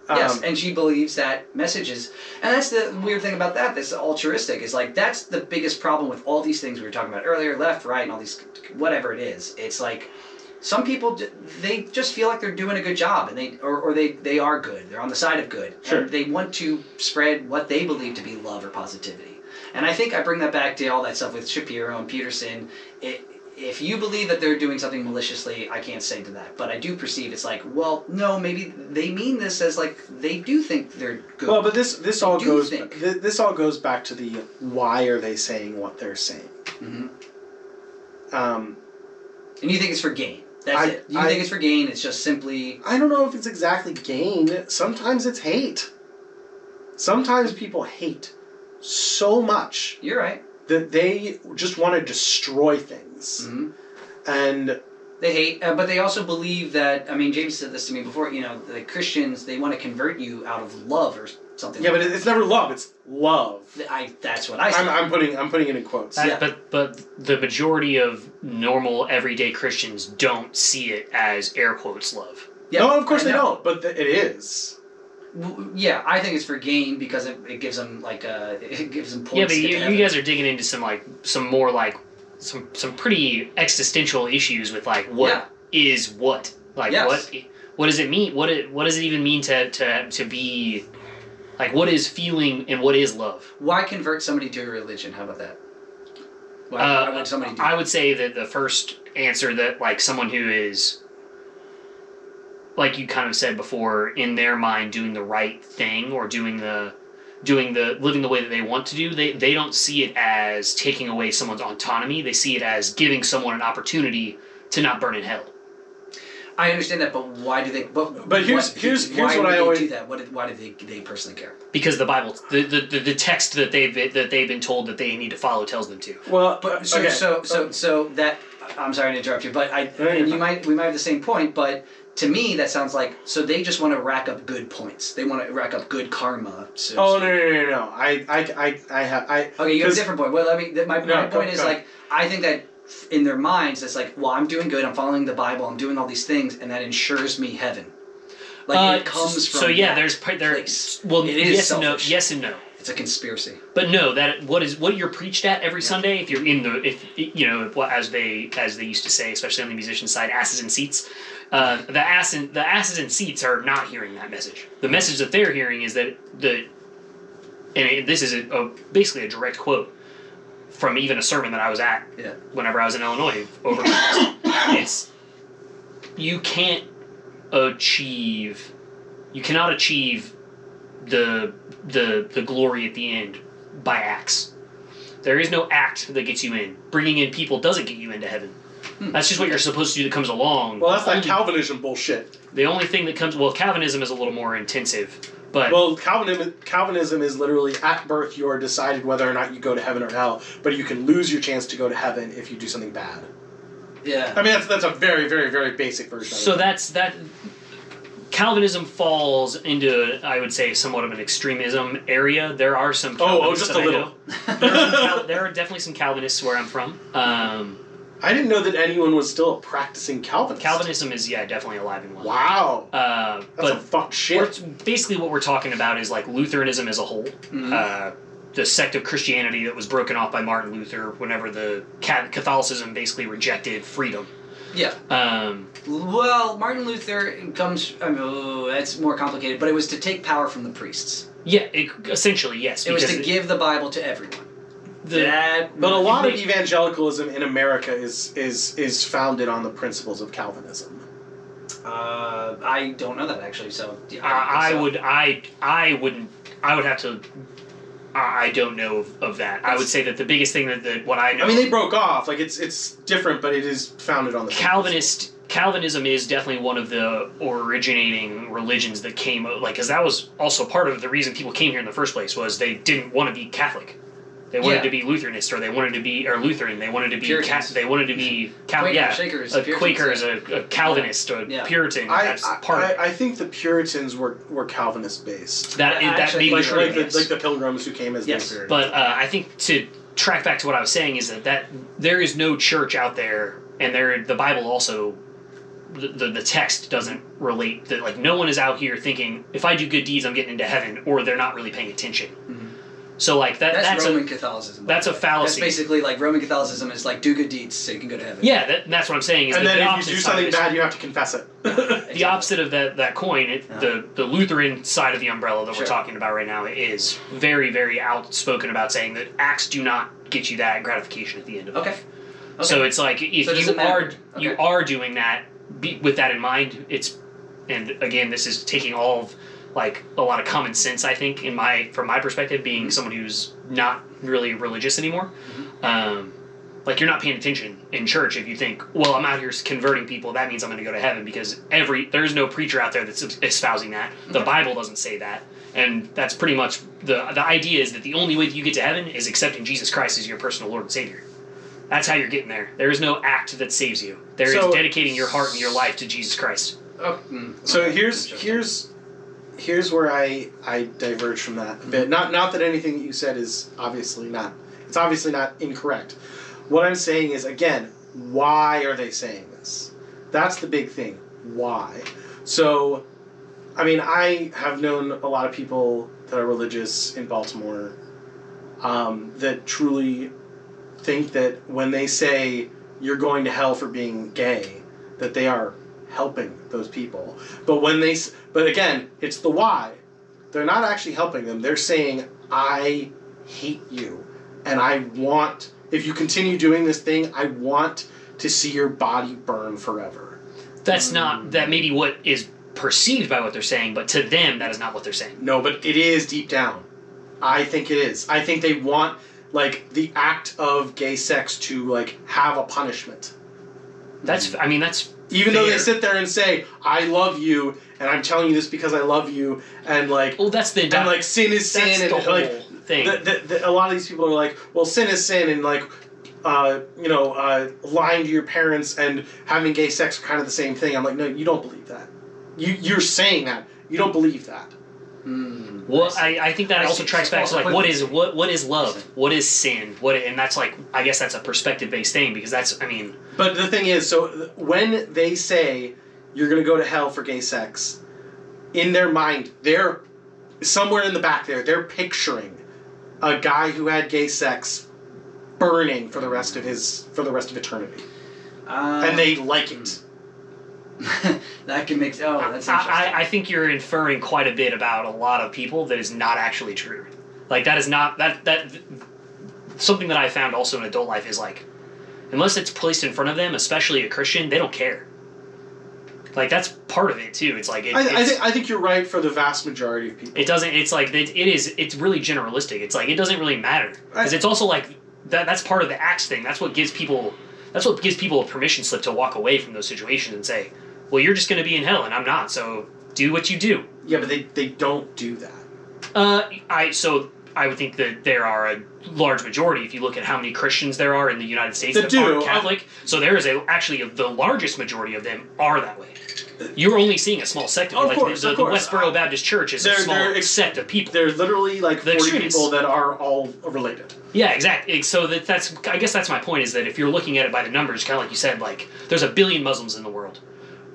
Speaker 1: Yes, and she believes that messages, and that's the weird thing about that. That's altruistic. Is like that's the biggest problem with all these things we were talking about earlier, left, right, and all these, whatever it is. It's like some people they just feel like they're doing a good job, and they are good. They're on the side of good.
Speaker 3: Sure.
Speaker 1: And they want to spread what they believe to be love or positivity. And I think I bring that back to all that stuff with Shapiro and Peterson. If you believe that they're doing something maliciously, I can't say to that. But I do perceive it's like, well, no, maybe they mean this as like they do think they're good.
Speaker 3: Well, but this all goes back to the why are they saying what they're saying.
Speaker 1: Mm-hmm. And you think it's for gain. That's it. You think it's for gain. It's just simply...
Speaker 3: I don't know if it's exactly gain. Sometimes it's hate. Sometimes people hate so much.
Speaker 1: You're right.
Speaker 3: That they just want to destroy things.
Speaker 1: Mm-hmm.
Speaker 3: And...
Speaker 1: They hate, but they also believe that, I mean, James said this to me before, the Christians, they want to convert you out of love or something.
Speaker 3: Yeah, but it's never love, it's love.
Speaker 1: That's what I say.
Speaker 3: I'm putting it in quotes.
Speaker 2: But the majority of normal, everyday Christians don't see it as air quotes love.
Speaker 1: Yeah,
Speaker 3: no, of course they don't, but it is.
Speaker 1: Yeah, I think it's for gain because it gives them, it gives them points.
Speaker 2: Yeah, but you guys are digging into some more some pretty existential issues with what is what, what does it mean, what does it even mean to be, what is feeling and what is love? Why
Speaker 1: convert somebody to a religion? How about that? Why would somebody do that?
Speaker 2: I would say that the first answer that someone who is, like you kind of said before, in their mind doing the right thing or living the way that they want to do, they don't see it as taking away someone's autonomy. They see it as giving someone an opportunity to not burn in hell.
Speaker 1: I understand that, but why do they? But
Speaker 3: here's what I always
Speaker 1: do that. Why do they personally care?
Speaker 2: Because the Bible, the text that they've been told that they need to follow tells them to.
Speaker 3: Well,
Speaker 1: so that I'm sorry to interrupt you, but we might have the same point, but. To me, that sounds like they just want to rack up good points. They want to rack up good karma.
Speaker 3: No. I
Speaker 1: okay, you have a different point. Well, my point is I think that in their minds it's well, I'm doing good. I'm following the Bible. I'm doing all these things, and that ensures me heaven. It comes from.
Speaker 2: So yeah,
Speaker 1: place.
Speaker 2: Well,
Speaker 1: it is selfish.
Speaker 2: Yes and no.
Speaker 1: It's a conspiracy.
Speaker 2: But no, what you're preached at every Sunday. If you're as they used to say, especially on the musician side, asses in seats. The asses in seats are not hearing that message. The message that they're hearing is that this is basically a direct quote from even a sermon that I was at whenever I was in Illinois over Christmas. It's you cannot achieve the glory at the end by acts. There is no act that gets you in. Bringing in people doesn't get you into heaven. That's just what you're supposed to do that comes along.
Speaker 3: Well, that's that Calvinism bullshit.
Speaker 2: The only thing that comes... Well, Calvinism is a little more intensive, but...
Speaker 3: Well, Calvinism is literally, at birth, you are decided whether or not you go to heaven or hell, but you can lose your chance to go to heaven if you do something bad.
Speaker 1: Yeah.
Speaker 3: I mean, that's a very, very, very basic version of it.
Speaker 2: So that... Calvinism falls into, I would say, somewhat of an extremism area. There are some Calvinists
Speaker 3: just a little.
Speaker 2: There are definitely some Calvinists where I'm from.
Speaker 3: I didn't know that anyone was still practicing Calvinism.
Speaker 2: Calvinism is, definitely alive and well.
Speaker 3: Wow. That's a fuck shit.
Speaker 2: Basically what we're talking about is Lutheranism as a whole.
Speaker 1: Mm-hmm.
Speaker 2: The sect of Christianity that was broken off by Martin Luther whenever the Catholicism basically rejected freedom.
Speaker 1: Yeah. Well, Martin Luther comes... that's more complicated, but it was to take power from the priests.
Speaker 2: Yeah, essentially, yes.
Speaker 1: It was to give the Bible to everyone.
Speaker 3: But a lot of evangelicalism in America is founded on the principles of Calvinism.
Speaker 1: I don't know that actually. So
Speaker 2: I don't know of that. I would say that the biggest thing that what I know.
Speaker 3: I mean, they broke off. It's different, but it is founded on the
Speaker 2: Calvinism is definitely one of the originating religions that came because that was also part of the reason people came here in the first place was they didn't want to be Catholic. They wanted to be Lutheranist, or they wanted to be Lutheran. They wanted to be
Speaker 1: Quakers,
Speaker 2: a Quaker is a Calvinist, a Puritan.
Speaker 3: I think the Puritans were Calvinist based.
Speaker 2: That may be true.
Speaker 3: Like the Pilgrims who came as Puritans.
Speaker 2: But I think to track back to what I was saying is that there is no church out there, and the Bible also the text doesn't relate. That like no one is out here thinking if I do good deeds I'm getting into heaven, or they're not really paying attention.
Speaker 1: Mm-hmm.
Speaker 2: So like that's
Speaker 1: Roman Catholicism.
Speaker 2: That's a fallacy.
Speaker 1: That's basically like Roman Catholicism is like do good deeds so you can go to heaven.
Speaker 2: Yeah, that's what I'm saying. Is
Speaker 3: and
Speaker 2: that
Speaker 3: then
Speaker 2: the
Speaker 3: if you do something bad, you have to confess it.
Speaker 2: The opposite of that coin, the Lutheran side of the umbrella that we're talking about right now is very, very outspoken about saying that acts do not get you that gratification at the end of life. Okay. So it's like if you are doing that with that in mind, and again this is taking all of like a lot of common sense, I think, from my perspective, being someone who's not really religious anymore. Mm-hmm. Like you're not paying attention in church if you think, well, I'm out here converting people, that means I'm going to go to heaven, because there's no preacher out there that's espousing that. The Bible doesn't say that, and that's pretty much the idea is that the only way that you get to heaven is accepting Jesus Christ as your personal Lord and Savior. That's how you're getting there. There is no act that saves you. There is dedicating your heart and your life to Jesus Christ.
Speaker 3: So here's where I diverge from that a bit. Not that anything that you said is obviously not. It's obviously not incorrect. What I'm saying is, again, why are they saying this? That's the big thing. Why? So, I mean, I have known a lot of people that are religious in Baltimore that truly think that when they say you're going to hell for being gay, that they are helping those people. But again, it's the why. They're not actually helping them. They're saying, I hate you, and if you continue doing this thing, I want to see your body burn forever.
Speaker 2: That may be what is perceived by what they're saying, but to them, that is not what they're saying.
Speaker 3: No, but it is deep down. I think it is. I think they want, like, the act of gay sex to, like, have a punishment.
Speaker 2: That's
Speaker 3: even
Speaker 2: fair.
Speaker 3: Though they sit there and say, I love you, and I'm telling you this because I love you, and, like...
Speaker 2: Well, that's
Speaker 3: and, like, sin is sin,
Speaker 2: that's
Speaker 3: and,
Speaker 2: the whole
Speaker 3: like...
Speaker 2: thing.
Speaker 3: A lot of these people are like, well, sin is sin, and, like, lying to your parents and having gay sex are kind of the same thing. I'm like, no, you don't believe that. You're saying that. You don't believe that.
Speaker 2: Well, I think that also tracks back to like what is love, what is sin, and that's like, I guess that's a perspective based thing, because that's, I mean.
Speaker 3: But the thing is, so when they say you're going to go to hell for gay sex, in their mind, they're somewhere in the back there, they're picturing a guy who had gay sex burning for the rest of eternity, and they like it.
Speaker 1: That can make... Oh, that's interesting.
Speaker 2: I think you're inferring quite a bit about a lot of people that is not actually true. Like, that is not... That something that I found also in adult life is, like, unless it's placed in front of them, especially a Christian, they don't care. Like, that's part of it, too. It's like...
Speaker 3: I think you're right for the vast majority of people.
Speaker 2: It doesn't... It's like... It's really generalistic. It's like, it doesn't really matter. Because it's also, like... That's part of the acts thing. That's what gives people... That's what gives people a permission slip to walk away from those situations and say, well, you're just going to be in hell and I'm not, so do what you do.
Speaker 3: Yeah, but they don't do that.
Speaker 2: I would think that there are a large majority, if you look at how many Christians there are in the United States that
Speaker 3: do.
Speaker 2: Aren't Catholic. So there is the largest majority of them are that way. You're only seeing a small sect of them. Like the Westboro Baptist Church is a small sect of people.
Speaker 3: There's literally like 40 people that are all related.
Speaker 2: Yeah, exactly. So that's I guess that's my point, is that if you're looking at it by the numbers, kind of like you said, like there's 1 billion Muslims in the world.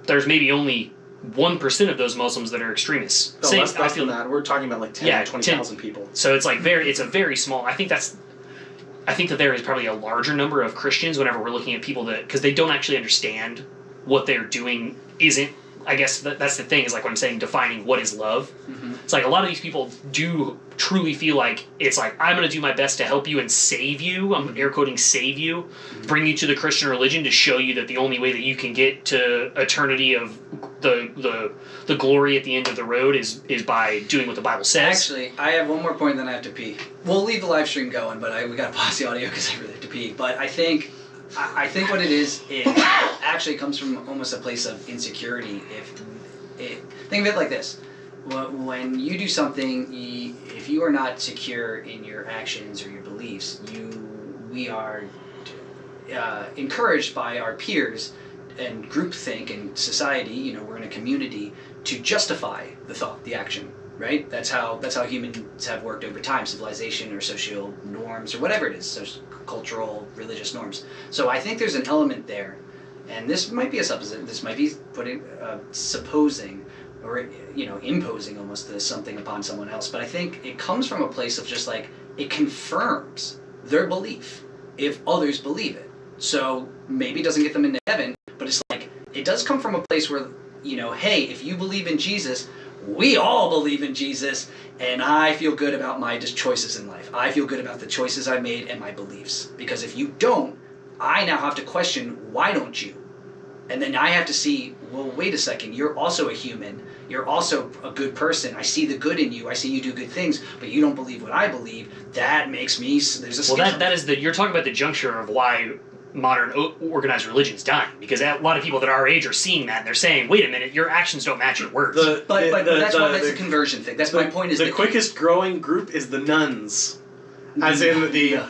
Speaker 2: There's maybe only 1% of those Muslims that are extremists.
Speaker 3: No, less than that. We're talking about like 10 to 20,000 people.
Speaker 2: So it's like it's a very small. I think that there is probably a larger number of Christians whenever we're looking at people because they don't actually understand what they're doing isn't. I guess that's the thing, is like when I'm saying defining what is love. Mm-hmm. It's like a lot of these people do truly feel like it's like, I'm going to do my best to help you and save you. I'm air quoting save you, bring you to the Christian religion to show you that the only way that you can get to eternity of the glory at the end of the road is by doing what the Bible says.
Speaker 1: Actually, I have one more point, then I have to pee. We'll leave the live stream going, but we got to pause the audio because I really have to pee. But I think what it is actually comes from almost a place of insecurity. Think of it like this: when you do something, if you are not secure in your actions or your beliefs, we are encouraged by our peers and groupthink and society. We're in a community to justify the thought, the action. Right? That's how humans have worked over time, civilization or social norms or whatever it is, social, cultural, religious norms. So I think there's an element there, and this might be a supposition, this might be supposing, or imposing almost something upon someone else, but I think it comes from a place of just like, it confirms their belief if others believe it. So maybe it doesn't get them into heaven, but it's like, it does come from a place where, hey, if you believe in Jesus, we all believe in Jesus, and I feel good about my choices in life. I feel good about the choices I made and my beliefs. Because if you don't, I now have to question, why don't you? And then I have to see, well, wait a second, you're also a human. You're also a good person. I see the good in you. I see you do good things, but you don't believe what I believe. That makes me, there's a schism.
Speaker 2: Well, that is you're talking about the juncture of why modern organized religion is dying, because a lot of people that are our age are seeing that and they're saying, wait a minute, your actions don't match your words.
Speaker 1: But that's a conversion thing. That's my point. Is
Speaker 3: the quickest growing group is the nuns, as in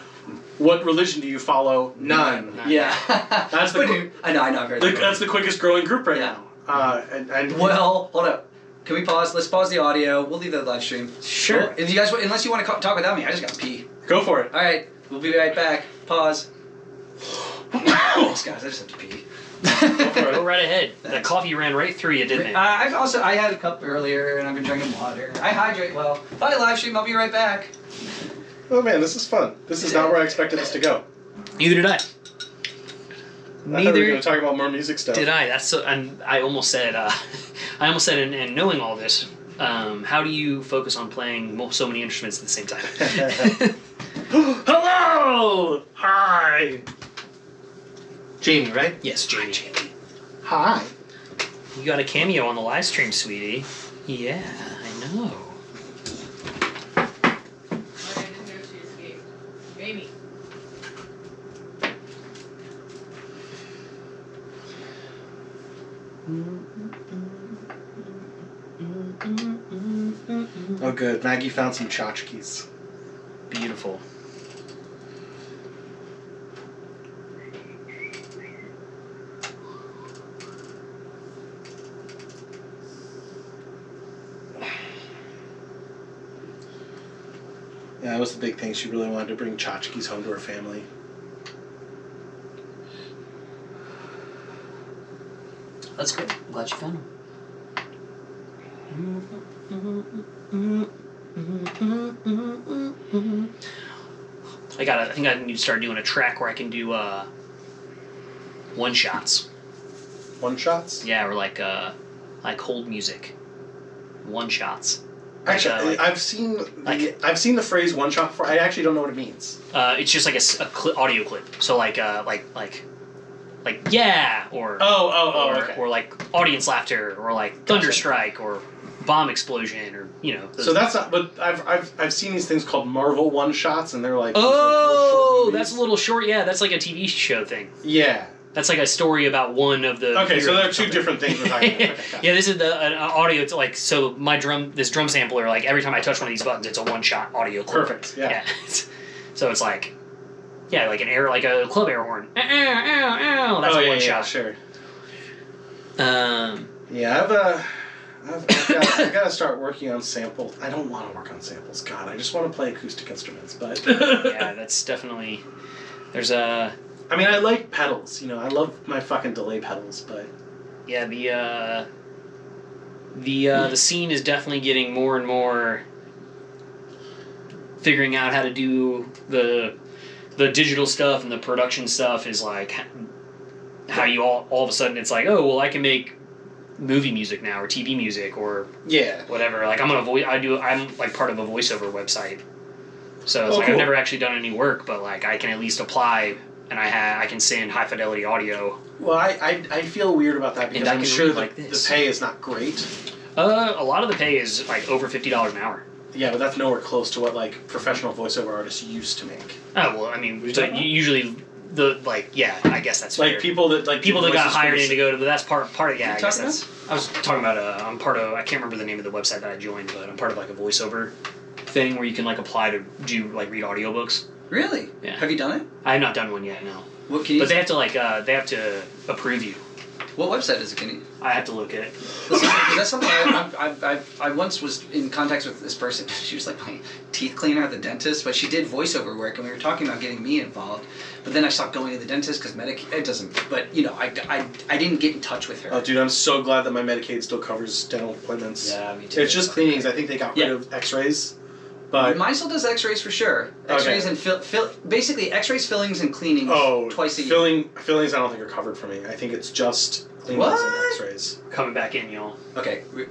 Speaker 3: what religion do you follow? None.
Speaker 1: Yeah,
Speaker 3: that's the.
Speaker 1: I know. I've heard that.
Speaker 3: That's the quickest growing group right now.
Speaker 1: Well, hold up. Can we pause? Let's pause the audio. We'll leave the live stream.
Speaker 2: Sure.
Speaker 1: If you guys, unless you want to talk without me, I just got to pee.
Speaker 3: Go for it.
Speaker 1: All right, we'll be right back. Pause. Thanks, guys. I just have to pee.
Speaker 2: Go right ahead. That coffee ran right through you, didn't it?
Speaker 1: I had a cup earlier, and I've been drinking water. I hydrate well. Bye, live stream. I'll be right back.
Speaker 3: Oh man, this is fun. This is not where I expected this to go.
Speaker 2: Neither did I.
Speaker 3: I thought we were going to talk about more music stuff.
Speaker 2: Did I? And I almost said, and knowing all this, how do you focus on playing so many instruments at the same time?
Speaker 3: Hello! Hi! Jamie, right?
Speaker 2: Yes, Jamie.
Speaker 3: Hi.
Speaker 2: You got a cameo on the live stream, sweetie. Yeah, I know.
Speaker 4: I didn't know she escaped. Jamie.
Speaker 3: Oh good, Maggie found some tchotchkes.
Speaker 2: Beautiful.
Speaker 3: Yeah, that was the big thing. She really wanted to bring tchotchkes home to her family.
Speaker 2: That's good. I'm glad you found them. I think I need to start doing a track where I can do one shots.
Speaker 3: One shots?
Speaker 2: Yeah, or like hold music. One shots.
Speaker 3: Actually, I've seen the phrase one shot before. I actually don't know what it means.
Speaker 2: It's just like a audio clip. So like yeah, or
Speaker 3: okay.
Speaker 2: or like audience laughter, or like thunderstrike, or bomb explosion, or
Speaker 3: So that's not. But I've seen these things called Marvel one shots, and they're like.
Speaker 2: That's a little short. Yeah, that's like a TV show thing.
Speaker 3: Yeah.
Speaker 2: That's like a story about one of the.
Speaker 3: Okay, so there are two different things we're talking about. Okay,
Speaker 2: yeah, this is an audio. It's like, so this drum sampler, like every time I touch one of these buttons, it's a one shot audio clip.
Speaker 3: Perfect. Yeah.
Speaker 2: So it's like, yeah, like like a club air horn. That's a one shot.
Speaker 3: Yeah, sure.
Speaker 2: Yeah,
Speaker 3: I've got to start working on samples. I don't want to work on samples. God, I just want to play acoustic instruments. But
Speaker 2: yeah, that's definitely. There's a.
Speaker 3: I mean, I like pedals. I love my fucking delay pedals, but
Speaker 2: yeah, the scene is definitely getting more and more figuring out how to do the digital stuff, and the production stuff is like how you all of a sudden it's like, oh well, I can make movie music now, or TV music, or whatever. Like I'm like part of a voiceover website, so it's I've never actually done any work, but like I can at least apply. And I can send high fidelity audio.
Speaker 3: Well, I feel weird about that because I'm sure that the pay is not great.
Speaker 2: A lot of the pay is like over $50 an hour.
Speaker 3: Yeah, but that's nowhere close to what like professional voiceover artists used to make.
Speaker 2: Oh well, I mean, usually I guess that's
Speaker 3: like
Speaker 2: fair.
Speaker 3: people that
Speaker 2: got hired in to go to. But that's part of yeah. I guess
Speaker 1: that's.
Speaker 2: I was talking about I'm part of. I can't remember the name of the website that I joined, but I'm part of like a voiceover thing where you can like apply to do like read audiobooks.
Speaker 1: Really?
Speaker 2: Yeah.
Speaker 1: Have you done it?
Speaker 2: I have not done one yet, no.
Speaker 1: What can you?
Speaker 2: But they have to approve you.
Speaker 1: What website is it? Can you?
Speaker 2: I have to look at it.
Speaker 1: Listen, 'cause that's something I once was in contact with this person. She was like my teeth cleaner at the dentist, but she did voiceover work, and we were talking about getting me involved. But then I stopped going to the dentist because Medicaid, it doesn't, but you know, I didn't get in touch with her.
Speaker 3: Oh, dude, I'm so glad that my Medicaid still covers dental appointments.
Speaker 1: Yeah, me too.
Speaker 3: It's just cleanings. I think they got rid of x-rays. But
Speaker 1: mine still does x-rays for sure. X-rays and basically x-rays, fillings, and cleanings twice a year.
Speaker 3: Fillings I don't think are covered for me. I think it's just cleanings
Speaker 1: What?
Speaker 3: and x-rays.
Speaker 2: Coming back in, y'all.
Speaker 1: Okay, wait.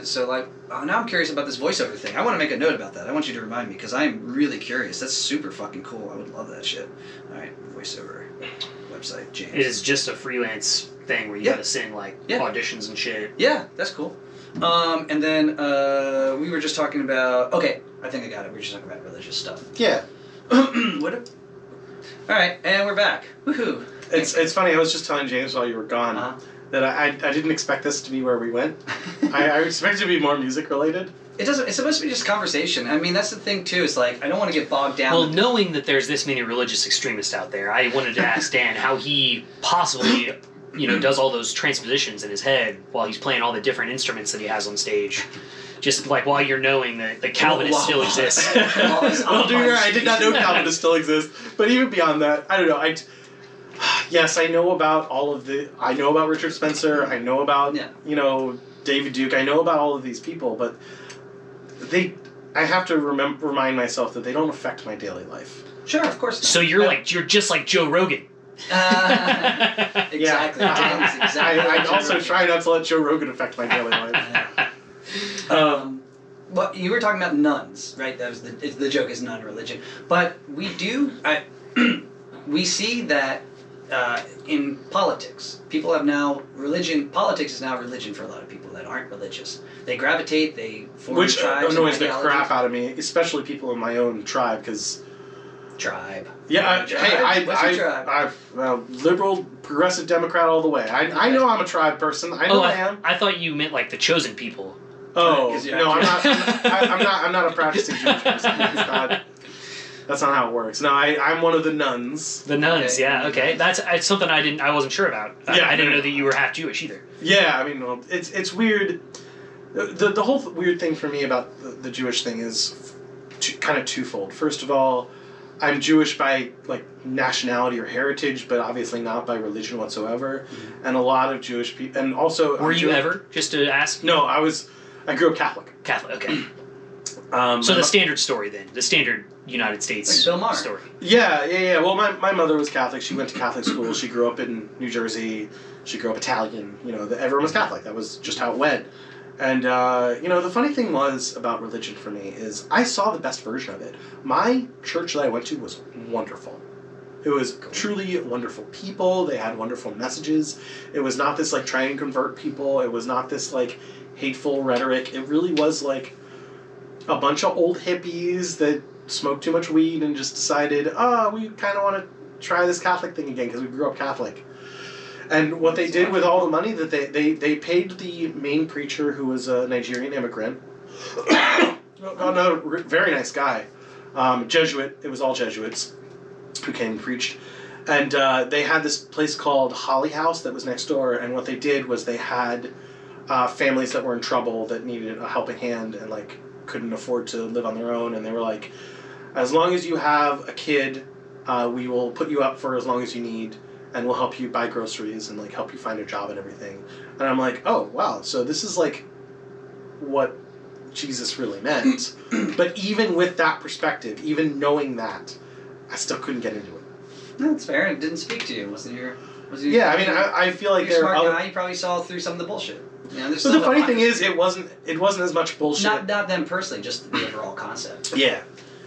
Speaker 1: So like, now I'm curious about this voiceover thing. I want to make a note about that. I want you to remind me because I'm really curious. That's super fucking cool. I would love that shit. All right, voiceover website, James.
Speaker 2: It is just a freelance thing where you gotta send like auditions and shit.
Speaker 1: Yeah, that's cool. And then we were just talking about. Okay, I think I got it. We were just talking about religious stuff.
Speaker 3: Yeah.
Speaker 1: All right, and we're back. Woohoo!
Speaker 3: It's funny. I was just telling James while you were gone that I didn't expect this to be where we went. I expected it to be more music related.
Speaker 1: It doesn't. It's supposed to be just conversation. I mean, that's the thing too. It's like I don't want to get bogged down.
Speaker 2: Well, knowing that there's this many religious extremists out there, I wanted to ask Dan how he possibly, does all those transpositions in his head while he's playing all the different instruments that he has on stage. Just like while you're knowing that the Calvinist still exists.
Speaker 3: Well, dude, I did not know Calvinist still exists. But even beyond that, I don't know. Yes, I know about I know about Richard Spencer. I know about David Duke. I know about all of these people, but I have to remind myself that they don't affect my daily life.
Speaker 1: Sure, of course not.
Speaker 2: So you're just like Joe Rogan.
Speaker 1: Exactly.
Speaker 3: Yeah.
Speaker 1: Exactly.
Speaker 3: I also try not to let Joe Rogan affect my daily life.
Speaker 1: Well, you were talking about nuns, right? That was the joke is nun religion, but we do. We see that in politics, people have now religion. Politics is now religion for a lot of people that aren't religious. They gravitate. They form
Speaker 3: Which
Speaker 1: tribes.
Speaker 3: annoys the crap out of me, especially people in my own tribe, because.
Speaker 1: Tribe.
Speaker 3: Yeah,
Speaker 1: What's your tribe?
Speaker 3: I'm liberal, progressive Democrat all the way. I know I'm a tribe person. I know I am.
Speaker 2: I thought you meant like the chosen people.
Speaker 3: Oh no, I'm not a practicing Jewish person. That's not how it works. No, I'm one of the nuns.
Speaker 2: The nuns,
Speaker 1: okay.
Speaker 2: yeah, okay. That's something I wasn't sure about. I didn't know that you were half Jewish either.
Speaker 3: Yeah, I mean, well, it's weird. The whole weird thing for me about the Jewish thing is kind of twofold. First of all, I'm Jewish by like nationality or heritage, but obviously not by religion whatsoever. Mm-hmm. And a lot of Jewish people, and also
Speaker 2: were you ever? Just to ask.
Speaker 3: No, I grew up Catholic.
Speaker 2: Catholic, okay. So the standard story then, the standard United States
Speaker 1: like Bill Maher
Speaker 2: story.
Speaker 3: Yeah. Well, my mother was Catholic. She went to Catholic school. She grew up in New Jersey. She grew up Italian. Everyone was Catholic. That was just how it went. And, the funny thing was about religion for me is I saw the best version of it. My church that I went to was wonderful. It was truly wonderful people. They had wonderful messages. It was not this, like, try and convert people. It was not this, like, hateful rhetoric. It really was, like, a bunch of old hippies that smoked too much weed and just decided, we kind of want to try this Catholic thing again because we grew up Catholic. And what they did with all the money that they paid the main preacher, who was a Nigerian immigrant, another very nice guy, Jesuit. It was all Jesuits who came and preached. And they had this place called Holly House that was next door. And what they did was they had families that were in trouble that needed a helping hand and like couldn't afford to live on their own. And they were like, as long as you have a kid, we will put you up for as long as you need. And we'll help you buy groceries and like help you find a job and everything. And I'm like, oh wow, so this is like what Jesus really meant. But even with that perspective, even knowing that, I still couldn't get into it.
Speaker 1: No, that's fair. It didn't speak to you. Was it
Speaker 3: yeah, I mean, I feel like
Speaker 1: you're a smart guy. You probably saw through some of the bullshit.
Speaker 3: But the funny thing is, it wasn't as much bullshit.
Speaker 1: Not them personally, just the overall concept.
Speaker 3: Yeah,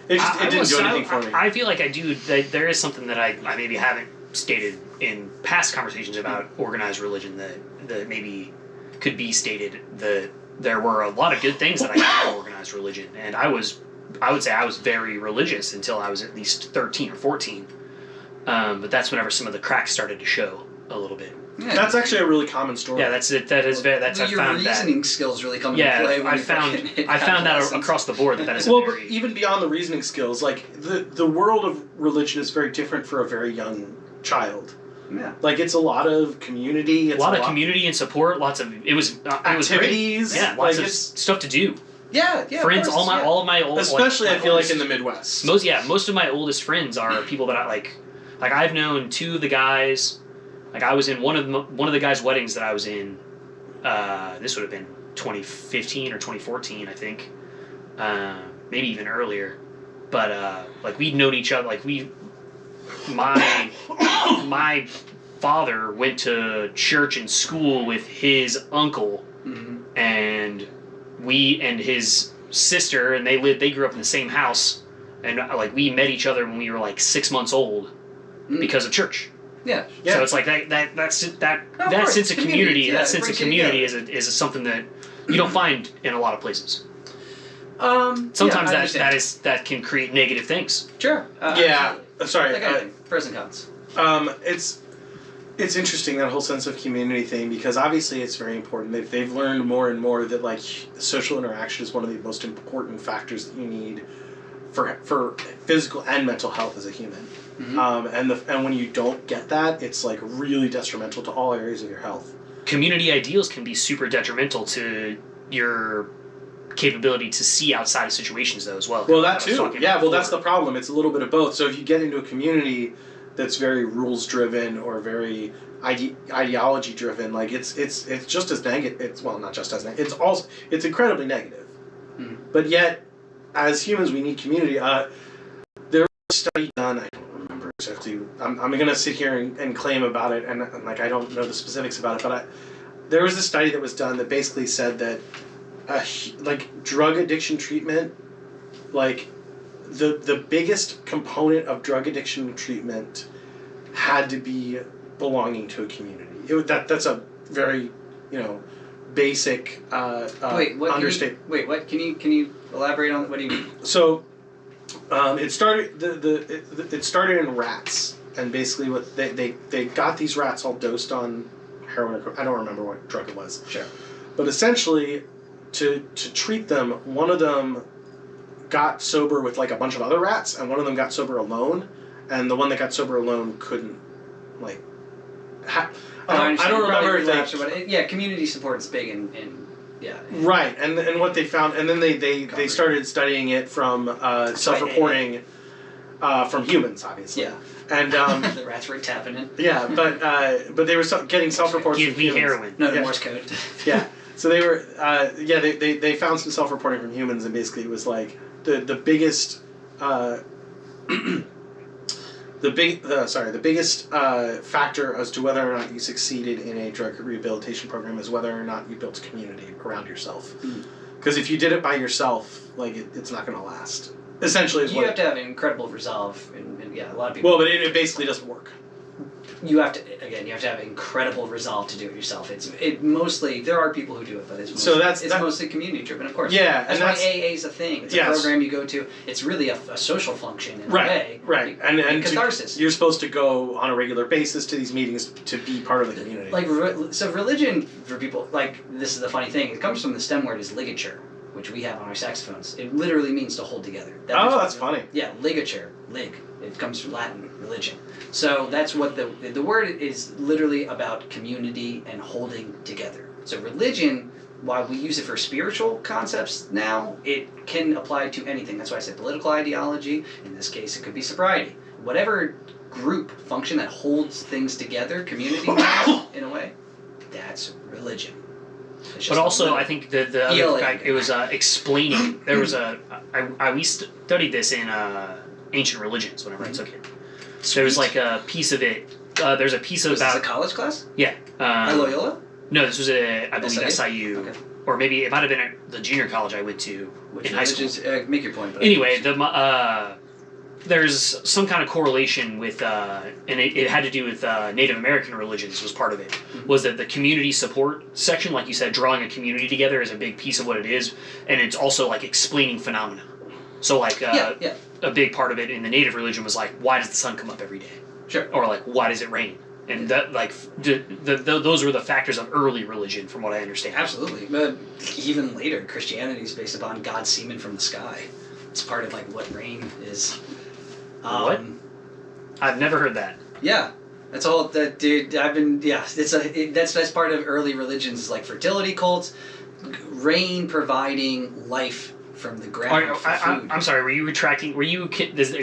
Speaker 3: it didn't do anything for me.
Speaker 2: I feel like I do. There is something that I maybe haven't stated in past conversations about organized religion that maybe could be stated. That there were a lot of good things that I got from organized religion, and I would say I was very religious until I was at least 13 or 14. But that's whenever some of the cracks started to show a little bit.
Speaker 3: Yeah. That's actually a really common story.
Speaker 2: Yeah, that's it. That's I found that.
Speaker 1: Your reasoning skills really come into play.
Speaker 2: Yeah, I found that across the board that is
Speaker 3: well, but even beyond the reasoning skills, like the world of religion is very different for a very young child.
Speaker 1: Yeah.
Speaker 3: Like it's a lot of community. It's
Speaker 2: a lot of community and support. Lots of it was
Speaker 3: activities.
Speaker 2: Yeah, lots of stuff to do.
Speaker 1: Yeah,
Speaker 2: Friends,
Speaker 1: of course,
Speaker 2: all of my old,
Speaker 3: especially
Speaker 2: like,
Speaker 3: I feel like in the Midwest.
Speaker 2: Most of my oldest friends are people that I like. Like I've known two of the guys. Like I was in one of the guys' weddings that I was in. This would have been 2015 or 2014, I think. Maybe even earlier. But like we'd known each other. Like my father went to church and school with his uncle, and his sister, and they grew up in the same house, and like we met each other when we were like 6 months old because of church.
Speaker 1: Yeah.
Speaker 2: So it's like that sense of community. That sense of community is something that you don't find in a lot of places. Sometimes that can create negative things.
Speaker 1: Sure.
Speaker 3: Sorry.
Speaker 1: Like anything, pros and cons.
Speaker 3: It's interesting, that whole sense of community thing, because obviously it's very important. They've learned more and more that like social interaction is one of the most important factors that you need for physical and mental health as a human. And when you don't get that, it's like really detrimental to all areas of your health.
Speaker 2: Community ideals can be super detrimental to your capability to see outside of situations, though, as well.
Speaker 3: Well, that too. Yeah, well, that's the problem. It's a little bit of both. So if you get into a community that's very rules driven or very ideology driven, like it's just as negative. It's not just as negative. It's incredibly negative. But yet, as humans, we need community. There was a study done. I don't remember exactly. I'm going to sit here and claim about it, and like I don't know the specifics about it. But there was a study that was done that basically said that like drug addiction treatment, like the biggest component of drug addiction treatment had to be belonging to a community. That's a very basic understatement.
Speaker 1: What can you elaborate on? What do you mean?
Speaker 3: So it started it started in rats, and basically what they got these rats all dosed on heroin. I don't remember what drug it was.
Speaker 1: Sure.
Speaker 3: But essentially, to treat them, one of them got sober with like a bunch of other rats, and one of them got sober alone, and the one that got sober alone couldn't like. I don't remember if
Speaker 1: they, community support is big in
Speaker 3: right, and what they found, and then they started studying it from self-reporting from humans, obviously.
Speaker 1: Yeah.
Speaker 3: And
Speaker 1: the rats were tapping in.
Speaker 3: Yeah, but they were getting self-reports.
Speaker 2: Give me heroin.
Speaker 1: No, Morse code.
Speaker 3: Yeah. So they were they found some self-reporting from humans, and basically it was like the biggest the biggest factor as to whether or not you succeeded in a drug rehabilitation program is whether or not you built a community around yourself. Because if you did it by yourself, like it's not going to last. Essentially,
Speaker 1: you have to have incredible resolve, and a lot of people.
Speaker 3: Well, but it basically doesn't work.
Speaker 1: You have to have incredible resolve to do it yourself. It mostly there are people who do it, but it's mostly community driven, of course.
Speaker 3: Yeah,
Speaker 1: that's why AA is a thing. It's a program you go to. It's really a social function in a way.
Speaker 3: Right, and
Speaker 1: catharsis.
Speaker 3: You're supposed to go on a regular basis to these meetings to be part of the community.
Speaker 1: Like so, religion for people like this is the funny thing. It comes from the stem word is ligature, which we have on our saxophones. It literally means to hold together.
Speaker 3: That's funny.
Speaker 1: Yeah, ligature, lig. It comes from Latin, religion. So that's what the word is literally about community and holding together. So religion, while we use it for spiritual concepts now, it can apply to anything. That's why I said political ideology. In this case, it could be sobriety. Whatever group function that holds things together, community-wise, in a way, that's religion.
Speaker 2: But also, I think the other fact, it was explaining. There was we studied this in ancient religions whenever I took it. So there was like a piece of it. There's a piece about.
Speaker 1: Was this a college class?
Speaker 2: Yeah.
Speaker 1: At Loyola?
Speaker 2: No, this was I believe SIU.
Speaker 1: Okay.
Speaker 2: Or maybe it might have been at the junior college I went to in high school.
Speaker 1: Make your point. But
Speaker 2: anyway, there's some kind of correlation with, and it had to do with Native American religions was part of it, was that the community support section, like you said, drawing a community together is a big piece of what it is, and it's also like explaining phenomena. So like a big part of it in the Native religion was like, why does the sun come up every day?
Speaker 1: Sure.
Speaker 2: Or like, why does it rain? And that like those were the factors of early religion, from what I understand.
Speaker 1: Absolutely, but even later, Christianity is based upon God's semen from the sky. It's part of like what rain is.
Speaker 2: What? I've never heard that.
Speaker 1: Yeah. That's all. That dude. I've been. Yeah. That's part of early religions is like fertility cults, rain providing life from the ground for food.
Speaker 2: I'm sorry. Were you retracting? Are you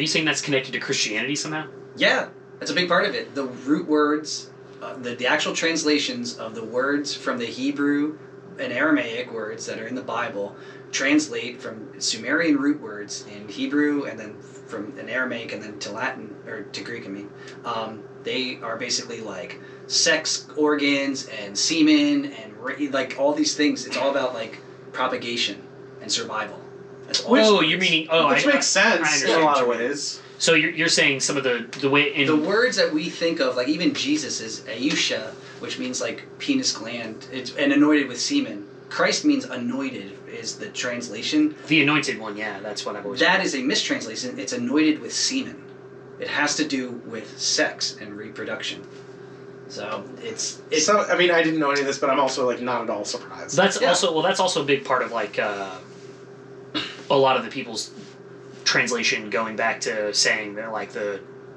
Speaker 2: saying that's connected to Christianity somehow?
Speaker 1: Yeah, that's a big part of it. The root words, the actual translations of the words from the Hebrew and Aramaic words that are in the Bible translate from Sumerian root words in Hebrew and then from an Aramaic and then to Latin, or to Greek, I mean. They are basically like sex organs and semen and like all these things. It's all about like propagation and survival. That's all.
Speaker 2: You're meaning...
Speaker 3: Which makes sense in a lot of ways.
Speaker 2: So you're saying some of the way... in
Speaker 1: the words that we think of, like even Jesus is Ayusha, which means like penis gland, and anointed with semen. Christ means anointed is the translation.
Speaker 2: The anointed one, yeah, that's what I've always
Speaker 1: That is a mistranslation. It's anointed with semen. It has to do with sex and reproduction. So it's
Speaker 3: So I mean, I didn't know any of this, but I'm also like not at all surprised.
Speaker 2: That's also a big part of like a lot of the people's translation going back to saying that like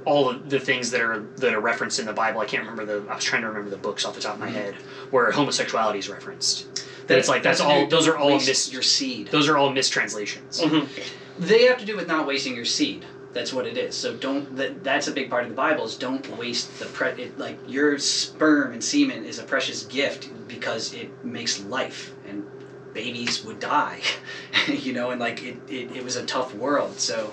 Speaker 2: all the things that are referenced in the Bible. I can't remember I was trying to remember the books off the top of my head where homosexuality is referenced. That it's like those are all
Speaker 1: your seed.
Speaker 2: Those are all mistranslations.
Speaker 3: Mm-hmm.
Speaker 1: They have to do with not wasting your seed. That's what it is. So that's a big part of the Bible is don't waste like your sperm and semen is a precious gift because it makes life and babies would die, and like it was a tough world. So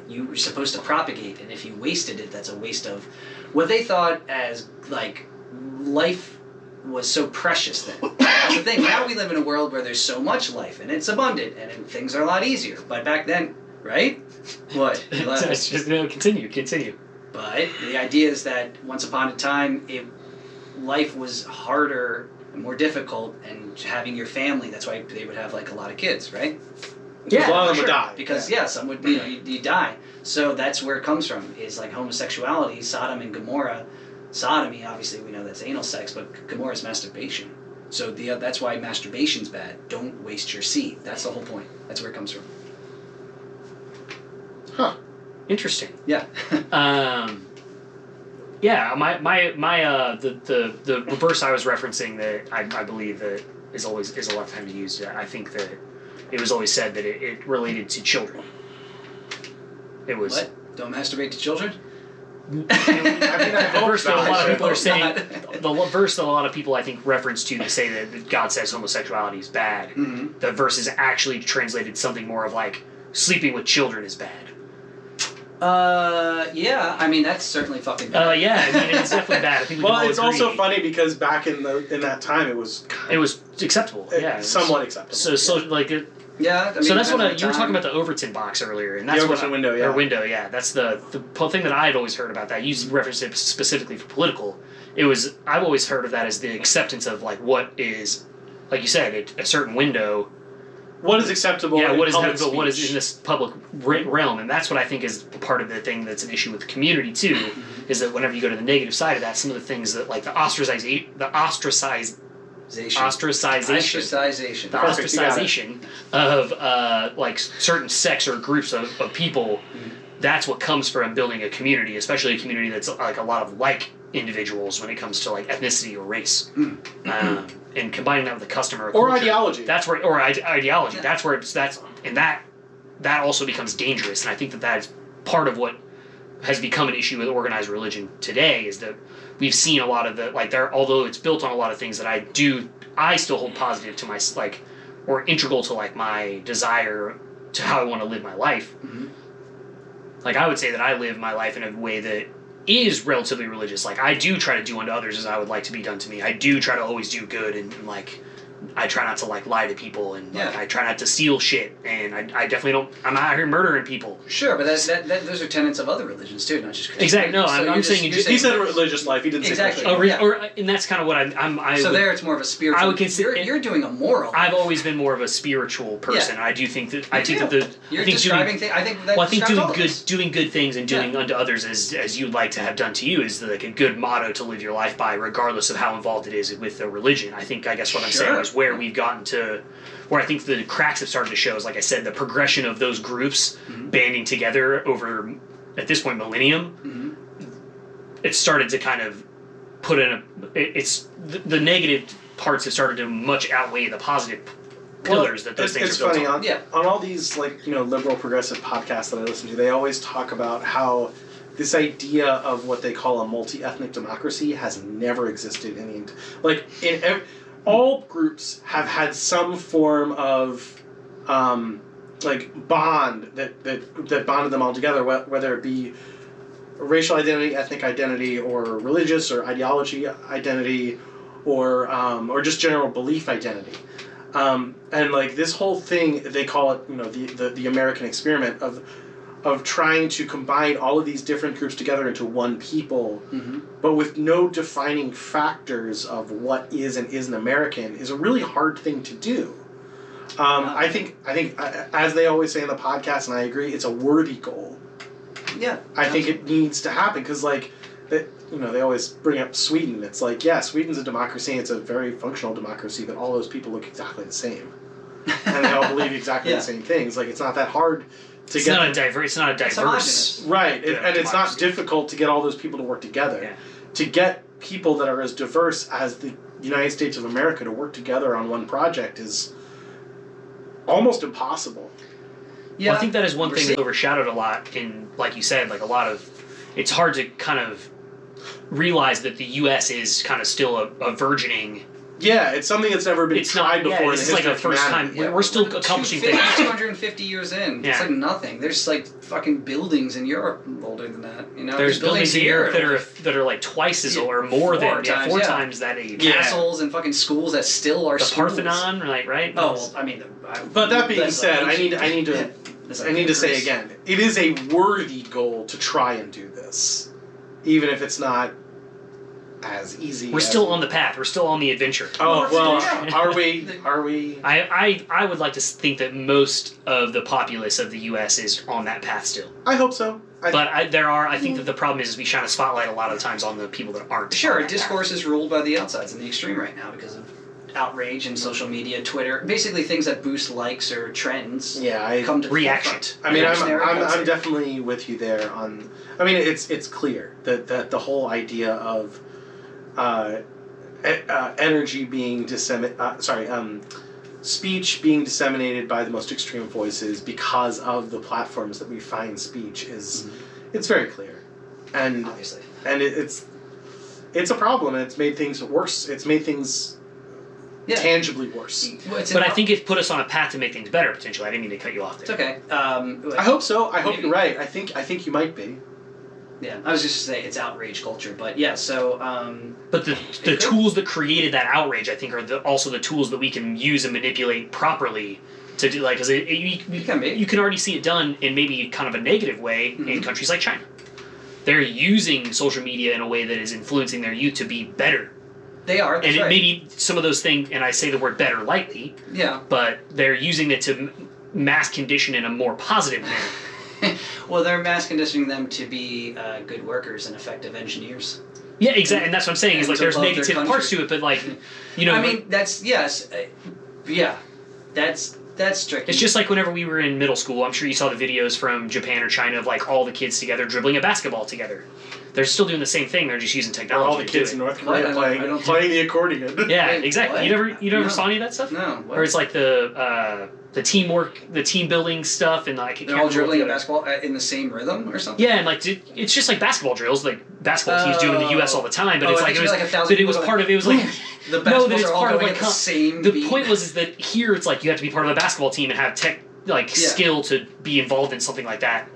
Speaker 1: you were supposed to propagate, and if you wasted it, that's a waste of what they thought as like life was so precious then. That's the thing. Now we live in a world where there's so much life and it's abundant and things are a lot easier. But back then, right? What?
Speaker 2: It's just continue.
Speaker 1: But the idea is that once upon a time, life was harder and more difficult, and having your family. That's why they would have like a lot of kids, right?
Speaker 3: Yeah, a lot of them would die.
Speaker 1: Because some would, you die. So that's where it comes from. Is like homosexuality, Sodom and Gomorrah. Sodomy, obviously, we know that's anal sex, but Gomorrah is masturbation. So that's why masturbation's bad. Don't waste your seed. That's the whole point. That's where it comes from.
Speaker 2: Huh. Interesting.
Speaker 1: Yeah.
Speaker 2: Yeah. The verse I was referencing that I believe that is a lot of time used. I think that it was always said that it related to children. It was
Speaker 1: what? Don't masturbate to children?
Speaker 2: The verse that a lot of people are saying, the verse that a lot of people I think reference to say that God says homosexuality is bad.
Speaker 1: Mm-hmm.
Speaker 2: The verse is actually translated something more of like sleeping with children is bad.
Speaker 1: Yeah. I mean, that's certainly fucking bad.
Speaker 2: Yeah. I mean, it's definitely bad. I think we can all
Speaker 3: it's
Speaker 2: agree.
Speaker 3: also funny because back in that time, it was
Speaker 2: acceptable. Yeah,
Speaker 3: somewhat acceptable.
Speaker 2: So like it.
Speaker 1: Yeah. I mean,
Speaker 2: So that's what you were talking about the Overton box earlier, and that's
Speaker 3: the Overton window. Yeah.
Speaker 2: Or window. Yeah. That's the thing that I had always heard about that. You referenced it specifically for political. I've always heard of that as the acceptance of like what is, like you said, a certain window.
Speaker 3: What is acceptable?
Speaker 2: Yeah, what is
Speaker 3: public
Speaker 2: acceptable? What is
Speaker 3: speech?
Speaker 2: in this public realm, and that's what I think is part of the thing that's an issue with the community too. Is that whenever you go to the negative side of that, some of the things that like the ostracization of like certain sects or groups of people. That's what comes from building a community, especially a community that's like a lot of like individuals when it comes to like ethnicity or race, and combining that with the customer
Speaker 3: or
Speaker 2: culture,
Speaker 3: ideology.
Speaker 2: That's where ideology. Yeah. That's where that also becomes dangerous, and I think that is part of what has become an issue with organized religion today is that we've seen a lot of the like although it's built on a lot of things that I still hold positive to my like or integral to like my desire to how I want to live my life.
Speaker 1: Mm-hmm.
Speaker 2: Like I would say that I live my life in a way that is relatively religious. Like I do try to do unto others as I would like to be done to me. I do try to always do good and like I try not to like lie to people and like, I try not to steal shit and I definitely don't. I'm not out here murdering people.
Speaker 1: Sure, but that those are tenets of other religions too, not just Christianity.
Speaker 2: Exactly. No,
Speaker 1: so
Speaker 2: I'm saying
Speaker 3: he said religious life. He didn't
Speaker 1: exactly.
Speaker 3: say Christian.
Speaker 2: And that's kind of what I'm.
Speaker 1: So there, it's more of a spiritual.
Speaker 2: I would consider
Speaker 1: you're doing a moral.
Speaker 2: I've always been more of a spiritual person.
Speaker 1: Yeah.
Speaker 2: I do think that
Speaker 1: you're describing things. I think that.
Speaker 2: Well, I think doing good things and doing unto others as you'd like to have done to you is like a good motto to live your life by, regardless of how involved it is with the religion. I guess what I'm saying is where we've gotten to. Where I think the cracks have started to show is, like I said, the progression of those groups banding together over, at this point, millennium. it's started to kind of put in the negative parts have started to much outweigh the positive pillars that those things
Speaker 3: it's
Speaker 2: are built
Speaker 3: funny,
Speaker 2: on.
Speaker 3: on all these liberal progressive podcasts that I listen to, they always talk about how this idea of what they call a multi-ethnic democracy has never existed all groups have had some form of bond that bonded them all together, whether it be racial identity, ethnic identity, or religious or ideology identity, or just general belief identity. And this whole thing, they call it the American experiment of trying to combine all of these different groups together into one people, but with no defining factors of what is and isn't American, is a really hard thing to do. I think as they always say in the podcast, and I agree, it's a worthy goal.
Speaker 1: Yeah,
Speaker 3: I think it needs to happen because they always bring up Sweden. It's Sweden's a democracy. It's a very functional democracy, but all those people look exactly the same, and they all believe exactly the same things. It's not that hard. It's not a
Speaker 2: diverse.
Speaker 3: Right, and it's not difficult to get all those people to work together.
Speaker 2: Yeah.
Speaker 3: To get people that are as diverse as the United States of America to work together on one project is almost impossible.
Speaker 2: Yeah, well, I think that is one thing that's overshadowed a lot in, like you said, it's hard to kind of realize that the U.S. is kind of still a burgeoning.
Speaker 3: Yeah, it's something that's never been tried before.
Speaker 2: This is the first time. We're still accomplishing things.
Speaker 1: 250 years in. Yeah. It's nothing. There's fucking buildings in Europe older than that.
Speaker 2: There's buildings in Europe that are twice as old or more than four times that age.
Speaker 1: Castles and fucking schools that still are
Speaker 2: the
Speaker 1: schools.
Speaker 2: Parthenon, right?
Speaker 1: Oh, well, I mean.
Speaker 3: But that being said, I need to say again, it is a worthy goal to try and do this, even if it's not as easy.
Speaker 2: We're still on the path. We're still on the adventure.
Speaker 3: Oh well, are we? Are we?
Speaker 2: I would like to think that most of the populace of the U.S. is on that path still.
Speaker 3: I hope so.
Speaker 2: I think that the problem is we shine a spotlight a lot of times on the people that aren't.
Speaker 1: Sure, discourse is ruled by the outsides and the extreme right now because of outrage and social media, Twitter, basically things that boost likes or trends.
Speaker 3: Yeah,
Speaker 1: come to
Speaker 2: reaction.
Speaker 3: I mean, I'm definitely with you there on. I mean, it's clear that the whole idea of energy being speech being disseminated by the most extreme voices because of the platforms that we find speech is it's very clear, and
Speaker 1: obviously,
Speaker 3: and it's a problem, and it's made things worse. It's made things tangibly worse.
Speaker 2: But I think it's put us on a path to make things better potentially. I didn't mean to cut you off there.
Speaker 1: It's okay.
Speaker 3: I hope so. I hope you're right. I think you might be.
Speaker 1: Yeah, I was just to say it's outrage culture, but yeah. So,
Speaker 2: but the tools that created that outrage, I think, are also the tools that we can use and manipulate properly to do because you can already see it done in maybe kind of a negative way in countries like China. They're using social media in a way that is influencing their youth to be better.
Speaker 1: They are, that's right.
Speaker 2: Maybe some of those things, and I say the word better lightly.
Speaker 1: Yeah.
Speaker 2: But they're using it to mass condition in a more positive manner.
Speaker 1: Well, they're mass conditioning them to be good workers and effective engineers.
Speaker 2: Yeah, exactly, and that's what I'm saying. Is there's negative parts to it, but I
Speaker 1: mean, that's that's tricky.
Speaker 2: It's just like whenever we were in middle school. I'm sure you saw the videos from Japan or China of all the kids together dribbling a basketball together. They're still doing the same thing. They're just using technology.
Speaker 3: All the kids in North Korea playing the accordion.
Speaker 2: Yeah, exactly. What? You never saw any of that stuff?
Speaker 1: No.
Speaker 2: Or it's the teamwork, the team building stuff, and
Speaker 1: they're all dribbling a basketball in the same rhythm or something.
Speaker 2: Yeah, and it's just like basketball drills, like basketball teams do in the U.S. all the time. But it was part of it. Was like
Speaker 1: the basketballs are all going at the same.
Speaker 2: The point was that here it's you have to be part of a basketball team and have skill to be involved in something like that.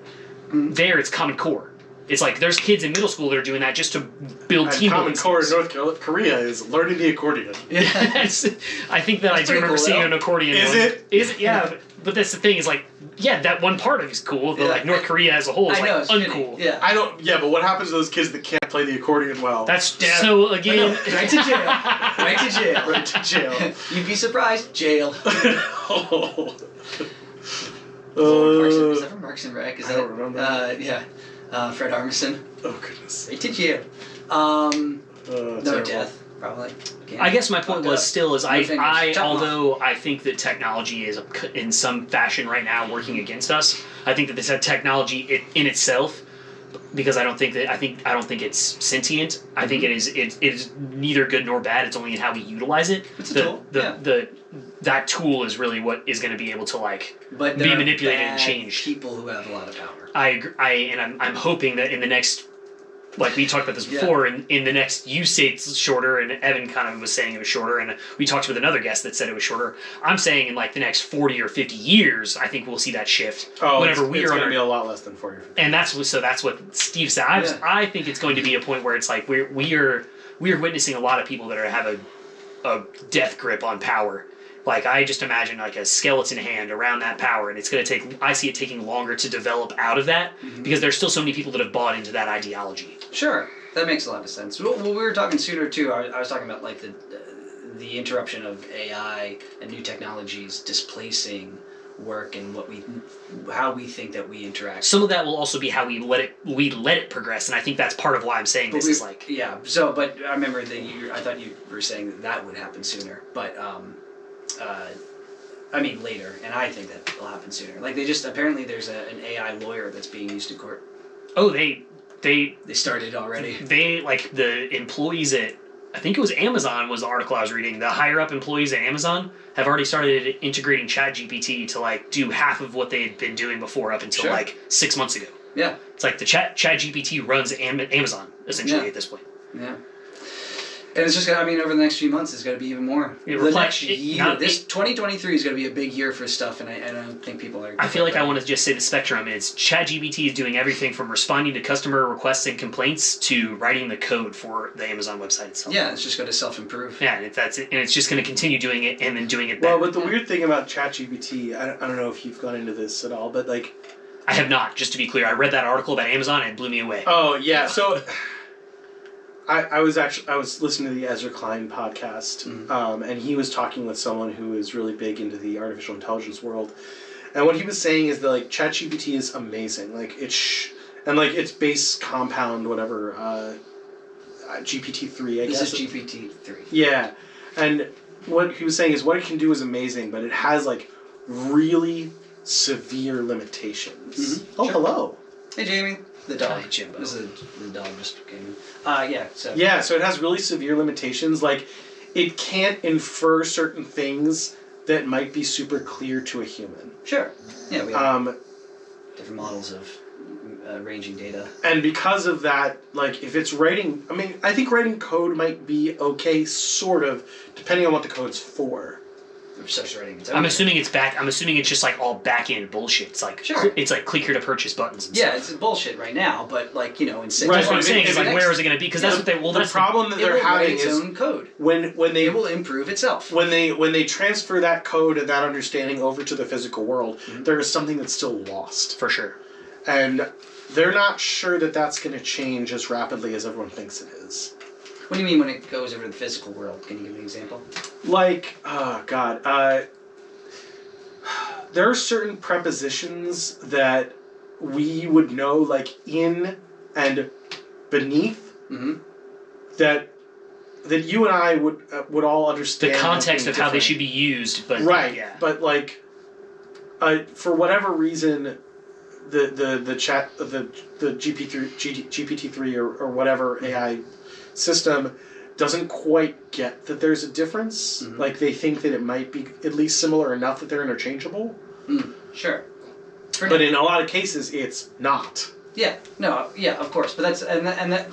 Speaker 2: Mm-hmm. There, it's Common Core. It's there's kids in middle school that are doing that just to build team building.
Speaker 3: Common Core in North Korea is learning the accordion.
Speaker 2: Yeah, I think that I do remember seeing an accordion.
Speaker 3: Is it?
Speaker 2: Yeah, but that's the thing is that one part of it is cool, but North Korea as a whole is uncool.
Speaker 1: Yeah,
Speaker 3: I don't. Yeah, but what happens to those kids that can't play the accordion well?
Speaker 2: That's so again.
Speaker 1: Right to jail. Right to jail.
Speaker 3: Right to jail.
Speaker 1: You'd be surprised. Jail. Is that from Parks and Rec?
Speaker 3: I don't remember.
Speaker 1: Yeah. Fred Armisen.
Speaker 3: Oh goodness.
Speaker 1: Right to jail. No death, probably.
Speaker 2: I guess my point was still is although I think that technology is in some fashion right now working against us, I think that this technology in itself because I don't think it's sentient. I think it is neither good nor bad. It's only in how we utilize it.
Speaker 1: It's a tool.
Speaker 2: That tool is really what is going to be able to
Speaker 1: but
Speaker 2: be manipulated and changed.
Speaker 1: People who have a lot of power.
Speaker 2: I agree, I'm hoping that in the next, like we talked about this before, in the next, you say it's shorter, and Evan kind of was saying it was shorter, and we talked with another guest that said it was shorter. I'm saying in like the next 40 or 50 years, I think we'll see that shift.
Speaker 3: Oh,
Speaker 2: whenever
Speaker 3: it's going to be a lot less than 40 or 50.
Speaker 2: And that's what Steve said. I think it's going to be a point where it's like we are witnessing a lot of people that have a death grip on power. Like, I just imagine like a skeleton hand around that power, and it's going to I see it taking longer to develop out of that, because there's still so many people that have bought into that ideology.
Speaker 1: Sure, that makes a lot of sense. Well, we were talking sooner too. I was talking about like the interruption of AI and new technologies displacing work and how we think that we interact.
Speaker 2: Some of that will also be how we let it progress, and I think that's part of why I'm saying this is like...
Speaker 1: Yeah, so, but I remember I thought you were saying that would happen sooner, but... I mean later, and I think that will happen sooner. Like apparently there's an AI lawyer that's being used in court.
Speaker 2: Oh, they
Speaker 1: started already.
Speaker 2: They, like, the employees at, I think it was Amazon was the article I was reading, the higher up employees at Amazon have already started integrating ChatGPT to like do half of what they had been doing before up until like 6 months ago.
Speaker 1: Yeah.
Speaker 2: It's like the ChatGPT runs Amazon essentially at this point.
Speaker 1: Yeah. And it's just over the next few months, it's going to be even more. Next year, this 2023 is going to be a big year for stuff, and I don't think people are...
Speaker 2: I feel like I want to just say the spectrum is ChatGPT is doing everything from responding to customer requests and complaints to writing the code for the Amazon website itself.
Speaker 1: Yeah, it's just going to self-improve.
Speaker 2: Yeah, and it's just going to continue doing it and then doing it better.
Speaker 3: Well, but the weird thing about ChatGPT, I don't know if you've gone into this at all, but like...
Speaker 2: I have not, just to be clear. I read that article about Amazon and it blew me away.
Speaker 3: Oh, yeah, so... I was listening to the Ezra Klein podcast, and he was talking with someone who is really big into the artificial intelligence world, and what he was saying is that like ChatGPT is amazing, like its base compound whatever, GPT-3 I guess.
Speaker 1: This is GPT-3.
Speaker 3: Yeah, and what he was saying is what it can do is amazing, but it has like really severe limitations.
Speaker 1: Mm-hmm.
Speaker 3: Oh,
Speaker 1: sure.
Speaker 3: Hello.
Speaker 1: Hey, Jamie. The dog.
Speaker 2: Hi, Jimbo.
Speaker 1: The dog just came in. So
Speaker 3: it has really severe limitations. Like, it can't infer certain things that might be super clear to a human.
Speaker 1: Sure. Yeah, we have different models of ranging data. And because of that, like, if it's writing... I think writing code might be okay, sort of, depending on what the code's for.
Speaker 2: I'm assuming it's just like all back end bullshit. It's like it's like click here to purchase buttons. And stuff.
Speaker 1: It's bullshit right now, but like in
Speaker 2: that's what I'm saying. Is like where is it going to be? Because that's what they. Well,
Speaker 3: the problem that they're having is
Speaker 1: its own code.
Speaker 3: When they
Speaker 1: it will improve itself.
Speaker 3: When they transfer that code and that understanding over to the physical world, there is something that's still lost
Speaker 2: for sure,
Speaker 3: and they're not sure that that's going to change as rapidly as everyone thinks it is.
Speaker 1: What do you mean when it goes over to the physical world? Can you give me an example?
Speaker 3: Like, oh God, there are certain prepositions that we would know, like in and beneath, that you and I would all understand.
Speaker 2: The context of how they should be used, but
Speaker 3: right,
Speaker 2: yeah.
Speaker 3: But like, for whatever reason, the GPT-3 or whatever AI system doesn't quite get that there's a difference. Like, they think that it might be at least similar enough that they're interchangeable.
Speaker 1: Sure.
Speaker 3: But in a lot of cases, it's not.
Speaker 1: Yeah. No. Yeah. Of course. But that's and that.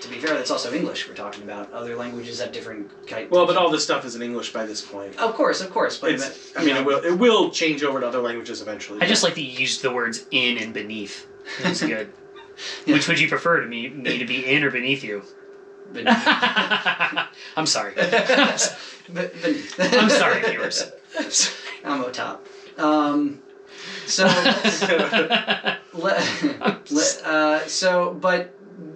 Speaker 1: To be fair, that's also English we're talking about. Other languages have different kinds.
Speaker 3: Well, but all this stuff is in English by this point.
Speaker 1: Of course. But
Speaker 3: it will change over to other languages eventually.
Speaker 2: I just like to use the words in and beneath. That's good. Which would you prefer to me to be in or beneath you? I'm sorry. I'm sorry, viewers.
Speaker 1: I'm on top.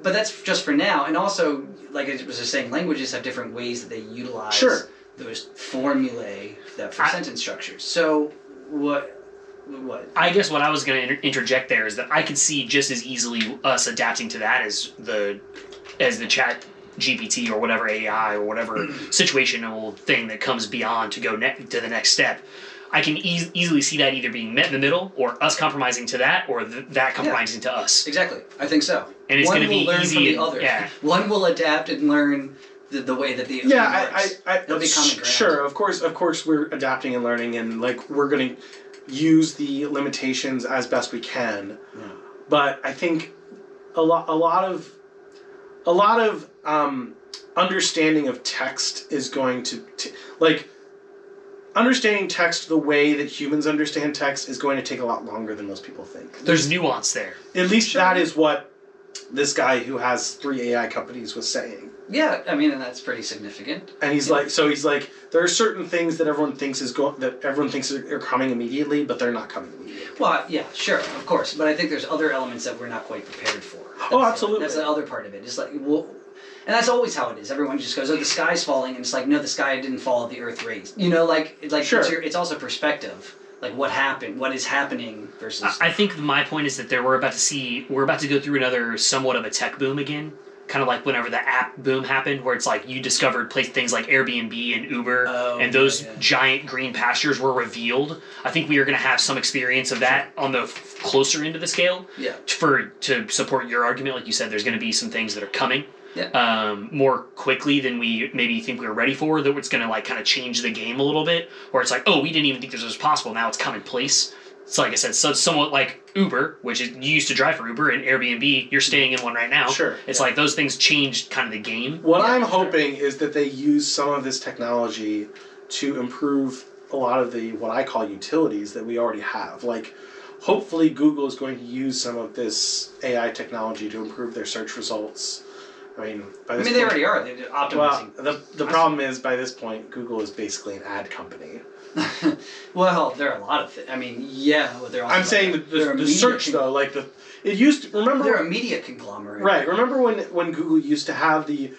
Speaker 1: But that's just for now. And also, like I was just saying, languages have different ways that they utilize those formulae for sentence structures. So what?
Speaker 2: I guess what I was going to interject there is that I could see just as easily us adapting to that as the chat GPT or whatever AI or whatever situational thing that comes beyond to go to the next step. I can easily see that either being met in the middle, or us compromising to that, or that compromising to us.
Speaker 1: Exactly. I think so.
Speaker 2: And it's going to be
Speaker 1: learn
Speaker 2: easy.
Speaker 1: From the other.
Speaker 2: Yeah.
Speaker 1: One will adapt and learn the way that the
Speaker 3: yeah,
Speaker 1: works. It'll be common ground.
Speaker 3: Sure, of course, we're adapting and learning, and like we're going to use the limitations as best we can.
Speaker 1: Yeah.
Speaker 3: But I think a lot of understanding of text is going to like understanding text the way that humans understand text is going to take a lot longer than most people think.
Speaker 2: There's nuance there.
Speaker 3: At least that is what this guy who has 3 AI companies was saying.
Speaker 1: Yeah, I mean, and that's pretty significant.
Speaker 3: And he's like, there are certain things that everyone thinks are coming immediately, but they're not coming immediately.
Speaker 1: Well, yeah, sure, of course, but I think there's other elements that we're not quite prepared for.
Speaker 3: Absolutely.
Speaker 1: That's the other part of it. It's like, well, and that's always how it is. Everyone just goes, "Oh, the sky's falling," and it's like, no, the sky didn't fall. The Earth raised. You know, like
Speaker 3: sure.
Speaker 1: It's also perspective. Like what happened, what is happening versus.
Speaker 2: I think my point is that we're about to go through another somewhat of a tech boom again. Kind of like whenever the app boom happened, where it's like you discovered things like Airbnb and Uber, and those giant green pastures were revealed. I think we are going to have some experience of that on the closer end of the scale.
Speaker 1: Yeah.
Speaker 2: To support your argument, like you said, there's going to be some things that are coming.
Speaker 1: Yeah.
Speaker 2: More quickly than we maybe think we were ready for, that it's going to like kind of change the game a little bit, where it's like, oh, we didn't even think this was possible, now it's commonplace. So like I said, so it's somewhat like Uber, which is, you used to drive for Uber, and Airbnb, you're staying in one right now.
Speaker 3: Sure.
Speaker 2: It's like those things changed kind of the game.
Speaker 3: What I'm hoping is that they use some of this technology to improve a lot of the, what I call utilities that we already have. Like, hopefully Google is going to use some of this AI technology to improve their search results. I mean,
Speaker 1: they already are. They're optimizing.
Speaker 3: Well, the problem is, by this point, Google is basically an ad company.
Speaker 1: Well, there are a lot of things. I mean, yeah, but they're also.
Speaker 3: I'm saying the search though, like it used to, remember.
Speaker 1: They're a media conglomerate.
Speaker 3: Right. Remember when Google used to have the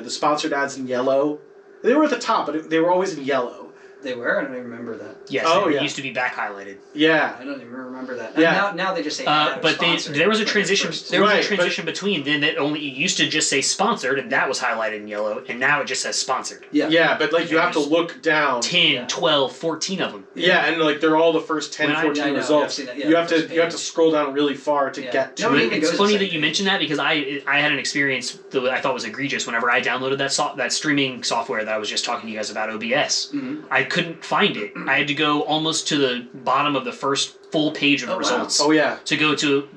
Speaker 3: sponsored ads in yellow? They were at the top, but they were always in yellow.
Speaker 1: They were? I don't even remember that.
Speaker 2: Yes, it used to be back highlighted.
Speaker 3: Yeah.
Speaker 1: I don't even remember that.
Speaker 3: Yeah.
Speaker 1: Now they just say
Speaker 2: but there was a transition. There was a transition
Speaker 3: but,
Speaker 2: between then that only it used to just say sponsored, and that was highlighted in yellow, and now it just says sponsored.
Speaker 1: Yeah.
Speaker 3: Yeah, but like you have to look down.
Speaker 2: 10, 12, 14 of them.
Speaker 3: Yeah, and like they're all the first 10, 14 results. You have to scroll down really far to get to it.
Speaker 2: It's funny that you mentioned that, because I had an experience that I thought was egregious whenever I downloaded that streaming software that I was just talking to you guys about, OBS.
Speaker 1: Mm-hmm.
Speaker 2: I couldn't find it. I had to go almost to the bottom of the first full page of the results.
Speaker 3: Wow. Oh yeah.
Speaker 2: To go to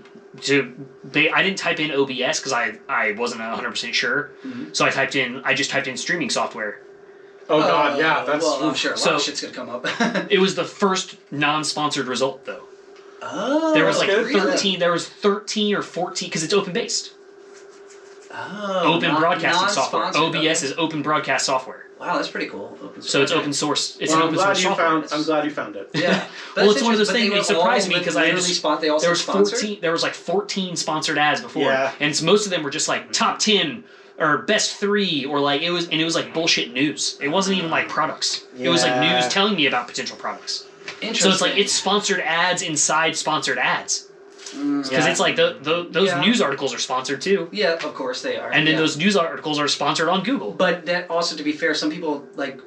Speaker 2: I didn't type in OBS because I wasn't 100% sure.
Speaker 1: Mm-hmm.
Speaker 2: So I just typed in streaming software.
Speaker 3: Oh god, yeah, that's.
Speaker 1: Well, I'm sure a lot of shit's gonna come up.
Speaker 2: It was the first non-sponsored result though.
Speaker 1: Oh.
Speaker 2: There was like
Speaker 1: really?
Speaker 2: 13. There was 13 or 14 because it's open based.
Speaker 1: Oh.
Speaker 2: Open broadcasting software. OBS
Speaker 1: okay.
Speaker 2: is open broadcast software.
Speaker 1: Wow, that's pretty cool.
Speaker 2: So it's open source. It's
Speaker 3: well,
Speaker 2: an open source software.
Speaker 3: I'm glad you found it.
Speaker 1: Yeah.
Speaker 2: Well, it's one of those things that surprised me because
Speaker 1: there was
Speaker 2: 14. There was like 14 sponsored ads before, and most of them were just like top 10 or best 3, or like it was like bullshit news. It wasn't even like products. It was like news telling me about potential products.
Speaker 1: Interesting.
Speaker 2: So it's like it's sponsored ads inside sponsored ads. Because it's like those news articles are sponsored too.
Speaker 1: Yeah, of course they are.
Speaker 2: And then those news articles are sponsored on Google.
Speaker 1: But that also, to be fair, some people like.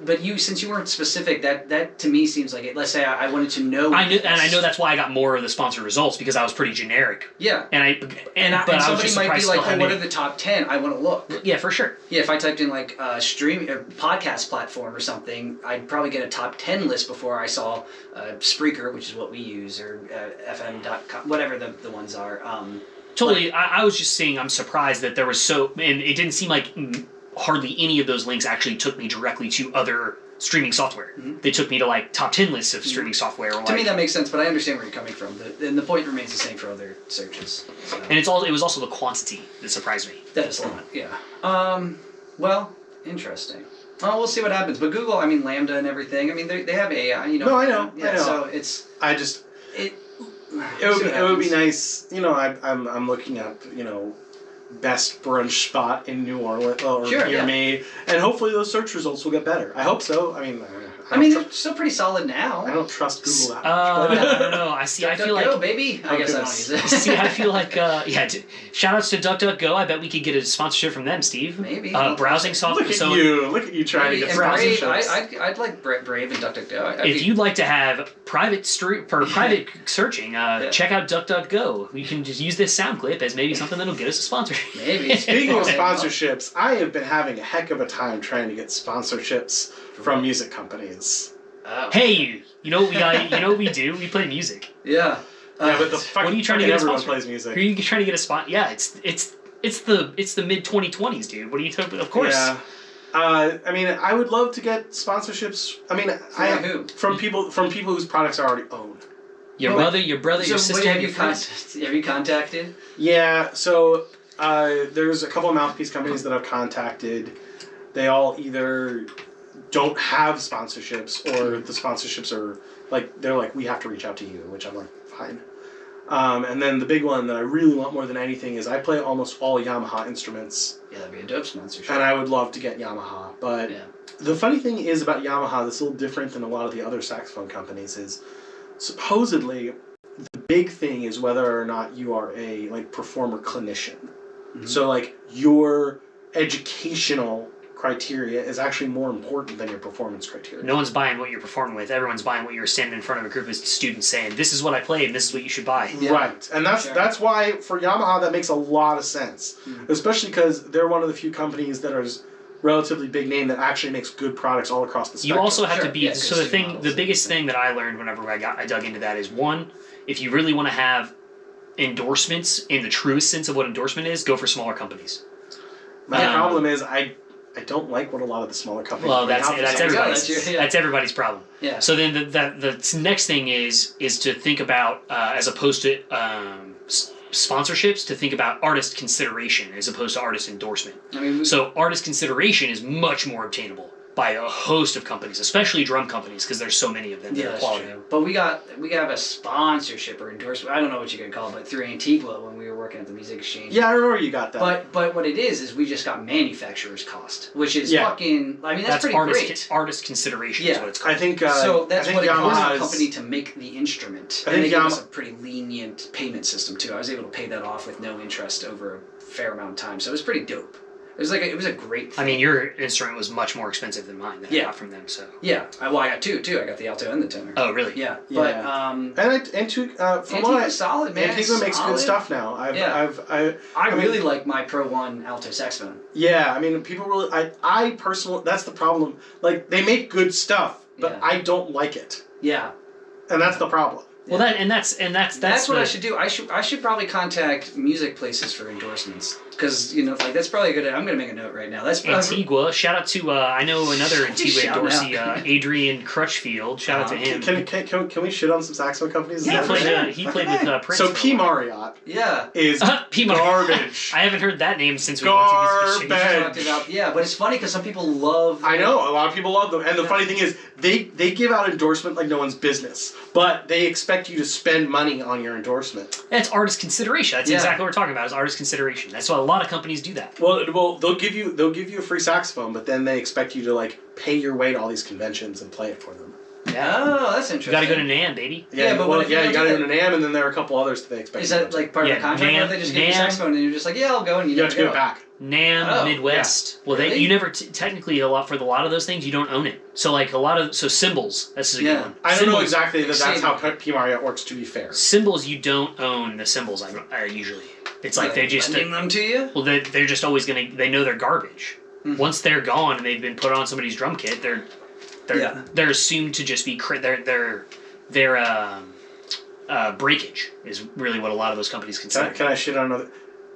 Speaker 1: But since you weren't specific, that to me seems like it. Let's say I wanted to know.
Speaker 2: I know that's why I got more of the sponsored results, because I was pretty generic.
Speaker 1: Yeah.
Speaker 2: But
Speaker 1: somebody might be like, "Oh, what are the top 10? I want to look."
Speaker 2: Yeah, for sure.
Speaker 1: Yeah, if I typed in like a podcast platform or something, I'd probably get a top 10 list before I saw Spreaker, which is what we use, or FM.com, whatever the ones are.
Speaker 2: Totally. I was just saying, I'm surprised that there was and it didn't seem like hardly any of those links actually took me directly to other streaming software. Mm-hmm. They took me to like top 10 lists of streaming software.
Speaker 1: To me that makes sense, but I understand where you're coming from. And the point remains the same for other searches. So.
Speaker 2: And it was also the quantity that surprised me.
Speaker 1: That is a lot, yeah. Well, interesting. Well, we'll see what happens. But Google, I mean, Lambda and everything, I mean, they have AI, you know.
Speaker 3: No, I know.
Speaker 1: Yeah,
Speaker 3: I know.
Speaker 1: So it's...
Speaker 3: It would be nice, you know, I'm looking up, you know, best brunch spot in New Orleans or near me, and hopefully those search results will get better. I hope so. I mean,
Speaker 1: I mean, they're still pretty solid now.
Speaker 3: I don't trust Google that
Speaker 2: I
Speaker 3: much.
Speaker 2: don't know. I feel
Speaker 1: Go,
Speaker 2: like
Speaker 1: baby. I guess I don't use it.
Speaker 2: see. I feel like shout outs to DuckDuckGo. I bet we could get a sponsorship from them, Steve.
Speaker 1: Maybe.
Speaker 2: Browsing software.
Speaker 3: Look at you trying to get
Speaker 1: Brave.
Speaker 3: sponsorships.
Speaker 1: I'd like Brave and DuckDuckGo.
Speaker 2: If you'd like to have private searching, check out DuckDuckGo. We can just use this sound clip as maybe something that'll get us a sponsor.
Speaker 1: Maybe.
Speaker 3: Speaking of sponsorships, I have been having a heck of a time trying to get sponsorships from music companies.
Speaker 1: Oh.
Speaker 2: Hey, you know what we got? You know what we do? We play music.
Speaker 1: Yeah.
Speaker 3: But the fucking,
Speaker 2: what are you trying to get
Speaker 3: everyone
Speaker 2: a sponsor?
Speaker 3: plays music.
Speaker 2: Who are you trying to get a spot? Yeah, it's the mid 2020s, dude. What are you talking? Of course.
Speaker 3: Yeah. I mean, I would love to get sponsorships. I mean,
Speaker 1: Who?
Speaker 3: from people whose products I already own.
Speaker 2: Your brother, your sister,
Speaker 1: have
Speaker 2: your
Speaker 1: have you contacted?
Speaker 3: Yeah. So there's a couple of mouthpiece companies that I've contacted. They all either don't have sponsorships, or the sponsorships are they're like, we have to reach out to you, which I'm like, fine. And then the big one that I really want more than anything is I play almost all Yamaha instruments.
Speaker 1: Yeah, that'd be a dope sponsorship.
Speaker 3: And I would love to get Yamaha. But the funny thing is about Yamaha that's a little different than a lot of the other saxophone companies is supposedly the big thing is whether or not you are a performer clinician. Mm-hmm. So your educational criteria is actually more important than your performance criteria.
Speaker 2: No one's buying what you're performing with. Everyone's buying what you're standing in front of a group of students saying, this is what I play and this is what you should buy.
Speaker 3: Yeah. Right. And that's why for Yamaha that makes a lot of sense. Mm-hmm. Especially because they're one of the few companies that are relatively big name that actually makes good products all across the spectrum.
Speaker 2: You also have to be the biggest thing that I learned whenever I dug into that is, one, if you really want to have endorsements in the truest sense of what endorsement is, go for smaller companies.
Speaker 3: My problem is I don't like what a lot of the smaller companies.
Speaker 2: Well, that's everybody's problem.
Speaker 1: Yeah.
Speaker 2: So then the next thing is to think about as opposed to sponsorships, to think about artist consideration as opposed to artist endorsement. I mean, so artist consideration is much more obtainable by a host of companies, especially drum companies, because there's so many of them that are quality.
Speaker 1: True. But we have a sponsorship or endorsement. I don't know what you're gonna call it, but through Antigua when we were working at the Music Exchange.
Speaker 3: Yeah, I remember you got that.
Speaker 1: But what it is we just got manufacturer's cost, which is fucking. I mean, that's pretty great.
Speaker 2: Artist consideration is what it's called.
Speaker 3: I think
Speaker 1: so. That's what it costs
Speaker 3: Yamaha's
Speaker 1: the company to make the instrument.
Speaker 3: I think
Speaker 1: they gave us a pretty lenient payment system too. I was able to pay that off with no interest over a fair amount of time, so it was pretty dope. It was a great thing.
Speaker 2: I mean, your instrument was much more expensive than mine that I got from them. So
Speaker 1: yeah, I got two too. I got the alto and the tenor.
Speaker 2: Oh, really?
Speaker 1: Yeah. But
Speaker 3: Antigua's
Speaker 1: solid, man.
Speaker 3: Antigua makes good stuff now. I
Speaker 1: really like my Pro 1 alto saxophone.
Speaker 3: Yeah, I mean, people really. I personally, that's the problem. They make good stuff, but I don't like it.
Speaker 1: Yeah.
Speaker 3: And that's the problem.
Speaker 2: Well, that's
Speaker 1: what I should do. I should probably contact music places for endorsements, because that's probably a good. I'm gonna make a note right now. That's
Speaker 2: Antigua. Shout out to I know another Antigua endorsee, Adrian Crutchfield. Shout out to him.
Speaker 3: Can we shit on some saxophone companies?
Speaker 2: Yeah, he played with Prince.
Speaker 3: So P Marriott.
Speaker 1: Yeah.
Speaker 3: Is garbage.
Speaker 2: I haven't heard that name since we
Speaker 3: garbage.
Speaker 1: Talked about. Yeah, but it's funny because some people love.
Speaker 3: I know a lot of people love them, and the funny thing is they give out endorsement like no one's business, but they expect you to spend money on your endorsement.
Speaker 2: That's artist consideration. That's exactly what we're talking about. Is artist consideration. That's why a lot of companies do that.
Speaker 3: Well, they'll give you a free saxophone, but then they expect you to pay your way to all these conventions and play it for them.
Speaker 2: Yeah.
Speaker 1: Oh, that's interesting.
Speaker 2: You got to go to NAMM, baby.
Speaker 3: Yeah, you got to go to NAMM, and then there are a couple others that they expect.
Speaker 1: Is that part of the contract?
Speaker 2: NAMM,
Speaker 1: or they just give you a saxophone and you're just like, yeah, I'll go, and
Speaker 3: you have to give it back.
Speaker 2: NAMM, Midwest.
Speaker 1: Yeah.
Speaker 2: Well,
Speaker 1: really?
Speaker 2: you never technically a lot of those things you don't own it. So cymbals. That's a good one.
Speaker 3: I don't know exactly that's how P Marriott works. To be fair,
Speaker 2: cymbals you don't own the cymbals. I usually. It's like they just
Speaker 1: lending them to you.
Speaker 2: Well, they're just always they know they're garbage. Mm-hmm. Once they're gone and they've been put on somebody's drum kit, they're assumed to just be their breakage is really what a lot of those companies consider.
Speaker 3: Can I shit on another?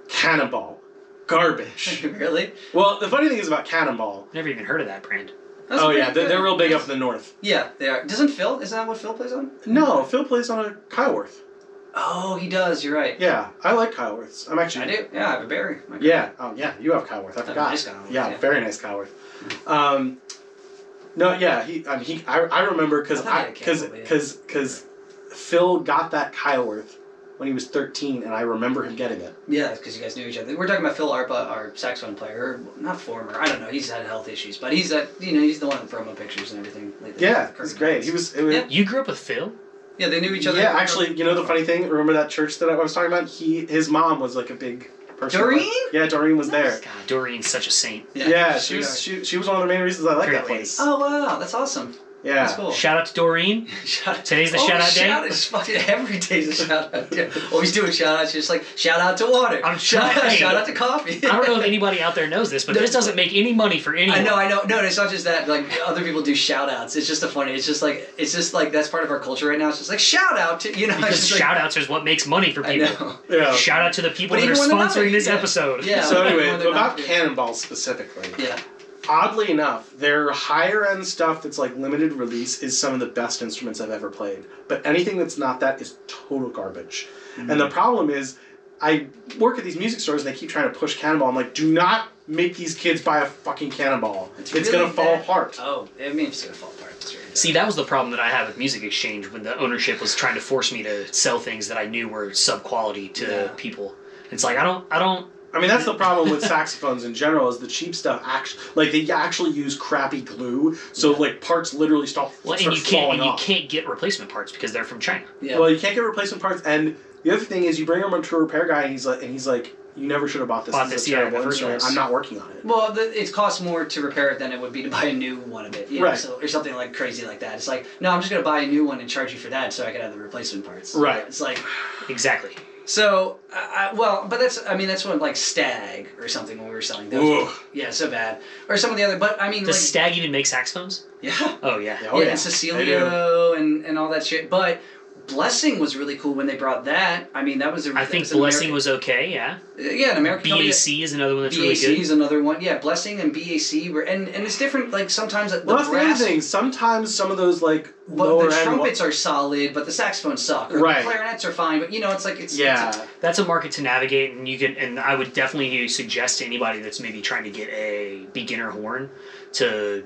Speaker 3: Cannonball, garbage.
Speaker 1: Really?
Speaker 3: Well, the funny thing is about Cannonball.
Speaker 2: Never even heard of that brand.
Speaker 3: They're real big up in the north.
Speaker 1: Yeah, they are. Isn't that what Phil plays on?
Speaker 3: No, Phil plays on a Kyleworth.
Speaker 1: Oh, he does. You're right.
Speaker 3: Yeah, I like Kyleworths. I do.
Speaker 1: Yeah, I have a Barry.
Speaker 3: Yeah. Oh, yeah. You have Kyleworth. I forgot.
Speaker 1: Nice Kyleworth,
Speaker 3: yeah, very nice Kyleworth. No, yeah. I remember because Phil got that Kyleworth when he was 13, and I remember him getting it.
Speaker 1: Yeah, because you guys knew each other. We're talking about Phil Arpa, our saxophone player, or not former. I don't know. He's had health issues, but he's he's the one in promo pictures and everything. Lately.
Speaker 3: Yeah, he's great. It was
Speaker 2: You grew up with Phil?
Speaker 1: Yeah, they knew each other.
Speaker 3: Yeah, actually, you know the funny thing? Remember that church that I was talking about? His mom was like a big person.
Speaker 1: Doreen?
Speaker 3: Yeah, Doreen was there.
Speaker 2: God, Doreen's such a saint.
Speaker 3: Yeah, she was one of the main reasons I like that place.
Speaker 1: Oh wow, that's awesome.
Speaker 3: Yeah.
Speaker 1: That's cool.
Speaker 2: Shout out to Doreen. Today's the shout out day.
Speaker 1: It's fucking every day's a shout out day. Always doing shout outs, just like shout out to water. Shout out to coffee.
Speaker 2: I don't know if anybody out there knows this, but this doesn't make any money for anyone.
Speaker 1: I know. No, it's not just that. Like other people do shout outs. It's just funny. It's just like that's part of our culture right now. It's just like shout out to
Speaker 2: because shout outs is what makes money for people.
Speaker 1: I know.
Speaker 3: Yeah.
Speaker 2: Shout out to the people that are sponsoring this episode.
Speaker 1: Yeah.
Speaker 3: So anyway, about Cannonball specifically.
Speaker 1: Yeah.
Speaker 3: Oddly enough, their higher end stuff that's like limited release is some of the best instruments I've ever played. But anything that's not that is total garbage. Mm-hmm. And the problem is, I work at these music stores and they keep trying to push Cannonball. I'm like, do not make these kids buy a fucking Cannonball. It's really gonna fall apart.
Speaker 1: Oh, I mean, it's gonna fall apart. That's right.
Speaker 2: See, that was the problem that I had with Music Exchange when the ownership was trying to force me to sell things that I knew were sub-quality to people. It's like, I don't...
Speaker 3: I mean, that's the problem with saxophones in general, is the cheap stuff they actually use crappy glue, so like parts literally start falling off.
Speaker 2: You can't get replacement parts because they're from China.
Speaker 3: Yeah. Well, you can't get replacement parts, and the other thing is you bring them to a repair guy, and he's like, you never should have bought this. It's a terrible instrument. I'm not working on it.
Speaker 1: Well, it costs more to repair it than it would be to buy a new one of it,
Speaker 3: right?
Speaker 1: So, or something like crazy like that. It's like, no, I'm just gonna buy a new one and charge you for that, so I can have the replacement parts.
Speaker 3: Right.
Speaker 1: It's like,
Speaker 2: exactly.
Speaker 1: So, but that's what like Stag or something when we were selling those. Yeah, so bad. Or some of the other, but I mean,
Speaker 2: does Stag even make saxophones?
Speaker 1: Yeah.
Speaker 2: Oh yeah.
Speaker 1: And Cecilio and all that shit. But Blessing was really cool when they brought that. I mean, that was
Speaker 2: I think Blessing was okay. Yeah.
Speaker 1: Yeah, an American
Speaker 2: BAC is another one that's really good.
Speaker 1: BAC is another one. Yeah, Blessing and BAC were, and it's different. Like sometimes the
Speaker 3: that's
Speaker 1: brass.
Speaker 3: The other thing. Sometimes some of those like
Speaker 1: lower the trumpets are solid, but the saxophones suck. Or
Speaker 3: right.
Speaker 1: The clarinets are fine, but it's like it's
Speaker 2: that's a market to navigate, and you can. And I would definitely suggest to anybody that's maybe trying to get a beginner horn to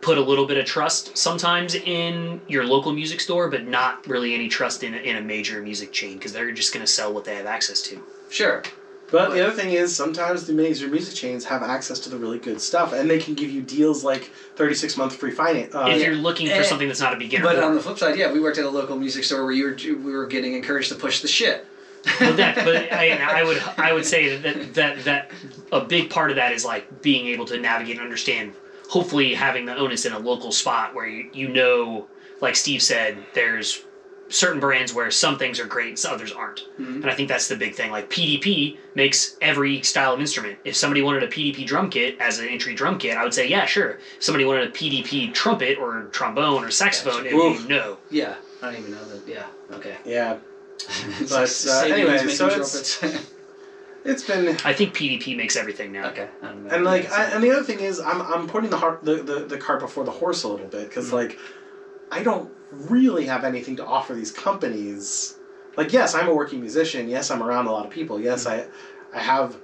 Speaker 2: put a little bit of trust sometimes in your local music store, but not really any trust in a major music chain, because they're just going to sell what they have access to.
Speaker 1: Sure.
Speaker 3: But the other thing is, sometimes the major music chains have access to the really good stuff, and they can give you deals like 36-month free finance.
Speaker 2: If you're looking for something that's not a beginner.
Speaker 1: But on the flip side, we worked at a local music store where we were getting encouraged to push the shit.
Speaker 2: I would say that a big part of that is like being able to navigate and understand. Hopefully having the onus in a local spot where you know, like Steve said, there's certain brands where some things are great and others aren't. Mm-hmm. And I think that's the big thing. Like PDP makes every style of instrument. If somebody wanted a PDP drum kit as an entry drum kit, I would say, yeah, sure. If somebody wanted a PDP trumpet or trombone or saxophone, it would be no.
Speaker 1: Yeah, I don't even know that. Yeah, okay.
Speaker 3: Yeah. But anyway, so it's been.
Speaker 2: I think PDP makes everything now.
Speaker 1: Okay.
Speaker 3: And and the other thing is, I'm putting the cart before the horse a little bit, because like, I don't really have anything to offer these companies. Like, yes, I'm a working musician. Yes, I'm around a lot of people. Yes, I have.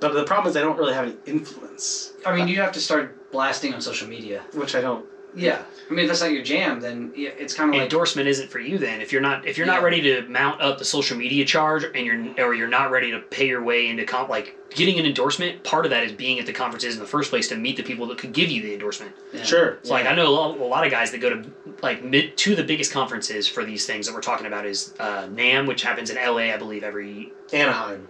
Speaker 3: But the problem is, I don't really have any influence.
Speaker 1: I mean, you have to start blasting on social media,
Speaker 3: which I don't.
Speaker 1: Yeah, I mean, if that's not your jam, then it's kind of like
Speaker 2: endorsement isn't for you. Then if you're not ready to mount up the social media charge, and you're not ready to pay your way into getting an endorsement, part of that is being at the conferences in the first place to meet the people that could give you the endorsement.
Speaker 3: Yeah. Sure.
Speaker 2: So I know a lot of guys that go to to the biggest conferences for these things that we're talking about is NAMM, which happens in LA, I believe, every Anaheim,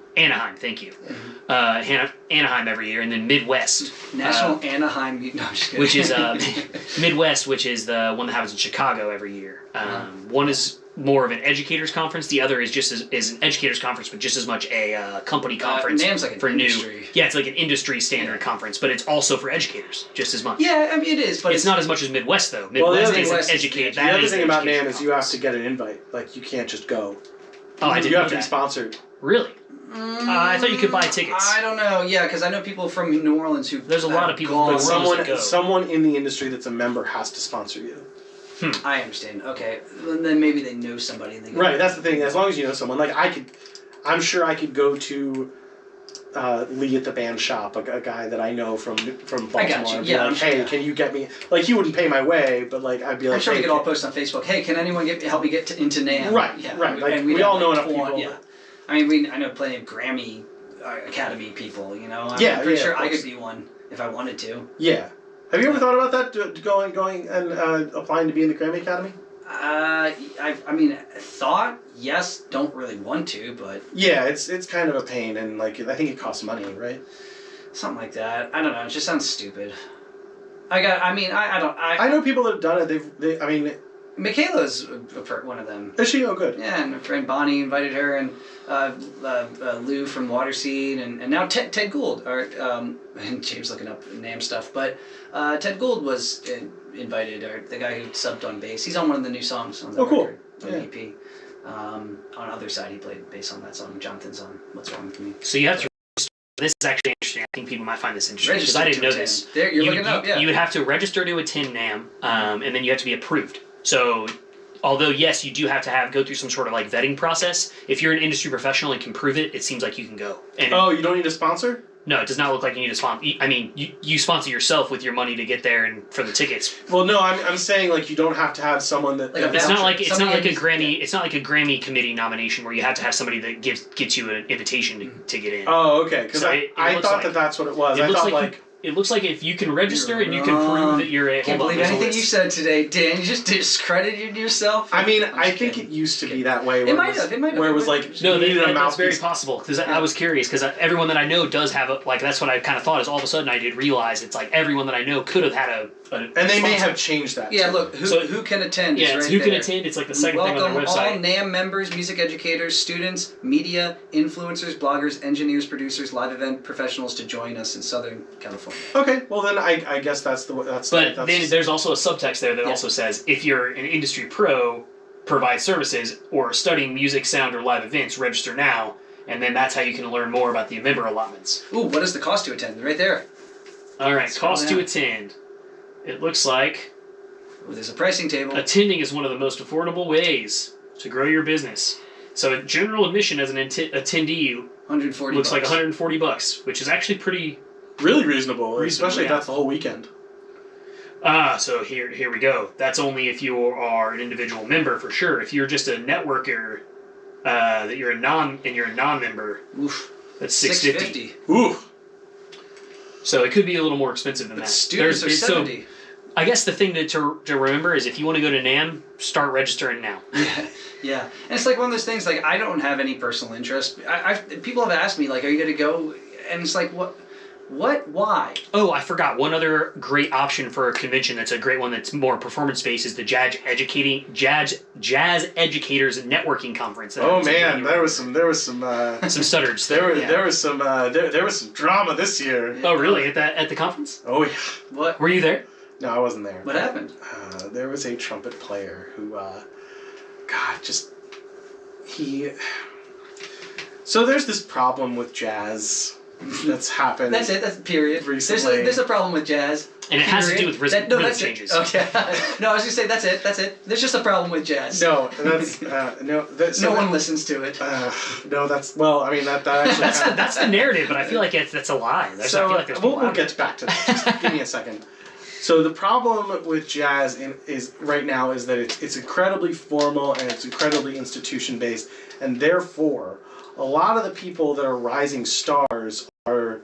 Speaker 2: thank you. Mm-hmm. Anaheim every year, and then Midwest.
Speaker 1: National Anaheim. No, I'm just kidding.
Speaker 2: Which is Midwest, which is the one that happens in Chicago every year. One is more of an educators conference. The other is is an educators conference, but just as much a company conference.
Speaker 1: NAMM's like an industry.
Speaker 2: Yeah, it's like an industry standard conference, but it's also for educators just as much.
Speaker 1: Yeah, I mean it is, but
Speaker 2: it's not as much as Midwest though. Midwest is an educator.
Speaker 3: The other thing about NAMM is you have to get an invite. Like, you can't just go.
Speaker 2: Oh, I didn't know that.
Speaker 3: You have to be sponsored.
Speaker 2: Really? I thought you could buy tickets.
Speaker 1: I don't know. Yeah, because I know people from New Orleans who.
Speaker 2: There's a lot of people. But
Speaker 3: someone in the industry that's a member has to sponsor you.
Speaker 1: I understand. Okay, then maybe they know somebody. And they
Speaker 3: right. That's the thing. As long as you know someone, like I'm sure I could go to Lee at the band shop, a guy that I know from Baltimore.
Speaker 1: I got you.
Speaker 3: And be
Speaker 1: Yeah,
Speaker 3: like,
Speaker 1: I'm sure,
Speaker 3: hey,
Speaker 1: yeah.
Speaker 3: can you get me? Like, he wouldn't pay my way, but like I'd be like,
Speaker 1: I'm sure
Speaker 3: hey,
Speaker 1: we could all post on Facebook. Hey, can anyone help me get into NAMM?
Speaker 3: Right,
Speaker 1: Yeah,
Speaker 3: right. Like,
Speaker 1: and
Speaker 3: we
Speaker 1: we'd
Speaker 3: all
Speaker 1: have,
Speaker 3: know
Speaker 1: like,
Speaker 3: enough people.
Speaker 1: Yeah, I mean, I know plenty of Grammy Academy people. You know, I'm
Speaker 3: Yeah,
Speaker 1: pretty
Speaker 3: yeah,
Speaker 1: sure
Speaker 3: of
Speaker 1: I
Speaker 3: course.
Speaker 1: could be one if I wanted to.
Speaker 3: Yeah. Have you ever thought about that? Going and applying to be in the Grammy Academy?
Speaker 1: I mean, thought, yes, don't really want to, but
Speaker 3: Yeah, it's kind of a pain, and like I think it costs money, right?
Speaker 1: something like that. I don't know. It just sounds stupid. I
Speaker 3: know people that have done it. I mean,
Speaker 1: Michaela's one of them.
Speaker 3: is she? Oh, good.
Speaker 1: Yeah, and her friend Bonnie invited her, and Lou from Waterseed, and now Ted Gould. And James looking up NAMM stuff, but Ted Gould was invited, or the guy who subbed on bass. He's on one of the new songs on the record, on the EP. On the other side, he played bass on that song. Jonathan's on What's Wrong With Me.
Speaker 2: So you have to. This is actually interesting. I think people might find this interesting because I didn't know this.
Speaker 1: There, you're looking up, yeah.
Speaker 2: You would have to register to attend NAMM, and then you have to be approved. So, although yes, you do have to go through some sort of like vetting process. If you're an industry professional and can prove it, it seems like you can go. And
Speaker 3: you don't need a sponsor?
Speaker 2: No, it does not look like you need a sponsor. I mean, you sponsor yourself with your money to get there and for the tickets.
Speaker 3: Well, no, I'm saying like you don't have to have someone that.
Speaker 1: Like a
Speaker 2: it's not like a Grammy.
Speaker 1: Yeah.
Speaker 2: It's not like a Grammy committee nomination where you have to have somebody that gets you an invitation to get in.
Speaker 3: Oh, okay. Because
Speaker 2: So
Speaker 3: I thought that that's what it was. I thought like.
Speaker 2: It looks like if you can register and you can prove that you're a...
Speaker 1: Can't believe anything you said today, Dan. You just discredited yourself.
Speaker 3: I mean, I think it used to be that way.
Speaker 1: It might have.
Speaker 3: Where it was like...
Speaker 2: No, that's very possible. Because I was curious. Because everyone that I know does have a... Like, that's what I kind of thought is all of a sudden I did realize it's like everyone that I know could have had a
Speaker 3: and they may have changed that.
Speaker 1: Yeah,
Speaker 3: too.
Speaker 1: look, who can attend is right
Speaker 2: who
Speaker 1: there.
Speaker 2: can attend. It's like the second thing on their
Speaker 1: Welcome
Speaker 2: website.
Speaker 1: all NAMM members, music educators, students, media, influencers, bloggers, engineers, producers, live event professionals to join us in Southern California.
Speaker 3: Okay, well then I guess that's the...
Speaker 2: But then there's also a subtext there that also says if you're an industry pro, provide services, or studying music, sound, or live events, register now. And then that's how you can learn more about the member allotments.
Speaker 1: Ooh, what is the cost to attend? Right there.
Speaker 2: All right, cost to attend. It looks like
Speaker 1: there's a pricing table.
Speaker 2: Attending is one of the most affordable ways to grow your business. So general admission as an attendee
Speaker 1: 140
Speaker 2: looks like $140, which is actually pretty
Speaker 3: really reasonable, especially if that's the whole weekend.
Speaker 2: So here we go. That's only if you are an individual member for sure. If you're just a networker, that you're a non-member,
Speaker 1: oof,
Speaker 2: that's $650.
Speaker 3: Oof.
Speaker 2: So it could be a little more expensive than that.
Speaker 1: Students are $70.
Speaker 2: So, I guess the thing to remember is if you want to go to NAMM, start registering now.
Speaker 1: Yeah. And it's like one of those things, like, I don't have any personal interest. People have asked me, like, are you going to go? And it's like, what, why?
Speaker 2: Oh, I forgot. One other great option for a convention that's a great one that's more performance-based is the Jazz Educators Networking Conference.
Speaker 3: Oh man, there was some
Speaker 2: some stutters.
Speaker 3: There was some drama this year.
Speaker 2: Oh really? At the conference?
Speaker 3: Oh yeah.
Speaker 1: What?
Speaker 2: Were you there?
Speaker 3: No, I wasn't there.
Speaker 1: What happened?
Speaker 3: There was a trumpet player who, So there's this problem with jazz that's happened.
Speaker 1: That's it. That's period.
Speaker 3: Recently.
Speaker 1: There's a problem with jazz.
Speaker 2: And it has to do with rhythm changes.
Speaker 1: Okay. No, I was gonna say that's it. That's it. There's just a problem with jazz.
Speaker 3: No, that's no.
Speaker 1: No one listens to it.
Speaker 3: No, that's I mean that actually.
Speaker 2: that's the narrative, but I feel like that's a lie. I feel like there's
Speaker 3: we'll get back to that. Just give me a second. So the problem with jazz is right now is that it's incredibly formal and it's incredibly institution based, and therefore a lot of the people that are rising stars are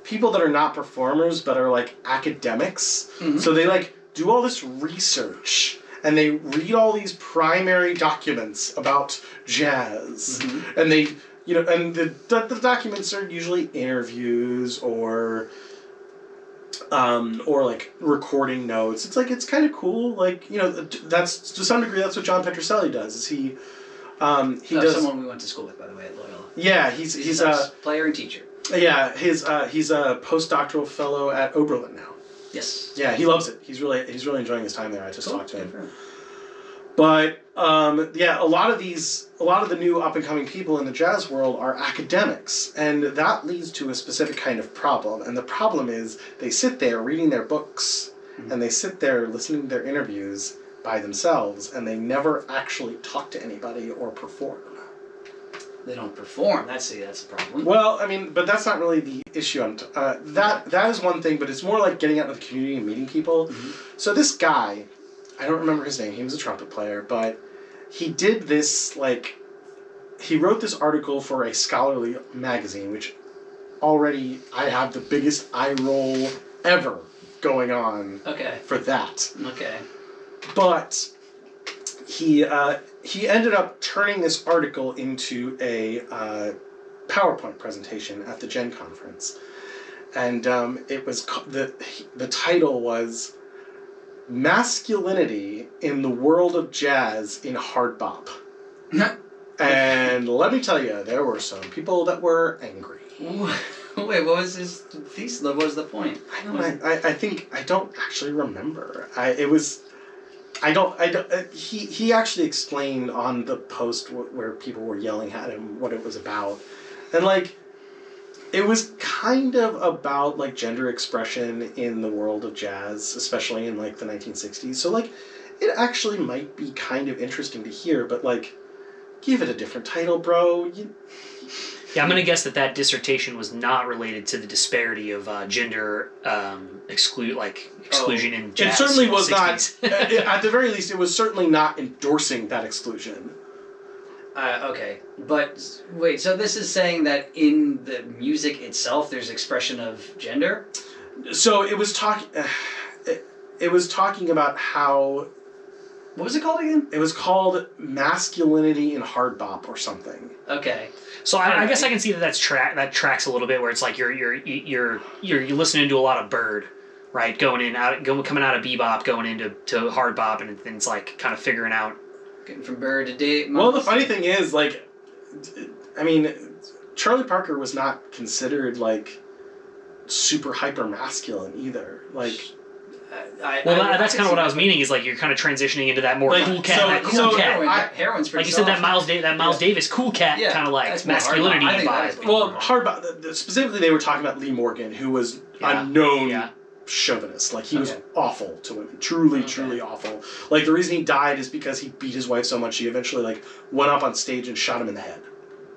Speaker 3: people that are not performers but are like academics. Mm-hmm. So they like do all this research and they read all these primary documents about jazz, mm-hmm. and they and the documents are usually interviews or like recording notes. It's like it's kind of cool. Like that's to some degree that's what John Petroselli does. Is he does
Speaker 1: someone we went to school with, by the way, at Loyola.
Speaker 3: Yeah, he's
Speaker 1: a player and teacher.
Speaker 3: Yeah, he's a postdoctoral fellow at Oberlin now.
Speaker 1: Yes.
Speaker 3: Yeah, he loves it. He's really enjoying his time there. I just talked to him. But a lot of the new up and coming people in the jazz world are academics, and that leads to a specific kind of problem. And the problem is they sit there reading their books, mm-hmm. and they sit there listening to their interviews by themselves, and they never actually talk to anybody or perform.
Speaker 1: They don't perform. That's the problem.
Speaker 3: Well, I mean, but that's not really the issue. That is one thing, but it's more like getting out into the community and meeting people.
Speaker 1: Mm-hmm.
Speaker 3: So this guy, I don't remember his name. He was a trumpet player, but he did this, like, he wrote this article for a scholarly magazine, which already I have the biggest eye roll ever going on for that.
Speaker 1: Okay.
Speaker 3: But he ended up turning this article into a PowerPoint presentation at the Gen Conference, and it was the title was "Masculinity in the World of Jazz in Hard Bop." And let me tell you, there were some people that were angry.
Speaker 1: Wait, what was his thesis? What was the point?
Speaker 3: I think I don't actually remember. He actually explained on the post where people were yelling at him what it was about, and like, it was kind of about like gender expression in the world of jazz, especially in like the 1960s. So like, it actually might be kind of interesting to hear, but like, give it a different title, bro.
Speaker 2: Yeah, I'm going to guess that dissertation was not related to the disparity of gender exclusion in jazz.
Speaker 3: It certainly
Speaker 2: in the
Speaker 3: was
Speaker 2: 60s.
Speaker 3: not. At the very least, it was certainly not endorsing that exclusion.
Speaker 1: Okay, but wait, so this is saying that in the music itself there's expression of gender?
Speaker 3: So it was talking about how...
Speaker 1: What was it called again?
Speaker 3: It was called Masculinity in Hard Bop or something.
Speaker 1: Okay.
Speaker 2: So I guess I can see that tracks a little bit, where it's like you're listening to a lot of Bird, right? Coming out of bebop, going into hard bop, and then it's like kind of figuring out.
Speaker 1: Getting from Bird to Dave.
Speaker 3: Well, the funny thing is, like, I mean, Charlie Parker was not considered like super hyper masculine either. Like,
Speaker 2: that's kind of what I was meaning. Is like you're kind of transitioning into that more
Speaker 3: like,
Speaker 2: cool cat.
Speaker 1: Heroin's pretty
Speaker 2: like you said, that Miles Davis cool cat kind of like masculinity vibe.
Speaker 3: Well, hard bop. Specifically, they were talking about Lee Morgan, who was a known chauvinist. Like, he was awful to women. Truly awful. Like, the reason he died is because he beat his wife so much he eventually like went up on stage and shot him in the head.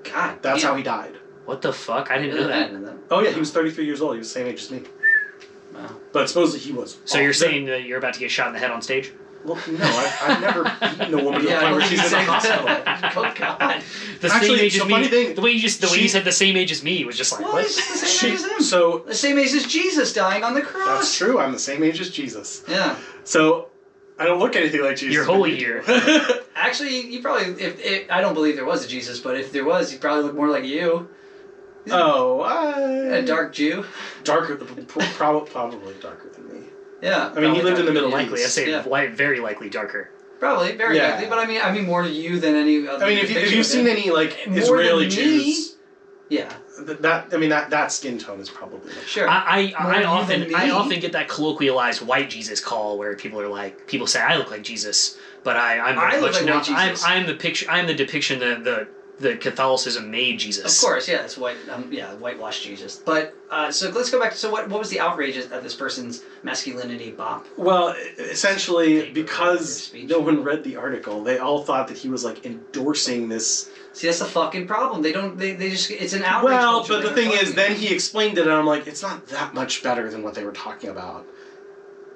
Speaker 1: God,
Speaker 3: that's how he died.
Speaker 2: What the fuck? I didn't know that.
Speaker 3: Oh yeah, he was 33 years old. He was the same age as me.
Speaker 1: Wow.
Speaker 3: But supposedly he was.
Speaker 2: So you're saying that you're about to get shot in the head on stage?
Speaker 3: Well, no, I've never beaten a woman to the point where she's in the hospital.
Speaker 1: Oh God!
Speaker 2: The way you said the same age as me was just like, what?
Speaker 1: The same age as him.
Speaker 3: So
Speaker 1: the same age as Jesus dying on the cross.
Speaker 3: That's true. I'm the same age as Jesus.
Speaker 1: Yeah.
Speaker 3: So I don't look anything like Jesus.
Speaker 2: Your holy year.
Speaker 1: Actually, you probably. I don't believe there was a Jesus, but if there was, he probably look more like you. A dark Jew.
Speaker 3: Darker, probably darker than me.
Speaker 1: Yeah.
Speaker 3: I mean, he lived in the Middle
Speaker 2: East.
Speaker 3: East.
Speaker 2: I say very likely darker.
Speaker 1: Probably, very likely. But I mean more you than any other.
Speaker 3: I mean, if you've seen any like Israeli Jews,
Speaker 1: yeah.
Speaker 3: That skin tone is probably
Speaker 1: sure.
Speaker 2: I often get that colloquialized white Jesus call where people say I look like Jesus, but I'm the depiction the Catholicism made Jesus.
Speaker 1: Of course, yeah, it's whitewashed Jesus. But so let's go back. So what was the outrage at this person's masculinity bop?
Speaker 3: Well, essentially, because no one read the article, they all thought that he was like endorsing this.
Speaker 1: See, that's the fucking problem. They just it's an outrage.
Speaker 3: Well, but the thing is, then he explained it, and I'm like, it's not that much better than what they were talking about.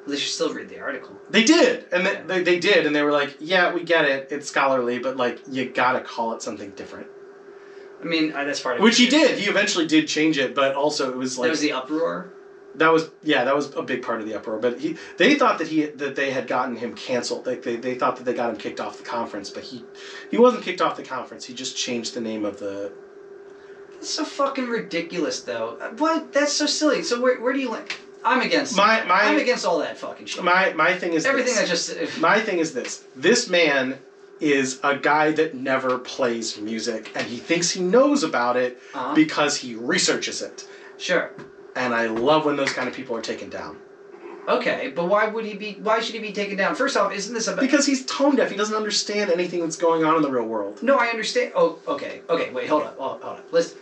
Speaker 1: Well, they should still read the article.
Speaker 3: They did, and they did, and they were like, yeah, we get it, it's scholarly, but like, you gotta call it something different.
Speaker 1: I mean, that's part of it.
Speaker 3: Which he did. He eventually did change it, but also it was like...
Speaker 1: That was the uproar?
Speaker 3: That was a big part of the uproar. But they thought that they had gotten him canceled. They thought that they got him kicked off the conference, but he wasn't kicked off the conference. He just changed the name of the...
Speaker 1: It's so fucking ridiculous, though. What? That's so silly. So where do you like... I'm against I'm against all that fucking shit.
Speaker 3: My thing is
Speaker 1: everything
Speaker 3: this.
Speaker 1: that just...
Speaker 3: My thing is this. This man is a guy that never plays music, and he thinks he knows about it because he researches it.
Speaker 1: Sure.
Speaker 3: And I love when those kind of people are taken down.
Speaker 1: Okay, but why should he be taken down? First off, isn't this about...
Speaker 3: Because he's tone deaf. He doesn't understand anything that's going on in the real world.
Speaker 1: No, I understand. Oh, okay, wait, hold on.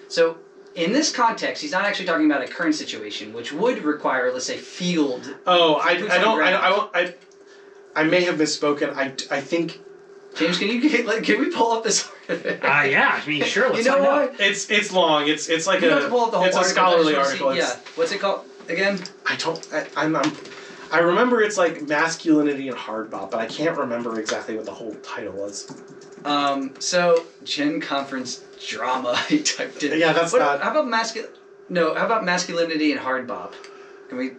Speaker 1: So, in this context, he's not actually talking about a current situation, which would require, let's say, field...
Speaker 3: Oh, I may have misspoken. I think...
Speaker 1: James, can we pull up this
Speaker 2: Yeah, I mean, sure, let's
Speaker 1: You know
Speaker 2: find
Speaker 1: what?
Speaker 2: out.
Speaker 3: It's long. It's like
Speaker 1: You don't have to pull up the whole
Speaker 3: it's a
Speaker 1: article,
Speaker 3: scholarly
Speaker 1: I just
Speaker 3: article.
Speaker 1: wanna see-
Speaker 3: It's,
Speaker 1: yeah. What's it called again?
Speaker 3: I remember it's like masculinity and hard bop, but I can't remember exactly what the whole title was.
Speaker 1: So Gen Conference drama. He typed in.
Speaker 3: Yeah, that's not.
Speaker 1: How about how about masculinity and hard bop? Can we?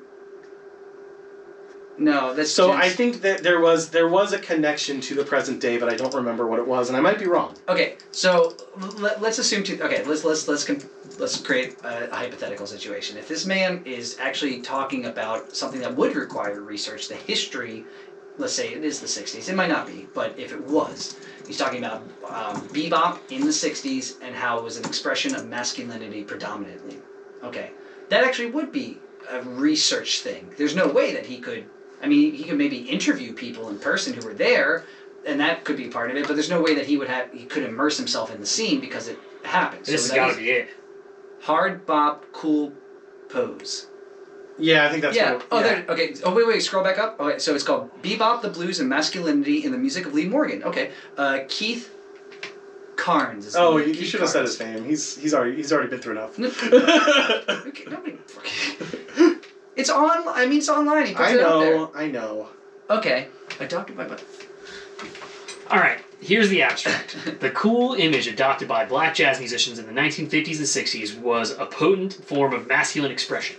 Speaker 1: No, that's.
Speaker 3: So
Speaker 1: Gen's.
Speaker 3: I think that there was a connection to the present day, but I don't remember what it was, and I might be wrong.
Speaker 1: Okay, so let's assume let's create a hypothetical situation. If this man is actually talking about something that would require research, the history, let's say it is the 60s, it might not be, but if it was, he's talking about bebop in the 60s and how it was an expression of masculinity predominantly. Okay, that actually would be a research thing. There's no way that he could, I mean, he could maybe interview people in person who were there, and that could be part of it, but there's no way that he could immerse himself in the scene because it happened.
Speaker 2: This has got to be it.
Speaker 1: Hard bop, cool pose.
Speaker 3: Yeah, I think that's
Speaker 1: Yeah.
Speaker 3: what.
Speaker 1: Oh, there. Okay. Oh, wait. Scroll back up. Okay. So it's called Bebop, the Blues, and Masculinity in the Music of Lee Morgan. Okay. Keith Carnes. Is
Speaker 3: Oh,
Speaker 1: the name.
Speaker 3: you
Speaker 1: Keith
Speaker 3: should have said
Speaker 1: Carnes.
Speaker 3: his name. He's already been through enough.
Speaker 1: Okay, nobody fucking. It's on. I mean, it's online. He puts it out there.
Speaker 3: I know.
Speaker 1: Okay. Adopted by.
Speaker 2: All right, here's the abstract. The cool image adopted by black jazz musicians in the 1950s and 60s was a potent form of masculine expression.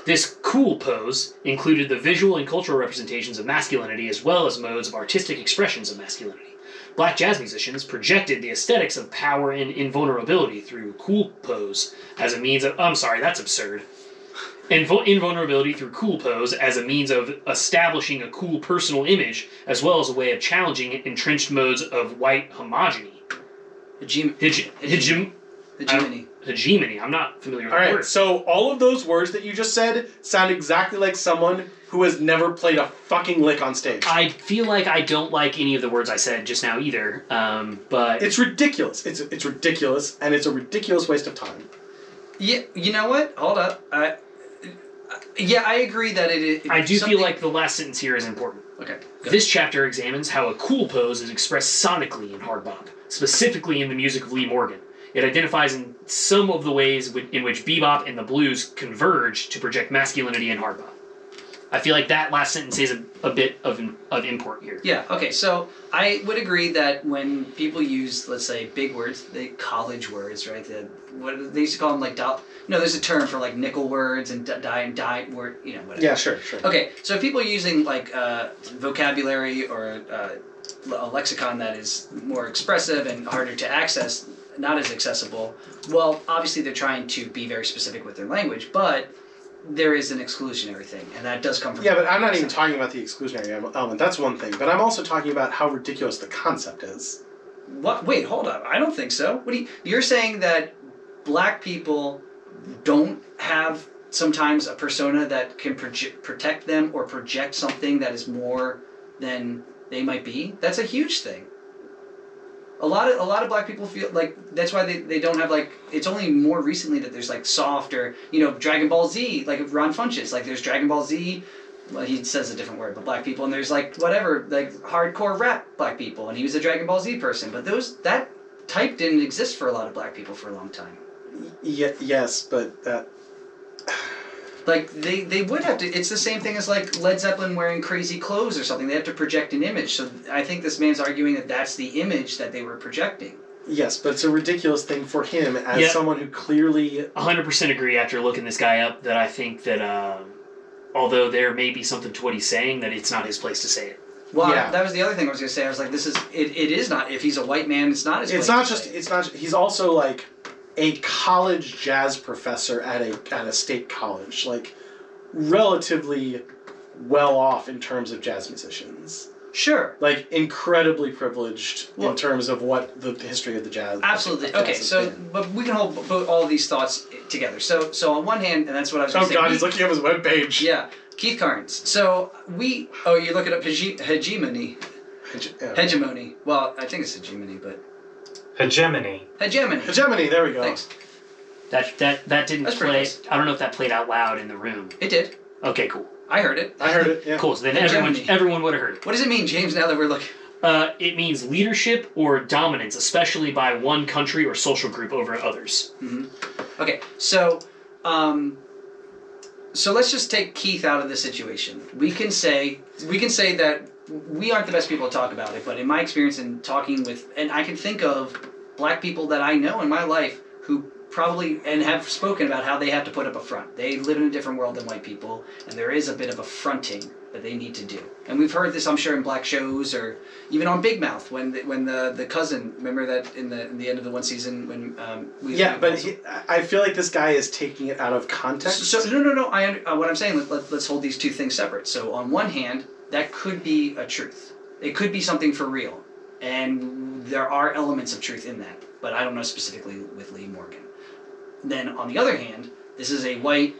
Speaker 2: This cool pose included the visual and cultural representations of masculinity as well as modes of artistic expressions of masculinity. Black jazz musicians projected the aesthetics of power and invulnerability through cool pose as a means of... I'm sorry, that's absurd. Invulnerability through cool pose as a means of establishing a cool personal image as well as a way of challenging entrenched modes of white homogeny.
Speaker 1: Hegemony.
Speaker 2: Hegemony. I'm not familiar with
Speaker 3: All
Speaker 2: the
Speaker 3: right,
Speaker 2: word.
Speaker 3: so all of those words that you just said sound exactly like someone who has never played a fucking lick on stage.
Speaker 2: I feel like I don't like any of the words I said just now either, but...
Speaker 3: It's ridiculous. It's ridiculous, and it's a ridiculous waste of time.
Speaker 1: Yeah. You know what? Hold up. Yeah, I agree that it
Speaker 2: I do feel like the last sentence here is important.
Speaker 1: Okay. Go.
Speaker 2: This chapter examines how a cool pose is expressed sonically in hard bop, specifically in the music of Lee Morgan. It identifies in some of the ways in which bebop and the blues converge to project masculinity in hard bop. I feel like that last sentence is a bit of import here.
Speaker 1: Yeah, okay, so I would agree that when people use, let's say, big words, college words, right? What they used to call them, like, there's a term for, like, nickel words and die word, whatever.
Speaker 3: Yeah, sure.
Speaker 1: Okay, so if people are using, like, vocabulary or a lexicon that is more expressive and harder to access, not as accessible, well, obviously they're trying to be very specific with their language, but there is an exclusionary thing, and that does come from...
Speaker 3: Yeah, but I'm not even talking about the exclusionary element. That's one thing. But I'm also talking about how ridiculous the concept is.
Speaker 1: What? Wait, hold up. I don't think so. You're saying that black people don't have sometimes a persona that can protect them or project something that is more than they might be? That's a huge thing. A lot of black people feel like that's why they don't have, like, it's only more recently that there's, like, soft or, Dragon Ball Z, like Ron Funches, like there's Dragon Ball Z, well, he says a different word, but black people, and there's, like, whatever, like hardcore rap black people, and he was a Dragon Ball Z person, but that type didn't exist for a lot of black people for a long time.
Speaker 3: Yes, but that...
Speaker 1: Like, they would have to... It's the same thing as, like, Led Zeppelin wearing crazy clothes or something. They have to project an image. So I think this man's arguing that that's the image that they were projecting.
Speaker 3: Yes, but it's a ridiculous thing for him as someone who clearly...
Speaker 2: 100% agree after looking this guy up that I think that, although there may be something to what he's saying, that it's not his place to say it.
Speaker 1: Well, that was the other thing I was going to say. I was like, it is not... If he's a white man, it's not his place to say it.
Speaker 3: It's not... He's also, like... a college jazz professor at a state college, like relatively well off in terms of jazz musicians.
Speaker 1: Sure.
Speaker 3: Like incredibly privileged in terms of what the history of the jazz.
Speaker 1: Absolutely. Okay, so but we can put all of these thoughts together. So on one hand, and that's what I was going to say.
Speaker 3: Oh God, he's looking up his webpage.
Speaker 1: Yeah, Keith Carnes. So you're looking up hegemony. Hegemony. Well, I think it's hegemony, but.
Speaker 5: Hegemony.
Speaker 3: Hegemony, there we go.
Speaker 1: Thanks.
Speaker 2: That didn't
Speaker 1: That's
Speaker 2: play...
Speaker 1: close.
Speaker 2: I don't know if that played out loud in the room.
Speaker 1: It did.
Speaker 2: Okay, cool.
Speaker 1: I heard it.
Speaker 3: I heard it, yeah.
Speaker 2: Cool, so then
Speaker 1: Hegemony.
Speaker 2: everyone would have heard it.
Speaker 1: What does it mean, James, now that we're looking?
Speaker 2: It means leadership or dominance, especially by one country or social group over others.
Speaker 1: Mm-hmm. Okay, so let's just take Keith out of the situation. We can say that we aren't the best people to talk about it, but in my experience in talking with, and I can think of black people that I know in my life who probably and have spoken about how they have to put up a front. They live in a different world than white people, and there is a bit of a fronting that they need to do. And we've heard this, I'm sure, in black shows or even on Big Mouth when the cousin, remember that in the end of the one season when
Speaker 3: I feel like this guy is taking it out of context.
Speaker 1: So no. What I'm saying, let's hold these two things separate. So on one hand, that could be a truth. It could be something for real, and there are elements of truth in that. But I don't know specifically with Lee Morgan. Then on the other hand, this is a white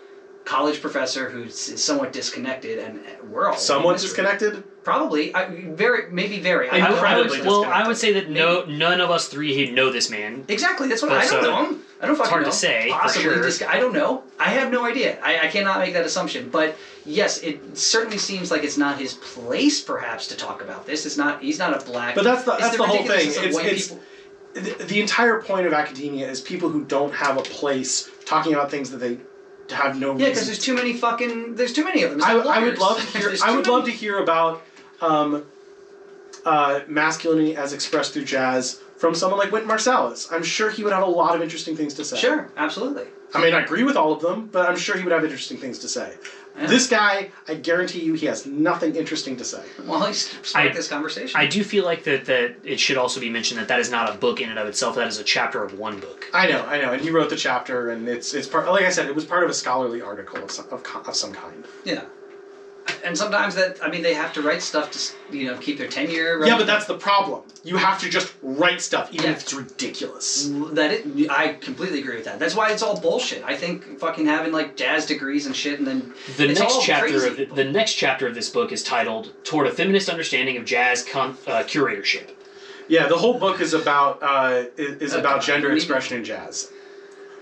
Speaker 1: college professor who's somewhat disconnected, and we're all
Speaker 3: somewhat disconnected.
Speaker 1: Probably, very.
Speaker 2: I would say that none of us three know this man.
Speaker 1: Exactly, that's what I don't know him. I don't fucking know.
Speaker 2: It's hard to say.
Speaker 1: Possibly,
Speaker 2: for sure.
Speaker 1: I don't know. I have no idea. I cannot make that assumption. But yes, it certainly seems like it's not his place, perhaps, to talk about this. It's not. He's not a black.
Speaker 3: But that's the whole thing. It's the entire point of academia is people who don't have a place talking about things that they have no reason.
Speaker 1: Yeah, because there's too many of them.
Speaker 3: I would love to hear about masculinity as expressed through jazz from someone like Wynton Marsalis. I'm sure he would have a lot of interesting things to say.
Speaker 1: Sure, absolutely.
Speaker 3: I mean, I agree with all of them, but I'm sure he would have interesting things to say. Yeah. This guy, I guarantee you, he has nothing interesting to say.
Speaker 1: Well, he's sparked this conversation.
Speaker 2: I do feel like that it should also be mentioned that is not a book in and of itself. That is a chapter of one book.
Speaker 3: I know, and he wrote the chapter, and it's part. Like I said, it was part of a scholarly article of some kind.
Speaker 1: Yeah. And sometimes they have to write stuff to keep their tenure. Right?
Speaker 3: Yeah, but that's the problem. You have to just write stuff, even if it's ridiculous.
Speaker 1: I completely agree with that. That's why it's all bullshit. I think fucking having like jazz degrees and shit, and then
Speaker 2: the next chapter of this book is titled "Toward a Feminist Understanding of Jazz Curatorship."
Speaker 3: Yeah, the whole book is about gender expression in jazz.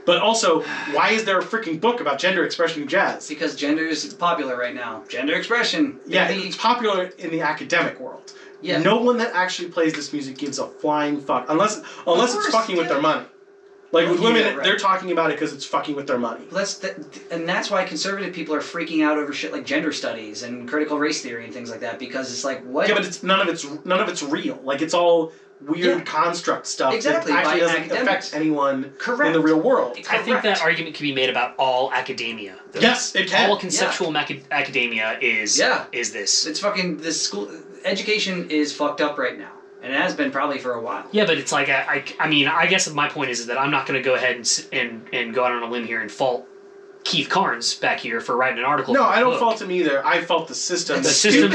Speaker 3: But also, why is there a freaking book about gender expression in jazz?
Speaker 1: Because gender is popular right now. Gender expression.
Speaker 3: Yeah, it's popular in the academic world. Yeah. No one that actually plays this music gives a flying fuck. Unless it's fucking with their money. Like with women, they're talking about it because it's fucking with their money.
Speaker 1: And that's why conservative people are freaking out over shit like gender studies and critical race theory and things like that, because it's like, what?
Speaker 3: Yeah, but none of it's real. Like, it's all weird construct stuff that actually doesn't affect anyone in the real world.
Speaker 2: Correct. I think that argument can be made about all academia.
Speaker 3: Yes, it can.
Speaker 2: All conceptual academia is this.
Speaker 1: It's fucking, this school education is fucked up right now. And it has been probably for a while.
Speaker 2: Yeah, but it's like, I mean, I guess my point is that I'm not going to go ahead and go out on a limb here and fault Keith Carnes back here for writing an article.
Speaker 3: No, I don't fault him either. I fault the system.
Speaker 1: The system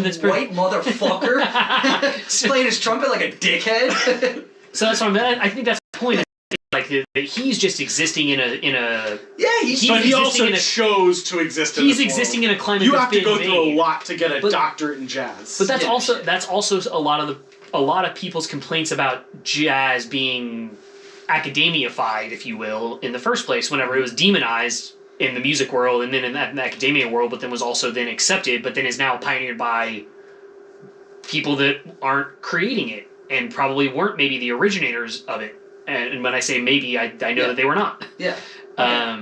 Speaker 1: that's white motherfucker playing his trumpet like a dickhead.
Speaker 2: So that's what I think that's the point. Like that he's just existing in a
Speaker 3: but he also chose to exist in
Speaker 2: he's existing in a climate
Speaker 3: you have to go through a lot to get a doctorate in jazz.
Speaker 2: But that's also a lot of people's complaints about jazz being academia-fied, if you will, in the first place, whenever it was demonized in the music world and then in the academia world, but then was also then accepted, but then is now pioneered by people that aren't creating it and probably weren't maybe the originators of it. And when I say maybe, I know that they were not.
Speaker 1: Yeah.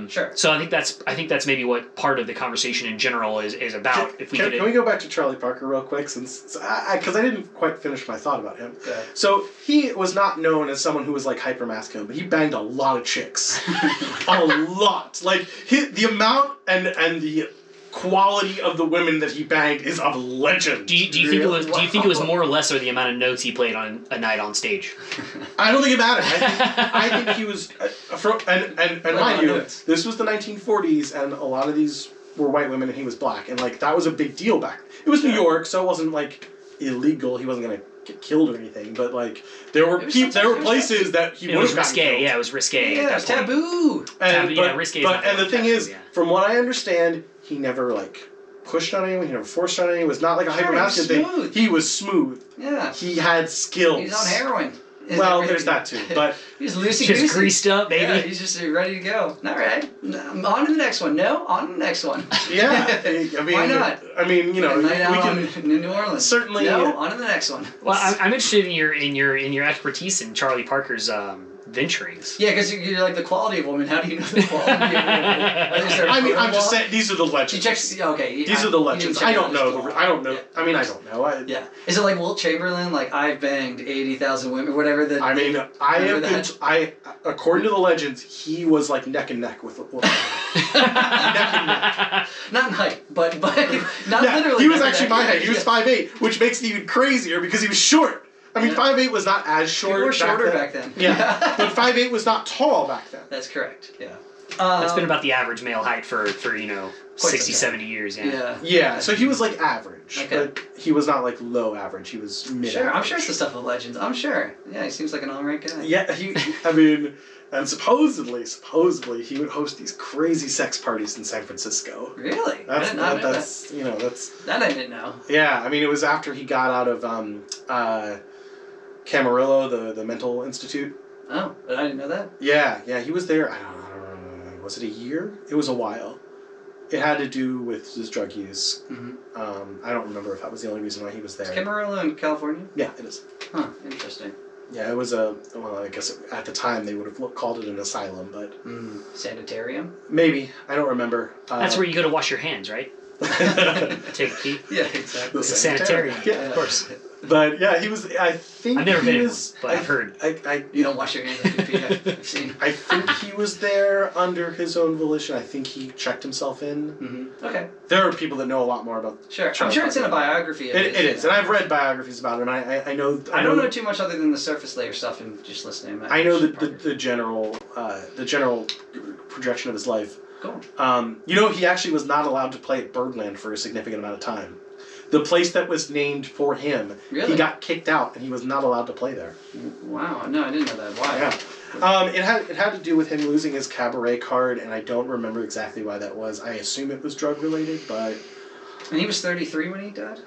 Speaker 1: Sure.
Speaker 2: So I think that's maybe what part of the conversation in general is about.
Speaker 3: Can we go back to Charlie Parker real quick, because I didn't quite finish my thought about him.
Speaker 1: Okay.
Speaker 3: So he was not known as someone who was like hyper masculine, but he banged a lot of chicks, a lot. Like the amount and the quality of the women that he banged is of legend.
Speaker 2: Do you think it was more or less or the amount of notes he played on a night on stage?
Speaker 3: I don't think it mattered. I think he was and mind you, this was the 1940s, and a lot of these were white women, and he was black, and like that was a big deal back. It was New York, so it wasn't like illegal. He wasn't gonna get killed or anything, but like there were places that he would have gotten killed.
Speaker 2: Yeah, it was risque.
Speaker 1: Yeah, it was taboo.
Speaker 2: Risque.
Speaker 3: And the thing is, from what I understand, he never like pushed on anyone. He never forced on anyone. It was not like a hyper masculine thing. He was smooth.
Speaker 1: Yeah.
Speaker 3: He had skills.
Speaker 1: He's on heroin.
Speaker 3: Well, there's that too. But
Speaker 1: he's loosey
Speaker 2: Just
Speaker 1: goosey.
Speaker 2: greased up, baby.
Speaker 1: Yeah, he's just ready to go. All right, on to the next one. No, on to the next one.
Speaker 3: yeah, I mean,
Speaker 1: Why not?
Speaker 3: I mean, you know,
Speaker 1: A night out
Speaker 3: we can
Speaker 1: in New Orleans.
Speaker 3: certainly.
Speaker 1: No, on to the next one.
Speaker 2: Well, I'm interested in your expertise in Charlie Parker's venturings.
Speaker 1: Yeah, because you're like the quality of woman. How do you know the quality of woman? Is there a
Speaker 3: I mean, I'm
Speaker 1: photo
Speaker 3: just
Speaker 1: wall?
Speaker 3: saying these are the
Speaker 1: She
Speaker 3: legends.
Speaker 1: checks. Okay.
Speaker 3: These are the legends. I don't know. I don't know.
Speaker 1: Yeah.
Speaker 3: I mean, I don't know.
Speaker 1: Yeah. Is it like Wilt Chamberlain? Like I've banged 80,000 women, whatever.
Speaker 3: I mean, I have been. According to the legends, he was like neck and neck with. Neck and neck.
Speaker 1: Not in height, but not
Speaker 3: Yeah,
Speaker 1: literally.
Speaker 3: he was
Speaker 1: neck and
Speaker 3: actually
Speaker 1: neck.
Speaker 3: my height. He was 5'8", which makes it even crazier because he was short. I mean,
Speaker 1: Yeah.
Speaker 3: 5'8" was not as short.
Speaker 1: People were shorter back then.
Speaker 3: Yeah, but 5'8" was not tall back then.
Speaker 1: That's correct. Yeah.
Speaker 2: That's been about the average male height for
Speaker 1: Quite
Speaker 2: 60,
Speaker 1: some time.
Speaker 2: 70 years.
Speaker 1: Yeah.
Speaker 3: Yeah, so he was like average,
Speaker 1: Okay.
Speaker 3: but he was not like low average. He was mid.
Speaker 1: Sure, I'm sure it's the stuff of legends. I'm sure. Yeah, he seems like an alright guy.
Speaker 3: Yeah, I mean, and supposedly, he would host these crazy sex parties in San Francisco.
Speaker 1: Really? I
Speaker 3: That's
Speaker 1: did not know
Speaker 3: that's you know that's
Speaker 1: that. That I didn't know.
Speaker 3: yeah. I mean, it was after he got out of Camarillo, the mental institute.
Speaker 1: Oh, but I didn't know that.
Speaker 3: Yeah, he was there. I don't know. Was it a year? It was a while. It had to do with his drug use.
Speaker 1: Mm-hmm.
Speaker 3: I don't remember if that was the only reason why he was there.
Speaker 1: Is Camarillo in California?
Speaker 3: Yeah, it is.
Speaker 1: Huh, interesting.
Speaker 3: Yeah, it was well, I guess at the time they would have called it an asylum, but
Speaker 1: Sanitarium?
Speaker 3: maybe. I don't remember.
Speaker 2: That's where you go to wash your hands, right? Take a pee.
Speaker 1: Yeah, exactly.
Speaker 3: The
Speaker 2: Sanitarium.
Speaker 3: Yeah,
Speaker 2: Of course.
Speaker 3: But yeah, he was. I think
Speaker 2: I've never
Speaker 3: he
Speaker 2: been in
Speaker 3: was,
Speaker 2: one, but I've heard.
Speaker 1: You don't wash your hands after you pee. I've seen.
Speaker 3: I think he was there under his own volition. I think he checked himself in.
Speaker 1: Mm-hmm. Okay.
Speaker 3: There are people that know a lot more about.
Speaker 1: Sure. I'm
Speaker 3: Charlie
Speaker 1: sure it's in a
Speaker 3: Parker.
Speaker 1: biography. Of
Speaker 3: It
Speaker 1: his,
Speaker 3: is, and I've read biographies about him. I know.
Speaker 1: I don't know too much other than the surface layer stuff and just listening.
Speaker 3: I know the general projection of his life.
Speaker 1: Cool.
Speaker 3: You know, he actually was not allowed to play at Birdland for a significant amount of time. The place that was named for him,
Speaker 1: Really?
Speaker 3: he got kicked out, and he was not allowed to play there.
Speaker 1: Wow. No, I didn't know that. Why?
Speaker 3: Yeah. It had to do with him losing his cabaret card, and I don't remember exactly why that was. I assume it was drug related, but
Speaker 1: And he was 33 when he died?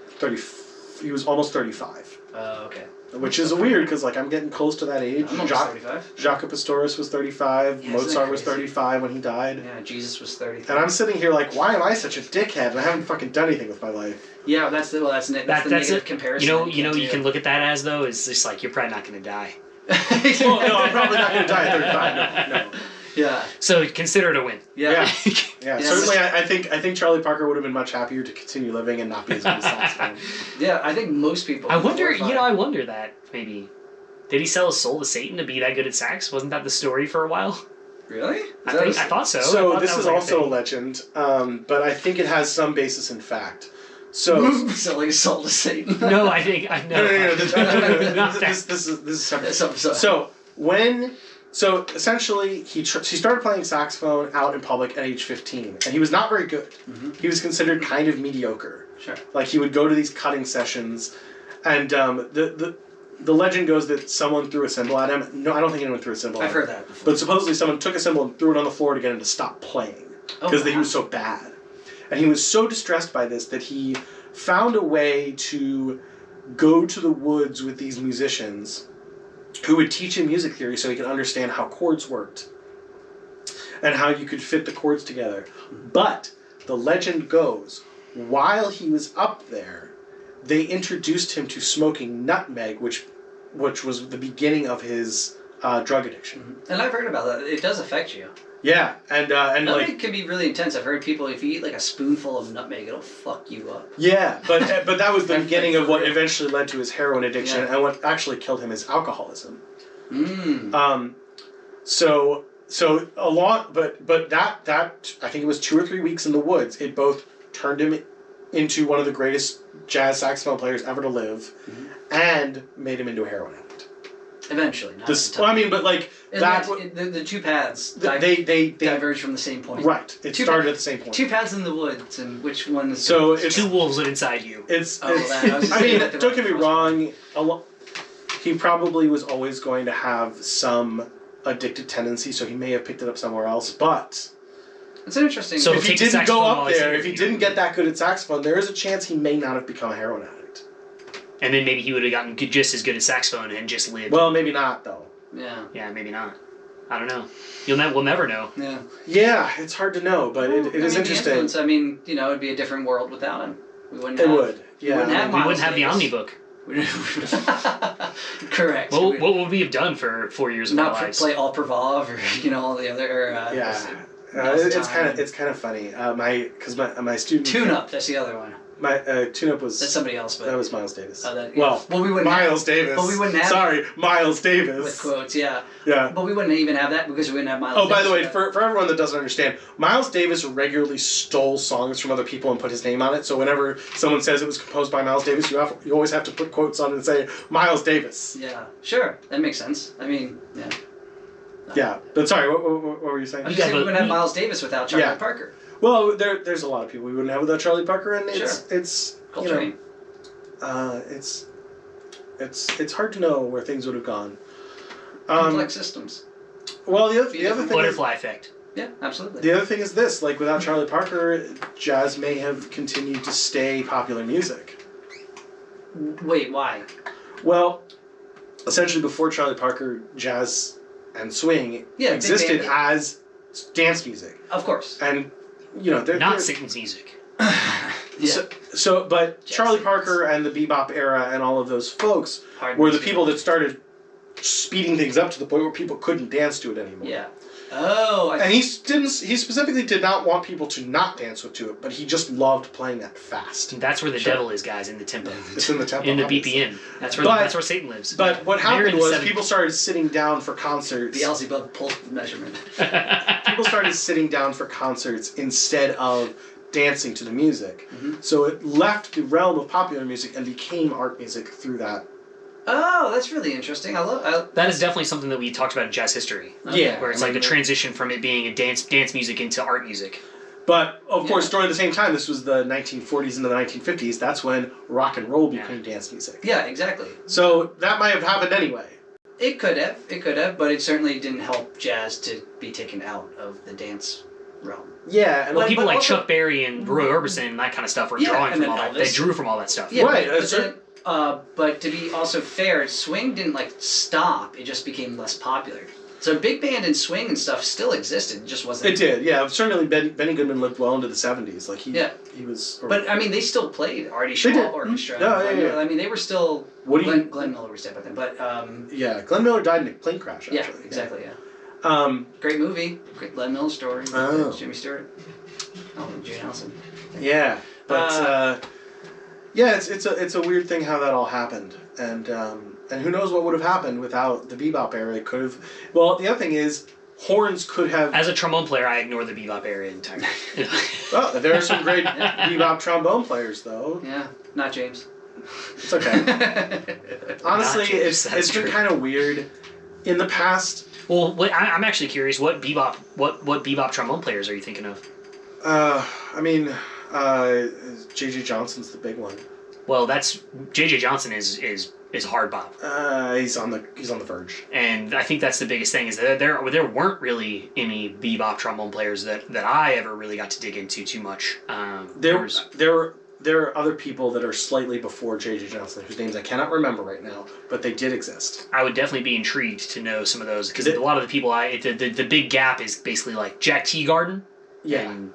Speaker 3: he was almost 35,
Speaker 1: Oh, okay.
Speaker 3: which is weird because like I'm getting close to that age.
Speaker 1: I'm almost 35.
Speaker 3: Jacques Pastorius was 35.
Speaker 1: Yeah, isn't that
Speaker 3: Mozart was
Speaker 1: crazy?
Speaker 3: 35 when he died.
Speaker 1: Yeah, Jesus was 33.
Speaker 3: And I'm sitting here like, why am I such a dickhead? And I haven't fucking done anything with my life.
Speaker 1: Yeah, that's the negative
Speaker 2: it.
Speaker 1: comparison.
Speaker 2: You can look at that as though it's just like you're probably not going to die.
Speaker 3: Well, no, I'm probably not going to die at 35. No.
Speaker 1: Yeah.
Speaker 2: So consider it a win.
Speaker 1: Yeah.
Speaker 3: Yeah,
Speaker 1: Yeah,
Speaker 3: certainly. I think Charlie Parker would have been much happier to continue living and not be as good as saxophone.
Speaker 1: Yeah, I think most people.
Speaker 2: I wonder that maybe. Did he sell his soul to Satan to be that good at sax? Wasn't that the story for a while?
Speaker 1: Really?
Speaker 2: I thought so. I
Speaker 3: So
Speaker 2: thought
Speaker 3: this
Speaker 2: that
Speaker 3: is
Speaker 2: was like a
Speaker 3: also a
Speaker 2: thing.
Speaker 3: legend, but I think it has some basis in fact. So
Speaker 1: Selling his soul to Satan.
Speaker 2: No, I think I know.
Speaker 3: no.
Speaker 2: Not that.
Speaker 3: This is separate.
Speaker 1: So
Speaker 3: So essentially, he started playing saxophone out in public at age 15, and he was not very good.
Speaker 1: Mm-hmm.
Speaker 3: He was considered kind of mediocre.
Speaker 1: Sure.
Speaker 3: Like he would go to these cutting sessions, and the legend goes that someone threw a cymbal at him. No, I don't think anyone threw a cymbal.
Speaker 1: I've
Speaker 3: at him.
Speaker 1: heard that before.
Speaker 3: But supposedly someone took a cymbal and threw it on the floor to get him to stop playing because he was so bad, and he was so distressed by this that he found a way to go to the woods with these musicians who would teach him music theory so he could understand how chords worked and how you could fit the chords together. But the legend goes, while he was up there, they introduced him to smoking nutmeg, which was the beginning of his drug addiction.
Speaker 1: And I've heard about that. It does affect you.
Speaker 3: Yeah, and
Speaker 1: Nutmeg
Speaker 3: like
Speaker 1: can be really intense. I've heard people, if you eat like a spoonful of nutmeg, it'll fuck you up.
Speaker 3: yeah, but that was the
Speaker 1: Like,
Speaker 3: beginning of what
Speaker 1: for real.
Speaker 3: eventually led to his heroin addiction,
Speaker 1: Yeah.
Speaker 3: and what actually killed him is alcoholism.
Speaker 1: Mm.
Speaker 3: So a lot, but that I think it was 2 or 3 weeks in the woods. It both turned him into one of the greatest jazz saxophone players ever to live, and made him into a heroin addict.
Speaker 1: Eventually. Not
Speaker 3: This,
Speaker 1: at the
Speaker 3: well, I
Speaker 1: time.
Speaker 3: mean, but like
Speaker 1: the two paths
Speaker 3: they
Speaker 1: diverge from the same point.
Speaker 3: right. It
Speaker 1: Two
Speaker 3: started at the same point.
Speaker 1: Two paths in the woods, and which one is...
Speaker 3: So it's
Speaker 2: Two wolves live inside you.
Speaker 3: it's.
Speaker 1: Oh,
Speaker 3: it's
Speaker 1: that- I was just
Speaker 3: I mean,
Speaker 1: saying that
Speaker 3: don't get me
Speaker 1: directly.
Speaker 3: wrong. He probably was always going to have some addicted tendency, so he may have picked it up somewhere else. But
Speaker 1: It's an interesting...
Speaker 2: So
Speaker 3: if he
Speaker 2: take the
Speaker 3: didn't go
Speaker 2: saxophone
Speaker 3: up
Speaker 2: while he's
Speaker 3: there,
Speaker 2: here.
Speaker 3: if he didn't get that good at saxophone, there is a chance he may not have become a heroin addict.
Speaker 2: And then maybe he would have gotten just as good at saxophone and just lived.
Speaker 3: Well, maybe not though.
Speaker 1: Yeah.
Speaker 2: Yeah, maybe not. I don't know. We'll never know.
Speaker 1: Yeah.
Speaker 3: Yeah, it's hard to know, but it is
Speaker 1: the
Speaker 3: interesting.
Speaker 1: influence, I mean, it'd be a different world without him. We wouldn't
Speaker 3: It
Speaker 1: have,
Speaker 3: would. Yeah.
Speaker 1: we
Speaker 2: We wouldn't have the Omnibook.
Speaker 1: Correct.
Speaker 2: What would we have done for 4 years of our
Speaker 1: Not
Speaker 2: lives?
Speaker 1: play All Prevov or all the other.
Speaker 3: It's kind of funny. My student
Speaker 1: Tune Up. That's the other one.
Speaker 3: My Tune Up was
Speaker 1: That's somebody else, but
Speaker 3: that was Miles Davis.
Speaker 1: well, we wouldn't.
Speaker 3: Miles Davis.
Speaker 1: But we wouldn't have.
Speaker 3: Sorry, Miles Davis.
Speaker 1: With quotes, yeah.
Speaker 3: Yeah.
Speaker 1: But we wouldn't even have that because we wouldn't have Miles.
Speaker 3: Oh, by the way,
Speaker 1: Davis
Speaker 3: for everyone that doesn't understand, Miles Davis regularly stole songs from other people and put his name on it. So whenever someone says it was composed by Miles Davis, you always have to put quotes on it and say Miles Davis.
Speaker 1: Yeah, sure, that makes sense. I mean, yeah.
Speaker 3: Yeah, but sorry, what were you saying?
Speaker 1: I'm just saying we wouldn't have Miles Davis without Charlie Parker.
Speaker 3: Well, there's a lot of people we wouldn't have without Charlie Parker, and it's
Speaker 1: Coltrane.
Speaker 3: It's hard to know where things would have gone.
Speaker 1: Complex systems.
Speaker 3: Well, the other thing
Speaker 2: Butterfly effect.
Speaker 1: Yeah, absolutely.
Speaker 3: The other thing is this: like without Charlie Parker, jazz may have continued to stay popular music.
Speaker 1: Wait, why?
Speaker 3: Well, essentially, before Charlie Parker, jazz and swing existed as dance music.
Speaker 1: Of course.
Speaker 3: And they're
Speaker 2: not Satan's music.
Speaker 1: Yeah.
Speaker 3: But Charlie Parker and the bebop era and all of those folks were the people that started speeding things up to the point where people couldn't dance to it anymore.
Speaker 1: Yeah. Oh.
Speaker 3: And he specifically did not want people to not dance to it, but he just loved playing that fast.
Speaker 2: That's where the devil is, guys, in the tempo.
Speaker 3: It's in the tempo.
Speaker 2: In the BPM. That's where Satan lives.
Speaker 3: But what happened was people started sitting down for concerts.
Speaker 1: The Beelzebub pulse measurement.
Speaker 3: People started sitting down for concerts instead of dancing to the music. Mm-hmm. So it left the realm of popular music and became art music through that.
Speaker 1: Oh, that's really interesting.
Speaker 2: That is definitely something that we talked about in jazz history.
Speaker 1: Okay.
Speaker 2: Yeah, where it's like the transition from it being a dance music into art music.
Speaker 3: But of course, during the same time, this was the 1940s and the 1950s. That's when rock and roll became dance music.
Speaker 1: Yeah, exactly.
Speaker 3: So that might have happened anyway.
Speaker 1: It could have, but it certainly didn't help jazz to be taken out of the dance realm.
Speaker 3: Yeah, and
Speaker 2: people like Chuck Berry and Roy Orbison and that kind of stuff were drawing from all that. They drew from all that stuff.
Speaker 1: Yeah, right. But to be also fair, swing didn't stop. It just became less popular. So big band and swing and stuff still existed. It just wasn't.
Speaker 3: It did, yeah. Certainly, Benny Goodman lived well into the 70s. He was.
Speaker 1: But I mean, they still played Artie Shaw Orchestra.
Speaker 3: Yeah.
Speaker 1: I mean, they were still. Glenn Miller was dead by then, but.
Speaker 3: Glenn Miller died in a plane crash. Actually.
Speaker 1: Yeah, exactly. Yeah. Great movie. Great Glenn Miller story. Jimmy Stewart. Jane Nelson.
Speaker 3: Yeah, but it's a weird thing how that all happened, and who knows what would have happened without the bebop era. It could have. Well, the other thing is, horns could have.
Speaker 2: As a trombone player, I ignore the bebop era entirely.
Speaker 3: Well, there are some great bebop trombone players, though.
Speaker 1: Yeah, not James.
Speaker 3: It's okay. Honestly, it's been kind of weird in the past.
Speaker 2: Well, I'm actually curious. What bebop trombone players are you thinking of?
Speaker 3: J.J. Johnson's the big one.
Speaker 2: Well, that's J.J. Johnson is hard bop.
Speaker 3: He's on the verge.
Speaker 2: And I think that's the biggest thing is that there weren't really any bebop trombone players that I ever really got to dig into too much.
Speaker 3: There are other people that are slightly before J.J. Johnson, whose names I cannot remember right now, but they did exist.
Speaker 2: I would definitely be intrigued to know some of those, because a lot of the people the big gap is basically like Jack Teagarden.
Speaker 3: Yeah.
Speaker 2: And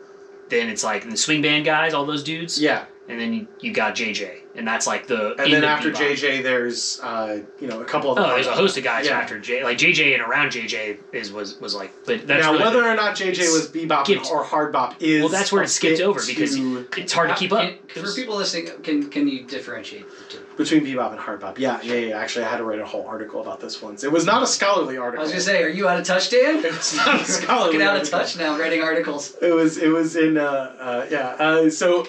Speaker 2: then it's like the swing band guys, all those dudes.
Speaker 3: Yeah.
Speaker 2: And then you got JJ, and that's like the.
Speaker 3: And then after JJ, there's a couple of.
Speaker 2: Oh, there's a host of guys after J. Like JJ and around JJ was like, but that's
Speaker 3: now
Speaker 2: really
Speaker 3: whether or not JJ was bebop or hard bop is.
Speaker 2: Well, that's where it skipped over because it's hard to keep up.
Speaker 1: For people listening, can you differentiate the two?
Speaker 3: Between bebop and hard bop? Yeah. Actually, I had to write a whole article about this once. It was not a scholarly article.
Speaker 1: I was gonna say, are you out of touch, Dan?
Speaker 3: It was not a scholarly.
Speaker 1: Get out of touch now, writing articles.
Speaker 3: It was in so.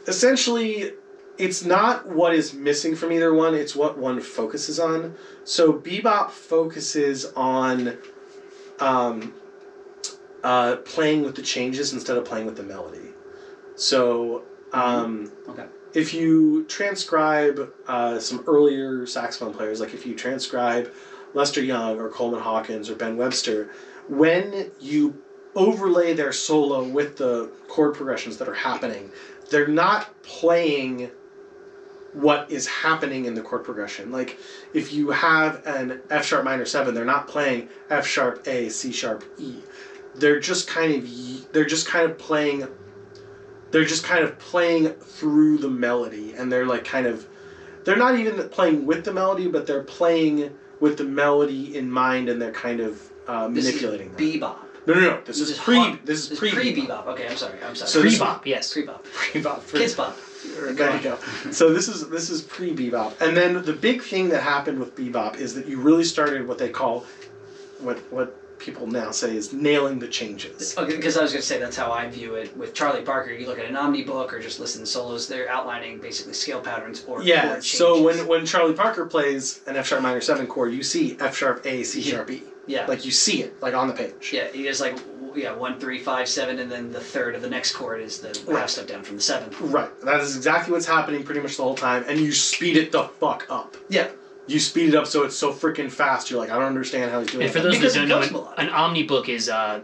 Speaker 3: Essentially, it's not what is missing from either one, it's what one focuses on. So bebop focuses on playing with the changes instead of playing with the melody. So if you transcribe some earlier saxophone players, like if you transcribe Lester Young or Coleman Hawkins or Ben Webster, when you overlay their solo with the chord progressions that are happening, they're not playing what is happening in the chord progression. Like if you have an F sharp minor 7, they're not playing F sharp A, C sharp E. They're just kind of playing through the melody, and they're like they're not even playing with the melody, but they're playing with the melody in mind, and they're kind of manipulating that.
Speaker 1: Bebop.
Speaker 3: No. This is pre-bebop.
Speaker 1: Okay, I'm sorry.
Speaker 3: So
Speaker 2: Pre-bop, yes.
Speaker 1: Pre-bop.
Speaker 3: Pre-bop.
Speaker 1: Kids bop.
Speaker 3: There you go. So this is pre-bebop, and then the big thing that happened with bebop is that you really started what they call, what people now say is nailing the changes.
Speaker 1: Okay, because I was going to say that's how I view it with Charlie Parker. You look at an Omni book or just listen to solos, they're outlining basically scale patterns or chord changes.
Speaker 3: So when Charlie Parker plays an F sharp minor 7 chord, you see F sharp A, C sharp E.
Speaker 1: Yeah.
Speaker 3: Like you see it like on the page.
Speaker 1: Yeah, he does 1, 3, 5, 7, and then the third of the next chord is the half step down from the 7th.
Speaker 3: Right. That is exactly what's happening pretty much the whole time, and you speed it the fuck up.
Speaker 1: Yeah.
Speaker 3: You speed it up so it's so freaking fast. You're like, I don't understand how he's doing it.
Speaker 2: And for those that don't know,
Speaker 1: melodic.
Speaker 2: an Omni book is a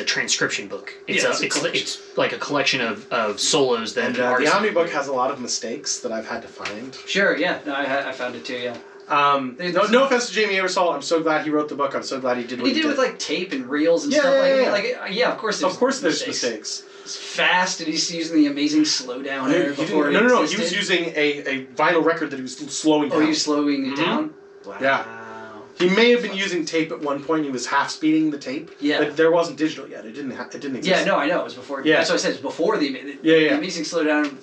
Speaker 2: transcription book. It's like a collection of solos that
Speaker 3: And
Speaker 2: artists.
Speaker 3: the Omni book has a lot of mistakes that I've had to find.
Speaker 1: Sure, yeah. No, I found it too, yeah.
Speaker 3: No offense to Jamie Aersol. I'm so glad he wrote the book. I'm so glad he did what he did.
Speaker 1: He did with tape and reels and
Speaker 3: Yeah,
Speaker 1: stuff
Speaker 3: yeah,
Speaker 1: like
Speaker 3: yeah.
Speaker 1: that. Of course there's
Speaker 3: mistakes.
Speaker 1: It's fast, and he's using the amazing slowdown before it
Speaker 3: No.
Speaker 1: existed.
Speaker 3: He was using a vinyl record that he was slowing down.
Speaker 1: Oh, he was slowing it down? Wow.
Speaker 3: Yeah. He may have been using tape at one point. He was half speeding the tape.
Speaker 1: Yeah.
Speaker 3: But there wasn't digital yet. It didn't exist.
Speaker 1: Yeah, no, I know. It was before.
Speaker 3: Yeah.
Speaker 1: That's what I said. It was before the Amazing Slowdowner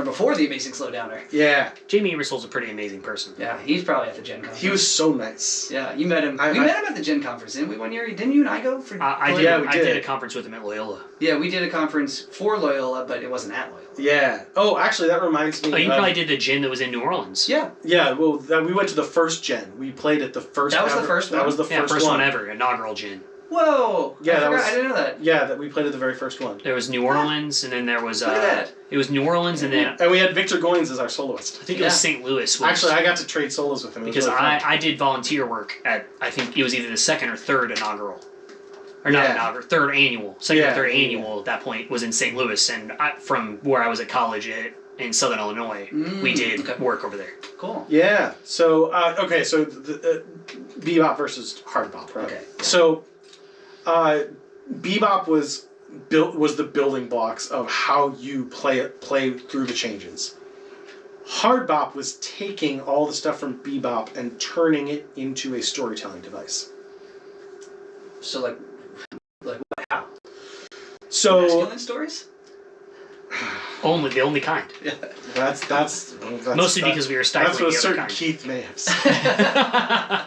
Speaker 1: before the Amazing Slowdowner.
Speaker 3: Yeah.
Speaker 2: Jamie Aebersol's a pretty amazing person.
Speaker 1: Yeah, he's probably at the Gen Con.
Speaker 3: He was so nice.
Speaker 1: Yeah, you met him. We met him at the Gen Conference, didn't we, one year? Didn't you and I go for?
Speaker 2: I
Speaker 3: we
Speaker 2: did
Speaker 3: did.
Speaker 2: a conference with him at Loyola.
Speaker 1: Yeah, we did a conference for Loyola, but it wasn't at Loyola.
Speaker 3: Yeah. Oh, actually, that reminds me.
Speaker 2: Oh, you probably did the Gen that was in New Orleans.
Speaker 1: Yeah.
Speaker 3: Yeah. Well, we went to the first Gen. We played at the first.
Speaker 1: That was the first one?
Speaker 3: That was the
Speaker 2: first one ever, inaugural Gen.
Speaker 1: Whoa!
Speaker 3: Yeah,
Speaker 1: I didn't know that.
Speaker 3: Yeah, that we played at the very first one.
Speaker 2: There was New Orleans, and then there was.
Speaker 1: Look at that.
Speaker 2: It was New Orleans, and then
Speaker 3: And we had Victor Goins as our soloist.
Speaker 2: I think it was St. Louis.
Speaker 3: Actually, I got to trade solos with him. It was
Speaker 2: because
Speaker 3: really fun.
Speaker 2: I did volunteer work at, I think it was either the second or third inaugural. Or not inaugural, third annual. Second or third annual at that point was in St. Louis, and from where I was at college in Southern Illinois, we did work over there.
Speaker 1: Cool.
Speaker 3: Yeah. So so the bebop versus hard bop, right?
Speaker 1: Okay. Yeah.
Speaker 3: So bebop was the building blocks of how you play through the changes. Hard bop was taking all the stuff from bebop and turning it into a storytelling device.
Speaker 1: So like how?
Speaker 3: So
Speaker 1: Masculine stories?
Speaker 2: The only kind.
Speaker 1: Yeah.
Speaker 3: that's
Speaker 2: Mostly because we were stifling
Speaker 3: that's what
Speaker 2: the
Speaker 3: a
Speaker 2: other
Speaker 3: certain
Speaker 2: kind.
Speaker 3: Keith may have said.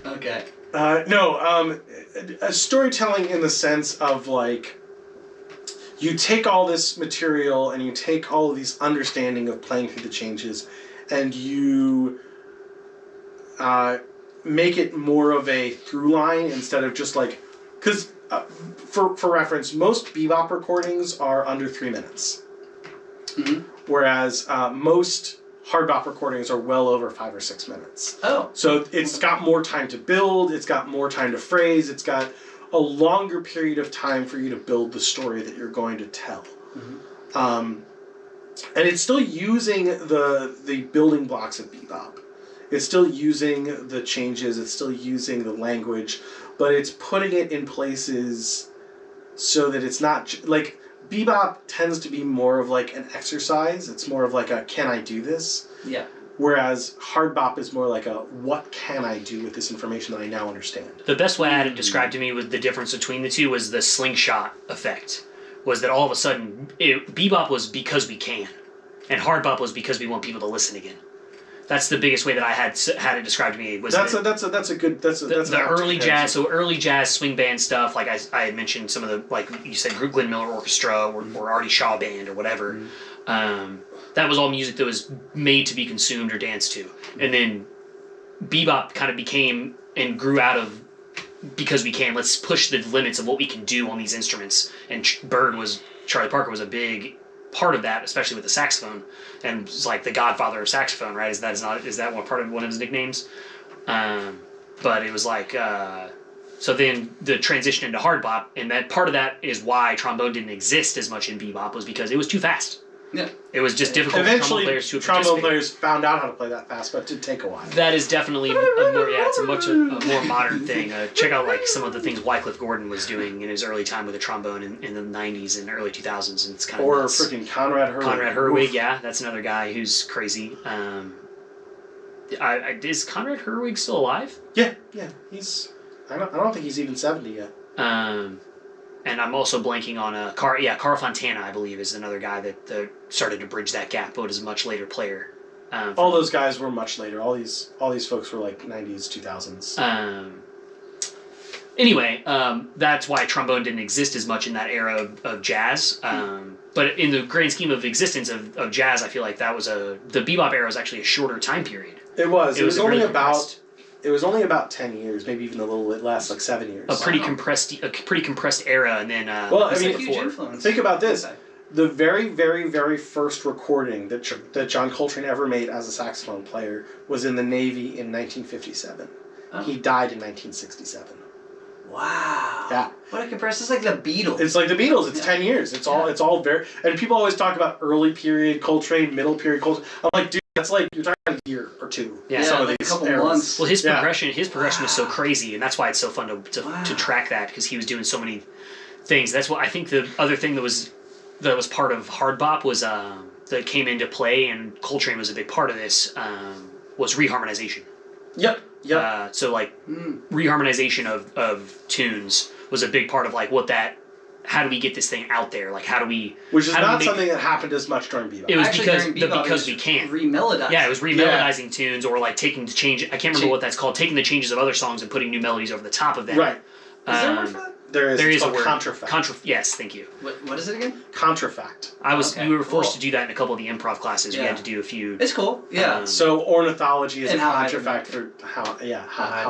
Speaker 1: Okay.
Speaker 3: Storytelling in the sense of like, you take all this material and you take all of these understanding of playing through the changes, and you make it more of a through line instead of just like, because for reference, most bebop recordings are under 3 minutes, whereas most hard bop recordings are well over 5 or 6 minutes.
Speaker 1: Oh.
Speaker 3: So it's got more time to build, it's got more time to phrase, it's got a longer period of time for you to build the story that you're going to tell. And it's still using the building blocks of bebop. It's still using the changes, it's still using the language, but it's putting it in places so that it's not like bebop tends to be more of like an exercise. It's more of like a, can I do this?
Speaker 1: Yeah.
Speaker 3: Whereas hard bop is more like a, what can I do with this information that I now understand?
Speaker 2: The best way I had it described to me with the difference between the two was the slingshot effect. Was that all of a sudden, bebop was because we can, and hard bop was because we want people to listen again. That's the biggest way that I had it described to me. Was
Speaker 3: that's a good
Speaker 2: early jazz. So early jazz swing band stuff, like I had mentioned some of the, like you said, Glenn Miller Orchestra or Artie Shaw Band or whatever. That was all music that was made to be consumed or danced to. And then bebop kind of became and grew out of because we can. Let's push the limits of what we can do on these instruments. And Charlie Parker was a big part of that, especially with the saxophone, and it's like the godfather of saxophone, right? Is that one part of one of his nicknames? But it was like so then the transition into hard bop, and that part of that is why trombone didn't exist as much in bebop, was because it was too fast.
Speaker 1: Yeah.
Speaker 2: It was just difficult
Speaker 3: Eventually,
Speaker 2: for trombone players to
Speaker 3: trombone
Speaker 2: participate.
Speaker 3: players found out how to play that fast, but it did take a while.
Speaker 2: That is definitely it's a more modern thing. Check out like some of the things Wycliffe Gordon was doing in his early time with the trombone in the 90s and early 2000s, and it's kind of
Speaker 3: Or
Speaker 2: nuts.
Speaker 3: freaking Conrad Herwig.
Speaker 2: Conrad Herwig,
Speaker 3: Oof.
Speaker 2: yeah, that's another guy who's crazy. Is Conrad Herwig still alive?
Speaker 3: Yeah. He's. I don't think he's even 70 yet.
Speaker 2: And I'm also blanking on Carl Fontana, I believe, is another guy that started to bridge that gap, but is a much later player.
Speaker 3: All those guys were much later. All these folks were like 90s, 2000s.
Speaker 2: Anyway, that's why trombone didn't exist as much in that era of jazz. But in the grand scheme of existence of jazz, I feel like that was the bebop era was actually a shorter time period.
Speaker 3: It was. It was only
Speaker 2: really
Speaker 3: about.
Speaker 2: compressed.
Speaker 3: It was only about 10 years, maybe even a little bit less, like 7 years.
Speaker 2: A pretty compressed era, and then
Speaker 3: Well,
Speaker 2: like
Speaker 3: I mean,
Speaker 2: said
Speaker 1: Huge
Speaker 2: before.
Speaker 1: influence.
Speaker 3: Think about this.
Speaker 1: Okay.
Speaker 3: The very, very, very first recording that John Coltrane ever made as a saxophone player was in the Navy in 1957.
Speaker 1: Oh.
Speaker 3: He died in 1967.
Speaker 1: Wow.
Speaker 3: Yeah.
Speaker 1: What a compressed. It's like the Beatles.
Speaker 3: It's like the Beatles. It's
Speaker 1: Yeah.
Speaker 3: 10 years. It's all very... And people always talk about early period Coltrane, middle period Coltrane. I'm like, dude, that's like, you're talking about a year or two.
Speaker 2: Yeah.
Speaker 3: Some of
Speaker 1: like a
Speaker 3: these
Speaker 1: couple
Speaker 3: eras.
Speaker 1: months.
Speaker 2: Well, his
Speaker 3: Yeah.
Speaker 2: progression was so crazy, and that's why it's so fun
Speaker 1: Wow.
Speaker 2: to track that, because he was doing so many things. That's what I think. The other thing that was part of hard bop was that came into play, and Coltrane was a big part of this. Was reharmonization.
Speaker 3: Yep. Yep.
Speaker 2: So like reharmonization of tunes was a big part of like how do we get this thing out there? Like how do we?
Speaker 3: Which is
Speaker 2: how do we
Speaker 3: not
Speaker 2: make-
Speaker 3: something that happened as much during bebop.
Speaker 2: It was
Speaker 1: Actually,
Speaker 2: because
Speaker 1: during bebop,
Speaker 2: because
Speaker 1: it
Speaker 2: we
Speaker 1: was
Speaker 2: can.
Speaker 1: Remelodized.
Speaker 2: Yeah, it was remelodizing tunes or like taking the change. I can't remember what that's called. Taking the changes of other songs and putting new melodies over the top of them.
Speaker 3: Right.
Speaker 1: Is there a word for that?
Speaker 3: There is.
Speaker 2: There
Speaker 3: It's
Speaker 2: is a
Speaker 3: called
Speaker 2: word.
Speaker 3: contrafact.
Speaker 2: Yes, thank you.
Speaker 1: What is it again?
Speaker 3: Contrafact.
Speaker 2: We were forced
Speaker 1: cool.
Speaker 2: to do that in a couple of the improv classes. We
Speaker 1: Yeah.
Speaker 2: had to do a few.
Speaker 1: It's cool. Yeah.
Speaker 3: So ornithology is
Speaker 1: And
Speaker 3: a
Speaker 1: how high the
Speaker 3: contrafact for
Speaker 1: moon.
Speaker 3: how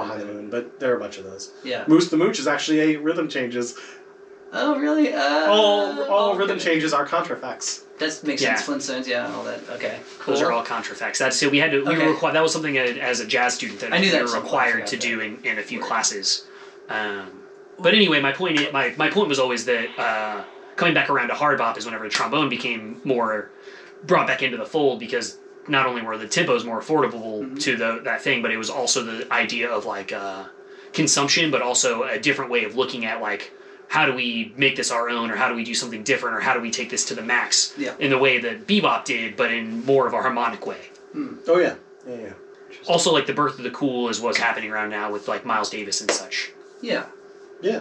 Speaker 3: high the moon, but there are a bunch of those.
Speaker 1: Yeah.
Speaker 3: Moose the Mooch is actually a rhythm changes.
Speaker 1: Oh, really?
Speaker 3: All
Speaker 1: okay.
Speaker 3: rhythm changes are contrafacts.
Speaker 1: That makes
Speaker 2: Yeah.
Speaker 1: sense. Flintstones, yeah, all that. Okay, cool.
Speaker 2: Those are all contrafacts. That's so we had to. We
Speaker 1: Okay.
Speaker 2: were required. That was something as a jazz student that
Speaker 1: I knew
Speaker 2: we
Speaker 1: that
Speaker 2: were
Speaker 1: was something. I
Speaker 2: required
Speaker 1: forgot
Speaker 2: to
Speaker 1: that.
Speaker 2: do in a few
Speaker 1: Word.
Speaker 2: classes. But anyway, my point was always that coming back around to hard bop is whenever the trombone became more brought back into the fold, because not only were the tempos more affordable to that thing, but it was also the idea of like consumption, but also a different way of looking at like how do we make this our own, or how do we do something different, or how do we take this to the max in the way that bebop did, but in more of a harmonic way.
Speaker 3: Oh yeah. Yeah.
Speaker 2: Also, like the birth of the cool is what's happening around now with like Miles Davis and such.
Speaker 1: Yeah.
Speaker 3: Yeah.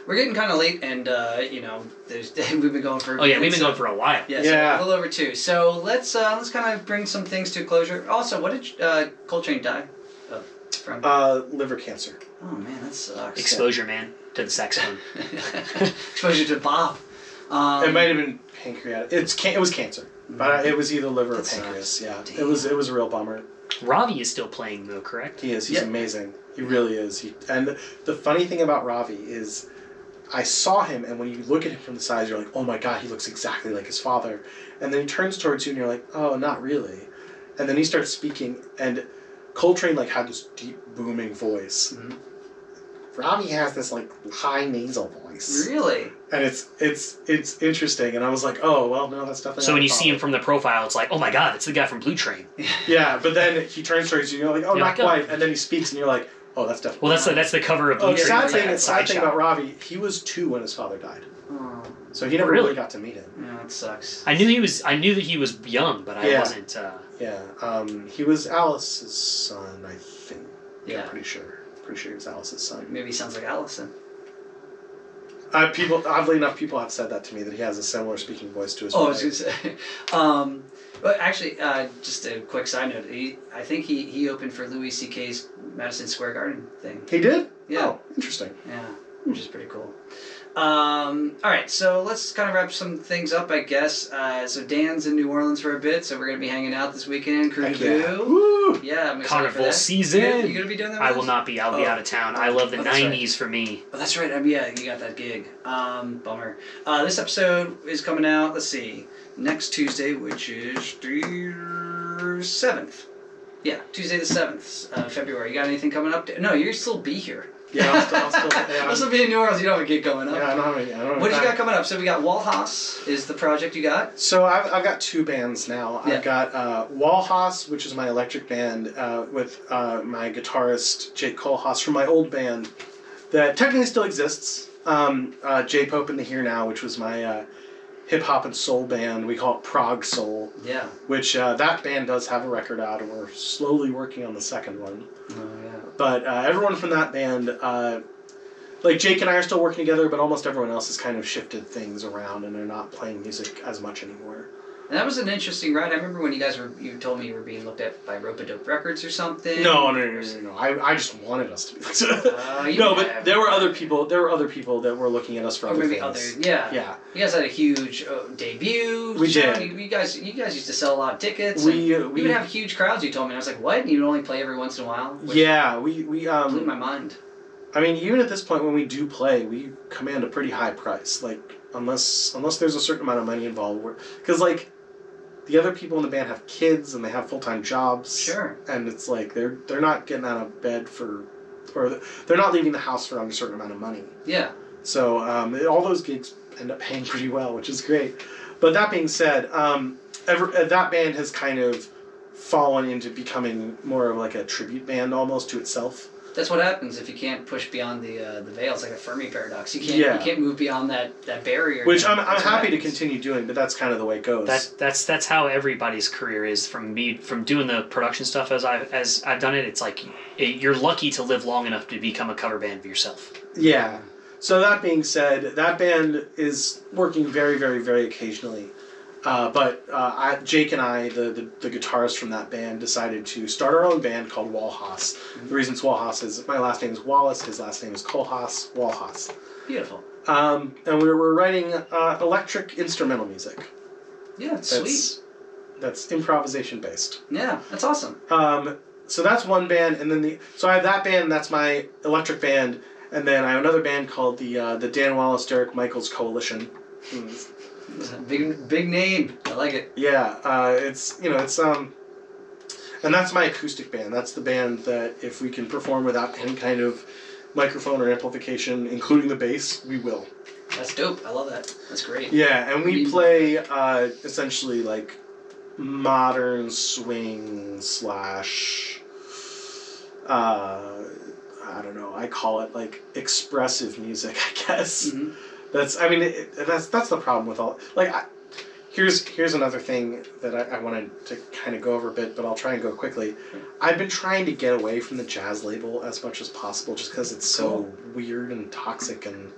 Speaker 1: We're getting kind of late, and we've been going for.
Speaker 2: Oh yeah, we've been going for a while.
Speaker 1: Yeah,
Speaker 3: Yeah.
Speaker 1: so a little over 2. So let's kind of bring some things to closure. Also, what did Coltrane die from?
Speaker 3: Liver cancer.
Speaker 1: Oh man, that sucks.
Speaker 2: Exposure, man, to the saxophone.
Speaker 1: Exposure to Bob.
Speaker 3: It might have been pancreatic. It was cancer, but it was either liver or
Speaker 1: That
Speaker 3: pancreas.
Speaker 1: sucks.
Speaker 3: Yeah.
Speaker 1: Damn.
Speaker 3: It was a real bummer.
Speaker 2: Ravi is still playing though, correct?
Speaker 3: He is. He's
Speaker 1: Yeah.
Speaker 3: amazing. He really is. And the funny thing about Ravi is, I saw him, and when you look at him from the side, you're like, oh my god, he looks exactly like his father. And then he turns towards you, and you're like, oh, not really. And then he starts speaking, and Coltrane like had this deep, booming voice.
Speaker 1: Mhm.
Speaker 3: Ravi has this like high nasal voice,
Speaker 1: Really?
Speaker 3: and it's interesting. And I was like, oh well, no, that's definitely.
Speaker 2: So
Speaker 3: not
Speaker 2: when
Speaker 3: my
Speaker 2: you see him
Speaker 3: father.
Speaker 2: from the profile, it's like, oh my god, that's the guy from Blue Train.
Speaker 3: Yeah, but then he turns towards you, and you're like, oh,
Speaker 2: You're
Speaker 3: not
Speaker 2: like, oh.
Speaker 3: quite. And then he speaks, and you're like, oh, that's definitely.
Speaker 2: Well, that's the cover of Blue
Speaker 3: Oh,
Speaker 2: Train.
Speaker 3: sad
Speaker 2: It's like
Speaker 3: thing,
Speaker 2: a
Speaker 3: the sad
Speaker 2: side
Speaker 3: thing
Speaker 2: shot.
Speaker 3: about Ravi, he was 2 when his father died,
Speaker 1: Oh,
Speaker 3: so he never
Speaker 2: Really?
Speaker 3: really got to meet him.
Speaker 1: yeah, it sucks.
Speaker 2: I knew that he was young, but I
Speaker 3: Yeah.
Speaker 2: wasn't.
Speaker 3: Yeah, he was Alice's son, I think.
Speaker 1: Yeah.
Speaker 3: I'm pretty sure he was Alice's son.
Speaker 1: Maybe he sounds like Allison.
Speaker 3: Oddly enough, people have said that to me, that he has a similar speaking voice to his
Speaker 1: Oh, I
Speaker 3: father.
Speaker 1: was gonna say. But actually, just a quick side note. I think he opened for Louis C.K.'s Madison Square Garden thing.
Speaker 3: He did?
Speaker 1: Yeah.
Speaker 3: Oh, interesting.
Speaker 1: Yeah, which is pretty cool. All right, so let's kind of wrap some things up, I guess. So Dan's in New Orleans for a bit, so we're gonna be hanging out this weekend.
Speaker 3: Heck
Speaker 1: Crew
Speaker 3: yeah.
Speaker 1: Boo.
Speaker 3: Woo!
Speaker 1: Yeah, I'm excited for
Speaker 2: Carnival
Speaker 1: that.
Speaker 2: season.
Speaker 1: You gonna be doing that?
Speaker 2: I
Speaker 1: with
Speaker 2: will
Speaker 1: us?
Speaker 2: not be. I'll be
Speaker 1: Oh.
Speaker 2: out of town. I love the
Speaker 1: Oh, that's right.
Speaker 2: 90s for me.
Speaker 1: Oh, that's right. Yeah, you got that gig. Bummer. This episode is coming out. Let's see, next Tuesday, which is the 7th. Yeah, Tuesday the 7th, February. You got anything coming up? No, you'll still be here.
Speaker 3: Yeah, I'll still yeah,
Speaker 1: This will be in New Orleans. You don't have a gig coming up.
Speaker 3: yeah, I don't have any. I don't have
Speaker 1: What do you
Speaker 3: any-
Speaker 1: got coming up? So we got Walhaus is the project you got.
Speaker 3: So I've got two bands now.
Speaker 1: Yeah.
Speaker 3: I've got Walhaus, which is my electric band, with my guitarist Jake Kohlhaas from my old band that technically still exists. J Pope in the Here Now, which was my hip hop and soul band. We call it Prog Soul.
Speaker 1: Yeah.
Speaker 3: Which that band does have a record out, and we're slowly working on the second one.
Speaker 1: Oh yeah.
Speaker 3: But everyone from that band, like Jake and I are still working together, but almost everyone else has kind of shifted things around, and they're not playing music as much anymore.
Speaker 1: And that was an interesting ride. I remember when you told me you were being looked at by Rope-a-Dope Records or something.
Speaker 3: No. I just wanted us to be. No, but there were other people. There were other people that were looking at us for
Speaker 1: Or
Speaker 3: other
Speaker 1: maybe
Speaker 3: things.
Speaker 1: other, yeah.
Speaker 3: Yeah.
Speaker 1: You guys had a huge debut.
Speaker 3: We
Speaker 1: show.
Speaker 3: did.
Speaker 1: You guys used to sell a lot of tickets.
Speaker 3: We
Speaker 1: and you would have huge crowds. You told me. And I was like, what? You would only play every once in a while. Which
Speaker 3: Yeah, we
Speaker 1: blew my mind.
Speaker 3: I mean, even at this point when we do play, we command a pretty high price. Like unless there's a certain amount of money involved, because like the other people in the band have kids and they have full-time jobs.
Speaker 1: Sure.
Speaker 3: And it's like they're not getting out of bed or they're not leaving the house for a certain amount of money.
Speaker 1: Yeah.
Speaker 3: So all those gigs end up paying pretty well, which is great. But that being said, that band has kind of fallen into becoming more of like a tribute band almost to itself.
Speaker 1: That's what happens if you can't push beyond the veil. It's like a Fermi paradox. You can't move beyond that barrier.
Speaker 3: Which I'm
Speaker 1: That's what
Speaker 3: happy to
Speaker 1: happens.
Speaker 3: continue doing, but that's kind of the way it goes.
Speaker 2: That's how everybody's career is. From doing the production stuff as I've done it. It's like you're lucky to live long enough to become a cover band of yourself.
Speaker 3: Yeah. So that being said, that band is working very, very, very occasionally. But Jake and I, the guitarist from that band, decided to start our own band called Walhaus. The reason it's Walhaus is my last name is Wallace, his last name is Kohlhaas, Walhaus.
Speaker 1: Beautiful.
Speaker 3: And we're writing electric instrumental music.
Speaker 1: Yeah, it's sweet.
Speaker 3: That's improvisation based.
Speaker 1: Yeah, that's awesome.
Speaker 3: So that's one band, and then so I have that band. That's my electric band, and then I have another band called the Dan Wallace Derek Michaels Coalition.
Speaker 1: It's a big name. I like it.
Speaker 3: Yeah, it's and that's my acoustic band. That's the band that if we can perform without any kind of microphone or amplification, including the bass, we will.
Speaker 1: That's dope. I love that. That's great.
Speaker 3: Yeah, and we play essentially like modern swing / I don't know. I call it like expressive music, I guess.
Speaker 1: Mm-hmm.
Speaker 3: That's the problem with all here's another thing that I wanted to kind of go over a bit, but I'll try and go quickly. I've been trying to get away from the jazz label as much as possible, just because it's so weird and toxic and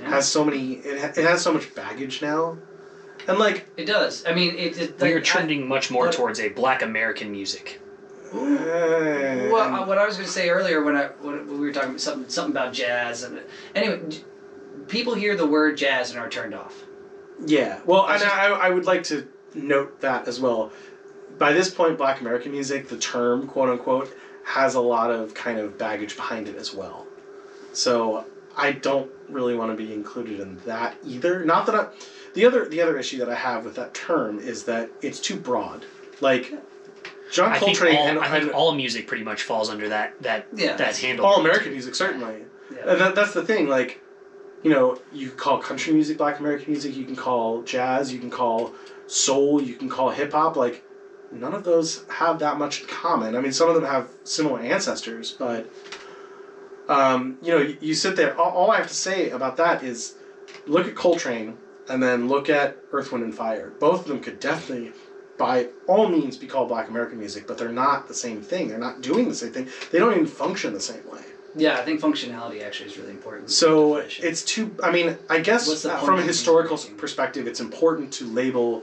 Speaker 3: has so many. It has so much baggage now, and like
Speaker 1: it does. I mean,
Speaker 2: You're trending much more towards a Black American music.
Speaker 1: Well, what I was going to say earlier when we were talking something about jazz, and anyway, people hear the word jazz and are turned off.
Speaker 3: Yeah, well, and I would like to note that as well. By this point, Black American music, the term, quote unquote, has a lot of kind of baggage behind it as well. So I don't really want to be included in that either. Not that the other issue that I have with that term is that it's too broad. Like John Coltrane
Speaker 2: I think all music pretty much falls under that handle.
Speaker 3: All American music, certainly.
Speaker 1: Yeah.
Speaker 3: And that's the thing, like, you know, you can call country music Black American music, you can call jazz, you can call soul, you can call hip-hop, like, none of those have that much in common. I mean, some of them have similar ancestors, but, you know, you sit there, all I have to say about that is, look at Coltrane, and then look at Earth, Wind, and Fire. Both of them could definitely, by all means, be called Black American music, but they're not the same thing. They're not doing the same thing. They don't even function the same way.
Speaker 1: Yeah, I think functionality actually is really important.
Speaker 3: So it's too. I mean, I guess from a historical perspective, it's important to label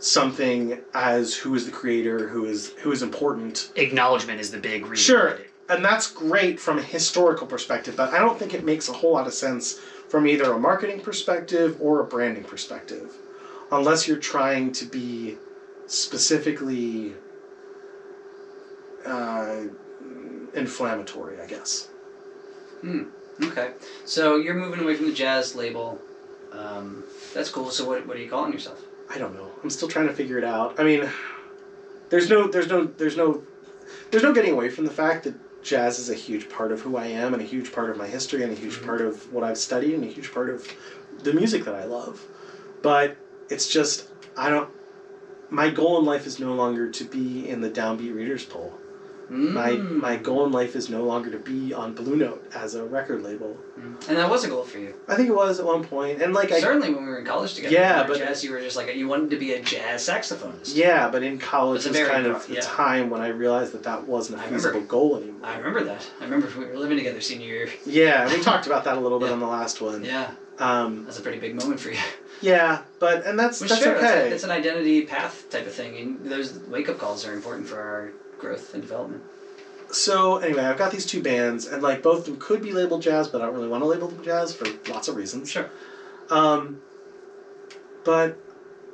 Speaker 3: something as who is the creator, who is important.
Speaker 2: Acknowledgement is the big reason.
Speaker 3: Sure, and that's great from a historical perspective, but I don't think it makes a whole lot of sense from either a marketing perspective or a branding perspective, unless you're trying to be specifically inflammatory, I guess.
Speaker 1: Okay. So you're moving away from the jazz label. That's cool. So what are you calling yourself?
Speaker 3: I don't know. I'm still trying to figure it out. I mean, there's no getting away from the fact that jazz is a huge part of who I am and a huge part of my history and a huge part of what I've studied and a huge part of the music that I love. But it's just, my goal in life is no longer to be in the downbeat readers poll. My goal in life is no longer to be on Blue Note as a record label.
Speaker 1: And that was a goal for you.
Speaker 3: I think it was at one point, and like
Speaker 1: certainly when we were in college together.
Speaker 3: Yeah,
Speaker 1: but
Speaker 3: but
Speaker 1: jazz, you were just like you wanted to be a jazz saxophonist.
Speaker 3: Yeah, but in college was kind of the
Speaker 1: yeah.
Speaker 3: time when I realized that wasn't a feasible goal anymore.
Speaker 1: I remember that. I remember we were living together senior year.
Speaker 3: Yeah, we talked about that a little bit on the last one.
Speaker 1: Yeah. That's a pretty big moment for you.
Speaker 3: Yeah, that's
Speaker 1: sure,
Speaker 3: okay.
Speaker 1: It's an identity path type of thing, and those wake-up calls are important for our growth and development.
Speaker 3: So anyway, I've got these two bands, and like both of them could be labeled jazz, but I don't really want to label them jazz for lots of reasons.
Speaker 1: Sure.
Speaker 3: But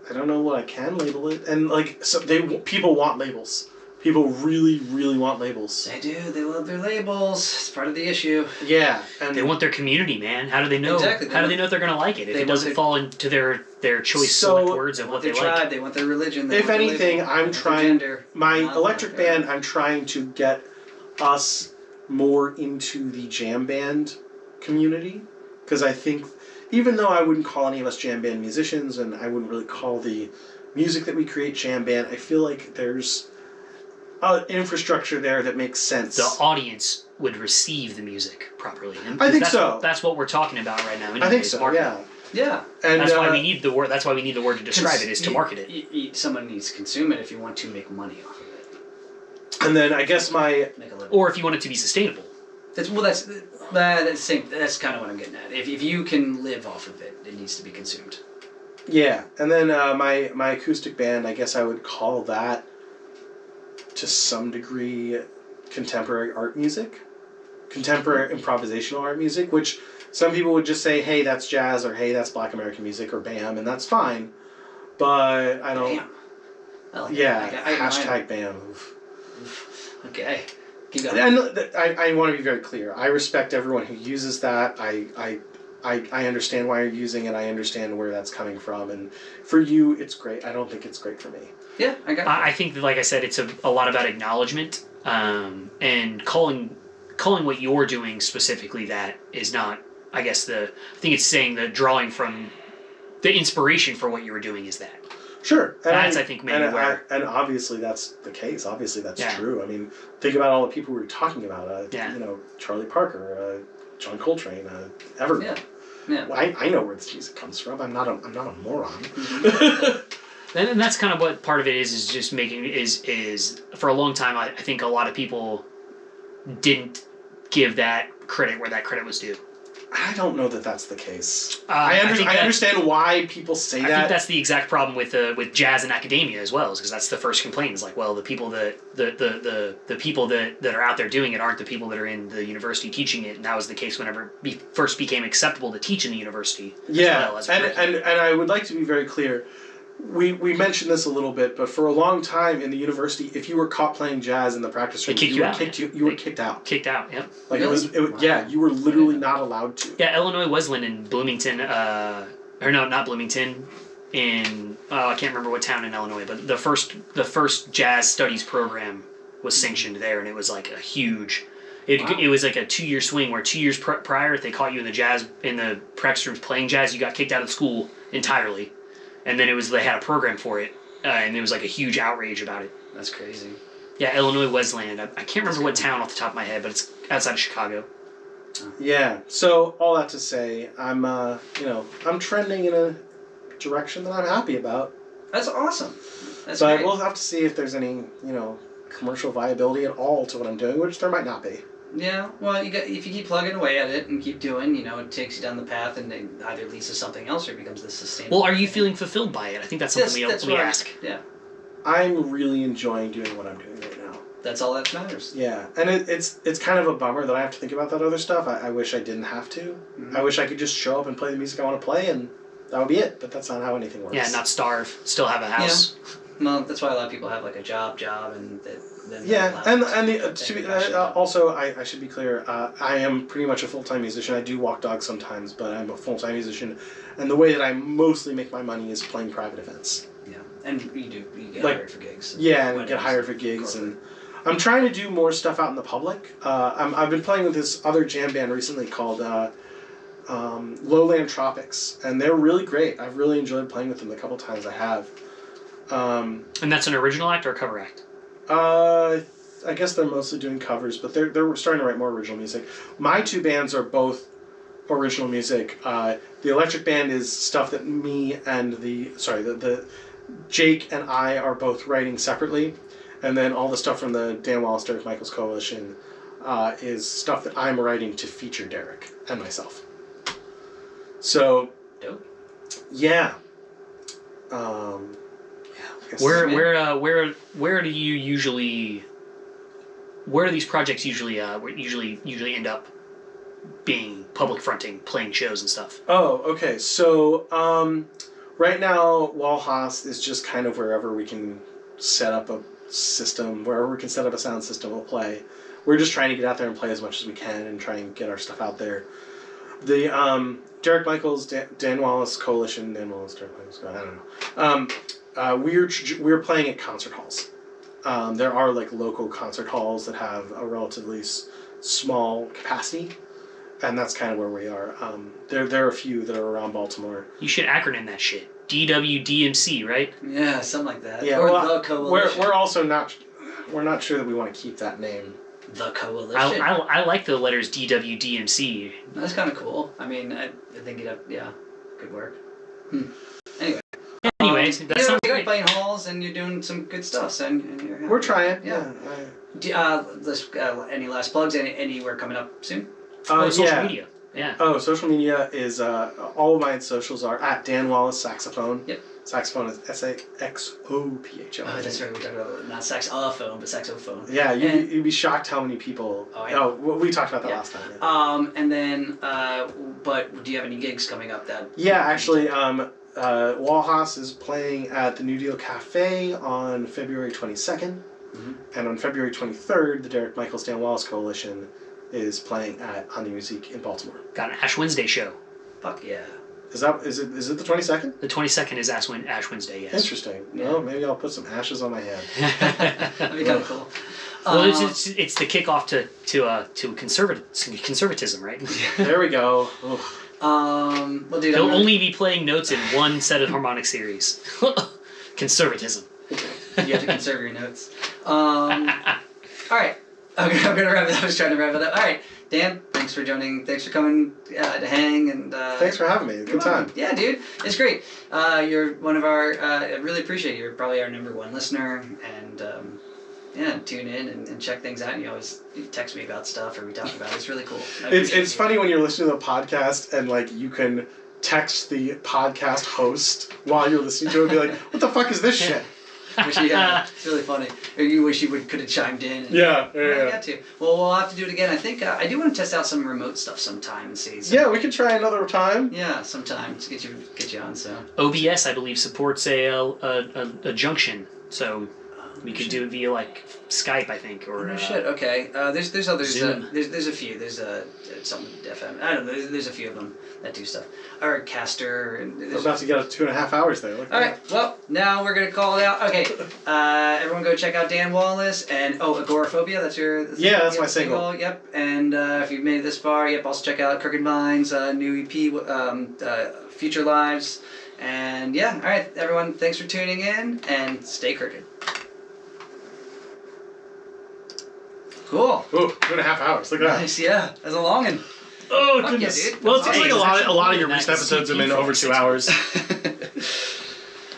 Speaker 3: I don't know what I can label it, and like so people want labels. People really, really want labels.
Speaker 1: They do. They love their labels. It's part of the issue.
Speaker 3: Yeah, and
Speaker 2: they want their community, man. How do they know?
Speaker 1: Exactly.
Speaker 2: How do they know if they're going to like it if it doesn't fall into their choice select words of what they
Speaker 1: tribe,
Speaker 2: like?
Speaker 1: They want their religion.
Speaker 3: If anything, I'm trying. My electric band, I'm trying to get us more into the jam band community, because I think, even though I wouldn't call any of us jam band musicians, and I wouldn't really call the music that we create jam band, I feel like there's an infrastructure there that makes sense.
Speaker 2: The audience would receive the music properly.
Speaker 3: I think so.
Speaker 2: That's what we're talking about right now. Anyways,
Speaker 3: I think so.
Speaker 2: marketing.
Speaker 1: Yeah.
Speaker 2: And that's why we need the word. That's why we need the word to describe it, is to market it.
Speaker 1: Someone needs to consume it if you want to make money off of it.
Speaker 3: And then I guess
Speaker 2: or if you want it to be sustainable.
Speaker 1: That's the same. That's kind of what I'm getting at. If you can live off of it, it needs to be consumed.
Speaker 3: Yeah, and then my acoustic band, I guess I would call that, to some degree, contemporary art music, contemporary improvisational art music, which some people would just say, hey, that's jazz, or hey, that's Black American music, or BAM, and that's fine. But I don't.
Speaker 1: BAM. I like
Speaker 3: hashtag BAM.
Speaker 1: Okay. Keep going.
Speaker 3: I want to be very clear. I respect everyone who uses that. I understand why you're using it. I understand where that's coming from, and for you, it's great. I don't think it's great for me.
Speaker 1: Yeah, I got it.
Speaker 2: I think that, like I said, it's a lot about acknowledgement, and calling what you're doing specifically that is not. I guess I think it's saying the drawing from the inspiration for what you were doing is that.
Speaker 3: Sure. And
Speaker 2: I think maybe where.
Speaker 3: And obviously that's the case. Obviously that's true. I mean, think about all the people we were talking about. Charlie Parker, John Coltrane, everyone.
Speaker 1: Yeah.
Speaker 3: Well, I know where this music comes from. I'm not a moron.
Speaker 2: And that's kind of what part of it is just making is for a long time I think a lot of people didn't give that credit where that credit was due.
Speaker 3: I don't know that that's the case.
Speaker 2: I
Speaker 3: understand why people say that.
Speaker 2: I think that's the exact problem with jazz and academia as well, is because that's the first complaint. It's like, well, the people that are out there doing it aren't the people that are in the university teaching it, and that was the case whenever it first became acceptable to teach in the university.
Speaker 3: Yeah,
Speaker 2: as well as
Speaker 3: and I would like to be very clear. We mentioned this a little bit, but for a long time in the university, if you were caught playing jazz in the practice room, you were kicked out.
Speaker 2: Kicked out, yep.
Speaker 3: Like wow. You were literally not allowed to.
Speaker 2: Yeah, Illinois Wesleyan in Bloomington, or no, not Bloomington, in I can't remember what town in Illinois, but the first jazz studies program was sanctioned there, and it was like a huge. It was like a 2-year swing where 2 years prior, if they caught you in the practice rooms playing jazz, you got kicked out of school entirely. And then they had a program for it, and there was like a huge outrage about it.
Speaker 1: That's crazy.
Speaker 2: Yeah, Illinois Wesleyan. I can't remember what town off the top of my head, but it's outside of Chicago.
Speaker 3: Yeah. So all that to say, I'm trending in a direction that I'm happy about.
Speaker 1: That's awesome. But
Speaker 3: great. We'll have to see if there's any commercial viability at all to what I'm doing, which there might not be.
Speaker 1: Yeah, well, if you keep plugging away at it and keep doing, it takes you down the path, and it either leads to something else or it becomes the sustainable.
Speaker 2: Well, are you feeling fulfilled by it? I think that's something we ask.
Speaker 1: Yeah.
Speaker 3: I'm really enjoying doing what I'm doing right now.
Speaker 1: That's all that matters.
Speaker 3: Yeah, and it's kind of a bummer that I have to think about that other stuff. I wish I didn't have to. Mm-hmm. I wish I could just show up and play the music I want to play, and that would be it. But that's not how anything works.
Speaker 2: Yeah, not starve. Still have a house.
Speaker 1: Yeah. Well, that's why a lot of people have like a job, and
Speaker 3: also I should be clear. I am pretty much a full-time musician. I do walk dogs sometimes, but I'm a full-time musician, and the way that I mostly make my money is playing private events.
Speaker 1: Yeah, and you get hired for gigs.
Speaker 3: Yeah, and get hired for gigs, and I'm trying to do more stuff out in the public. I've been playing with this other jam band recently called Lowland Tropics, and they're really great. I've really enjoyed playing with them the couple times I have.
Speaker 2: And that's an original act or a cover act?
Speaker 3: I guess they're mostly doing covers, but they're starting to write more original music. My two bands are both original music. The electric band is stuff that me and the Jake and I are both writing separately, and then all the stuff from the Dan Wallace, Derek Michaels Coalition is stuff that I'm writing to feature Derek and myself. So,
Speaker 1: Dope.
Speaker 3: Yeah.
Speaker 2: Where do you usually? Where do these projects usually end up being public fronting, playing shows and stuff?
Speaker 3: Oh, okay. So right now, Walhas is just kind of wherever we can set up a system, wherever we can set up a sound system, we'll play. We're just trying to get out there and play as much as we can and try and get our stuff out there. The Derek Michaels, Dan Wallace Coalition, Derek Michaels, I don't know. We're playing at concert halls. There are like local concert halls that have a relatively small capacity, and that's kind of where we are. There are a few that are around Baltimore.
Speaker 2: You should acronym that shit. DWDMC, right?
Speaker 1: Yeah, something like that.
Speaker 3: Yeah,
Speaker 1: or
Speaker 3: well,
Speaker 1: the Coalition.
Speaker 3: we're also not sure that we want to keep that name.
Speaker 1: The Coalition.
Speaker 2: I like the letters DWDMC.
Speaker 1: That's kind of cool. I mean, I think could work.
Speaker 2: Anyway, that sounds
Speaker 1: you're
Speaker 2: great.
Speaker 1: playing halls and you're doing some good stuff, so and you're happy.
Speaker 3: We're trying.
Speaker 1: Yeah. Any last plugs? Anywhere coming up soon?
Speaker 2: Social media. Yeah.
Speaker 3: Oh, social media is all of my socials are at Dan Wallace Saxophone.
Speaker 1: Yep.
Speaker 3: Saxophone is SAXOPHO.
Speaker 1: Oh, that's right. We talked about not saxophone, but saxophone.
Speaker 3: Yeah, you'd be shocked how many people. We talked about that last time. Yeah.
Speaker 1: And then, but do you have any gigs coming up that?
Speaker 3: Yeah, actually, Walhas is playing at the New Deal Cafe on February 22nd, and on February 23rd, the Derek Michaels Dan Wallace Coalition is playing at On the Musique in Baltimore.
Speaker 2: Got an Ash Wednesday show.
Speaker 1: Fuck yeah.
Speaker 3: Is it the 22nd?
Speaker 2: The 22nd is Ash Wednesday, yes.
Speaker 3: Interesting.
Speaker 1: Yeah.
Speaker 3: Well, maybe I'll put some ashes on my head.
Speaker 1: That'd be kind of cool.
Speaker 2: Well, it's the kickoff to conservatism, right?
Speaker 3: There we go. Oof.
Speaker 1: Well, dude,
Speaker 2: They'll only be playing notes in one set of harmonic series. Conservatism.
Speaker 1: You have to conserve your notes. All right. I'm gonna wrap it up. I was trying to wrap it up. All right, Dan, thanks for joining. Thanks for coming to hang and.
Speaker 3: Thanks for having me. Good time.
Speaker 1: Yeah, dude, it's great. You're one of our. I really appreciate you. You're probably our #1 listener, and tune in and check things out. And you always text me about stuff or we talk about it. It's really cool.
Speaker 3: It's funny when you're listening to the podcast and like you can text the podcast host while you're listening to it and be like, "What the fuck is this shit?"
Speaker 1: It's really funny. Or you wish you could have chimed in. And,
Speaker 3: Yeah.
Speaker 1: I got to. Well, we'll have to do it again. I think I do want to test out some remote stuff sometime and see.
Speaker 3: Yeah, we can try another time.
Speaker 1: Yeah, sometime to get you on. So
Speaker 2: OBS, I believe, supports a junction, so we could do it via like Skype, I think, or.
Speaker 1: Oh shit. Okay. There's others.
Speaker 2: Zoom.
Speaker 1: There's a few. There's something FM. I don't know. There's a few of them that do stuff. Or Caster. And
Speaker 3: We're about to get up 2.5 hours there.
Speaker 1: All right. Well, now we're gonna call it out. Okay. Everyone, go check out Dan Wallace and Agoraphobia. That's your.
Speaker 3: That's my single.
Speaker 1: Yep. And if you've made it this far, also check out Crooked Minds' new EP, Future Lives. And yeah. All right, everyone. Thanks for tuning in and stay crooked. Cool.
Speaker 3: Ooh, 2.5 hours. Look at that.
Speaker 1: Nice. Yeah. That's a long one.
Speaker 3: Oh
Speaker 1: Fuck
Speaker 3: goodness.
Speaker 1: yeah, dude.
Speaker 3: Well, it seems like a lot of your
Speaker 2: That
Speaker 3: recent episodes have
Speaker 2: CP
Speaker 3: been over 2 hours.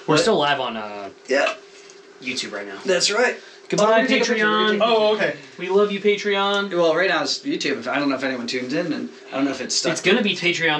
Speaker 2: We're still live on
Speaker 1: Yeah.
Speaker 2: YouTube right now.
Speaker 1: That's right.
Speaker 2: Goodbye,
Speaker 1: We're gonna take a picture, we're gonna
Speaker 2: Patreon.
Speaker 1: take a
Speaker 3: Oh, okay.
Speaker 2: We love you, Patreon.
Speaker 1: Well, right now it's YouTube. I don't know if anyone tunes in, and I don't know if it's stuck.
Speaker 2: It's gonna be Patreon.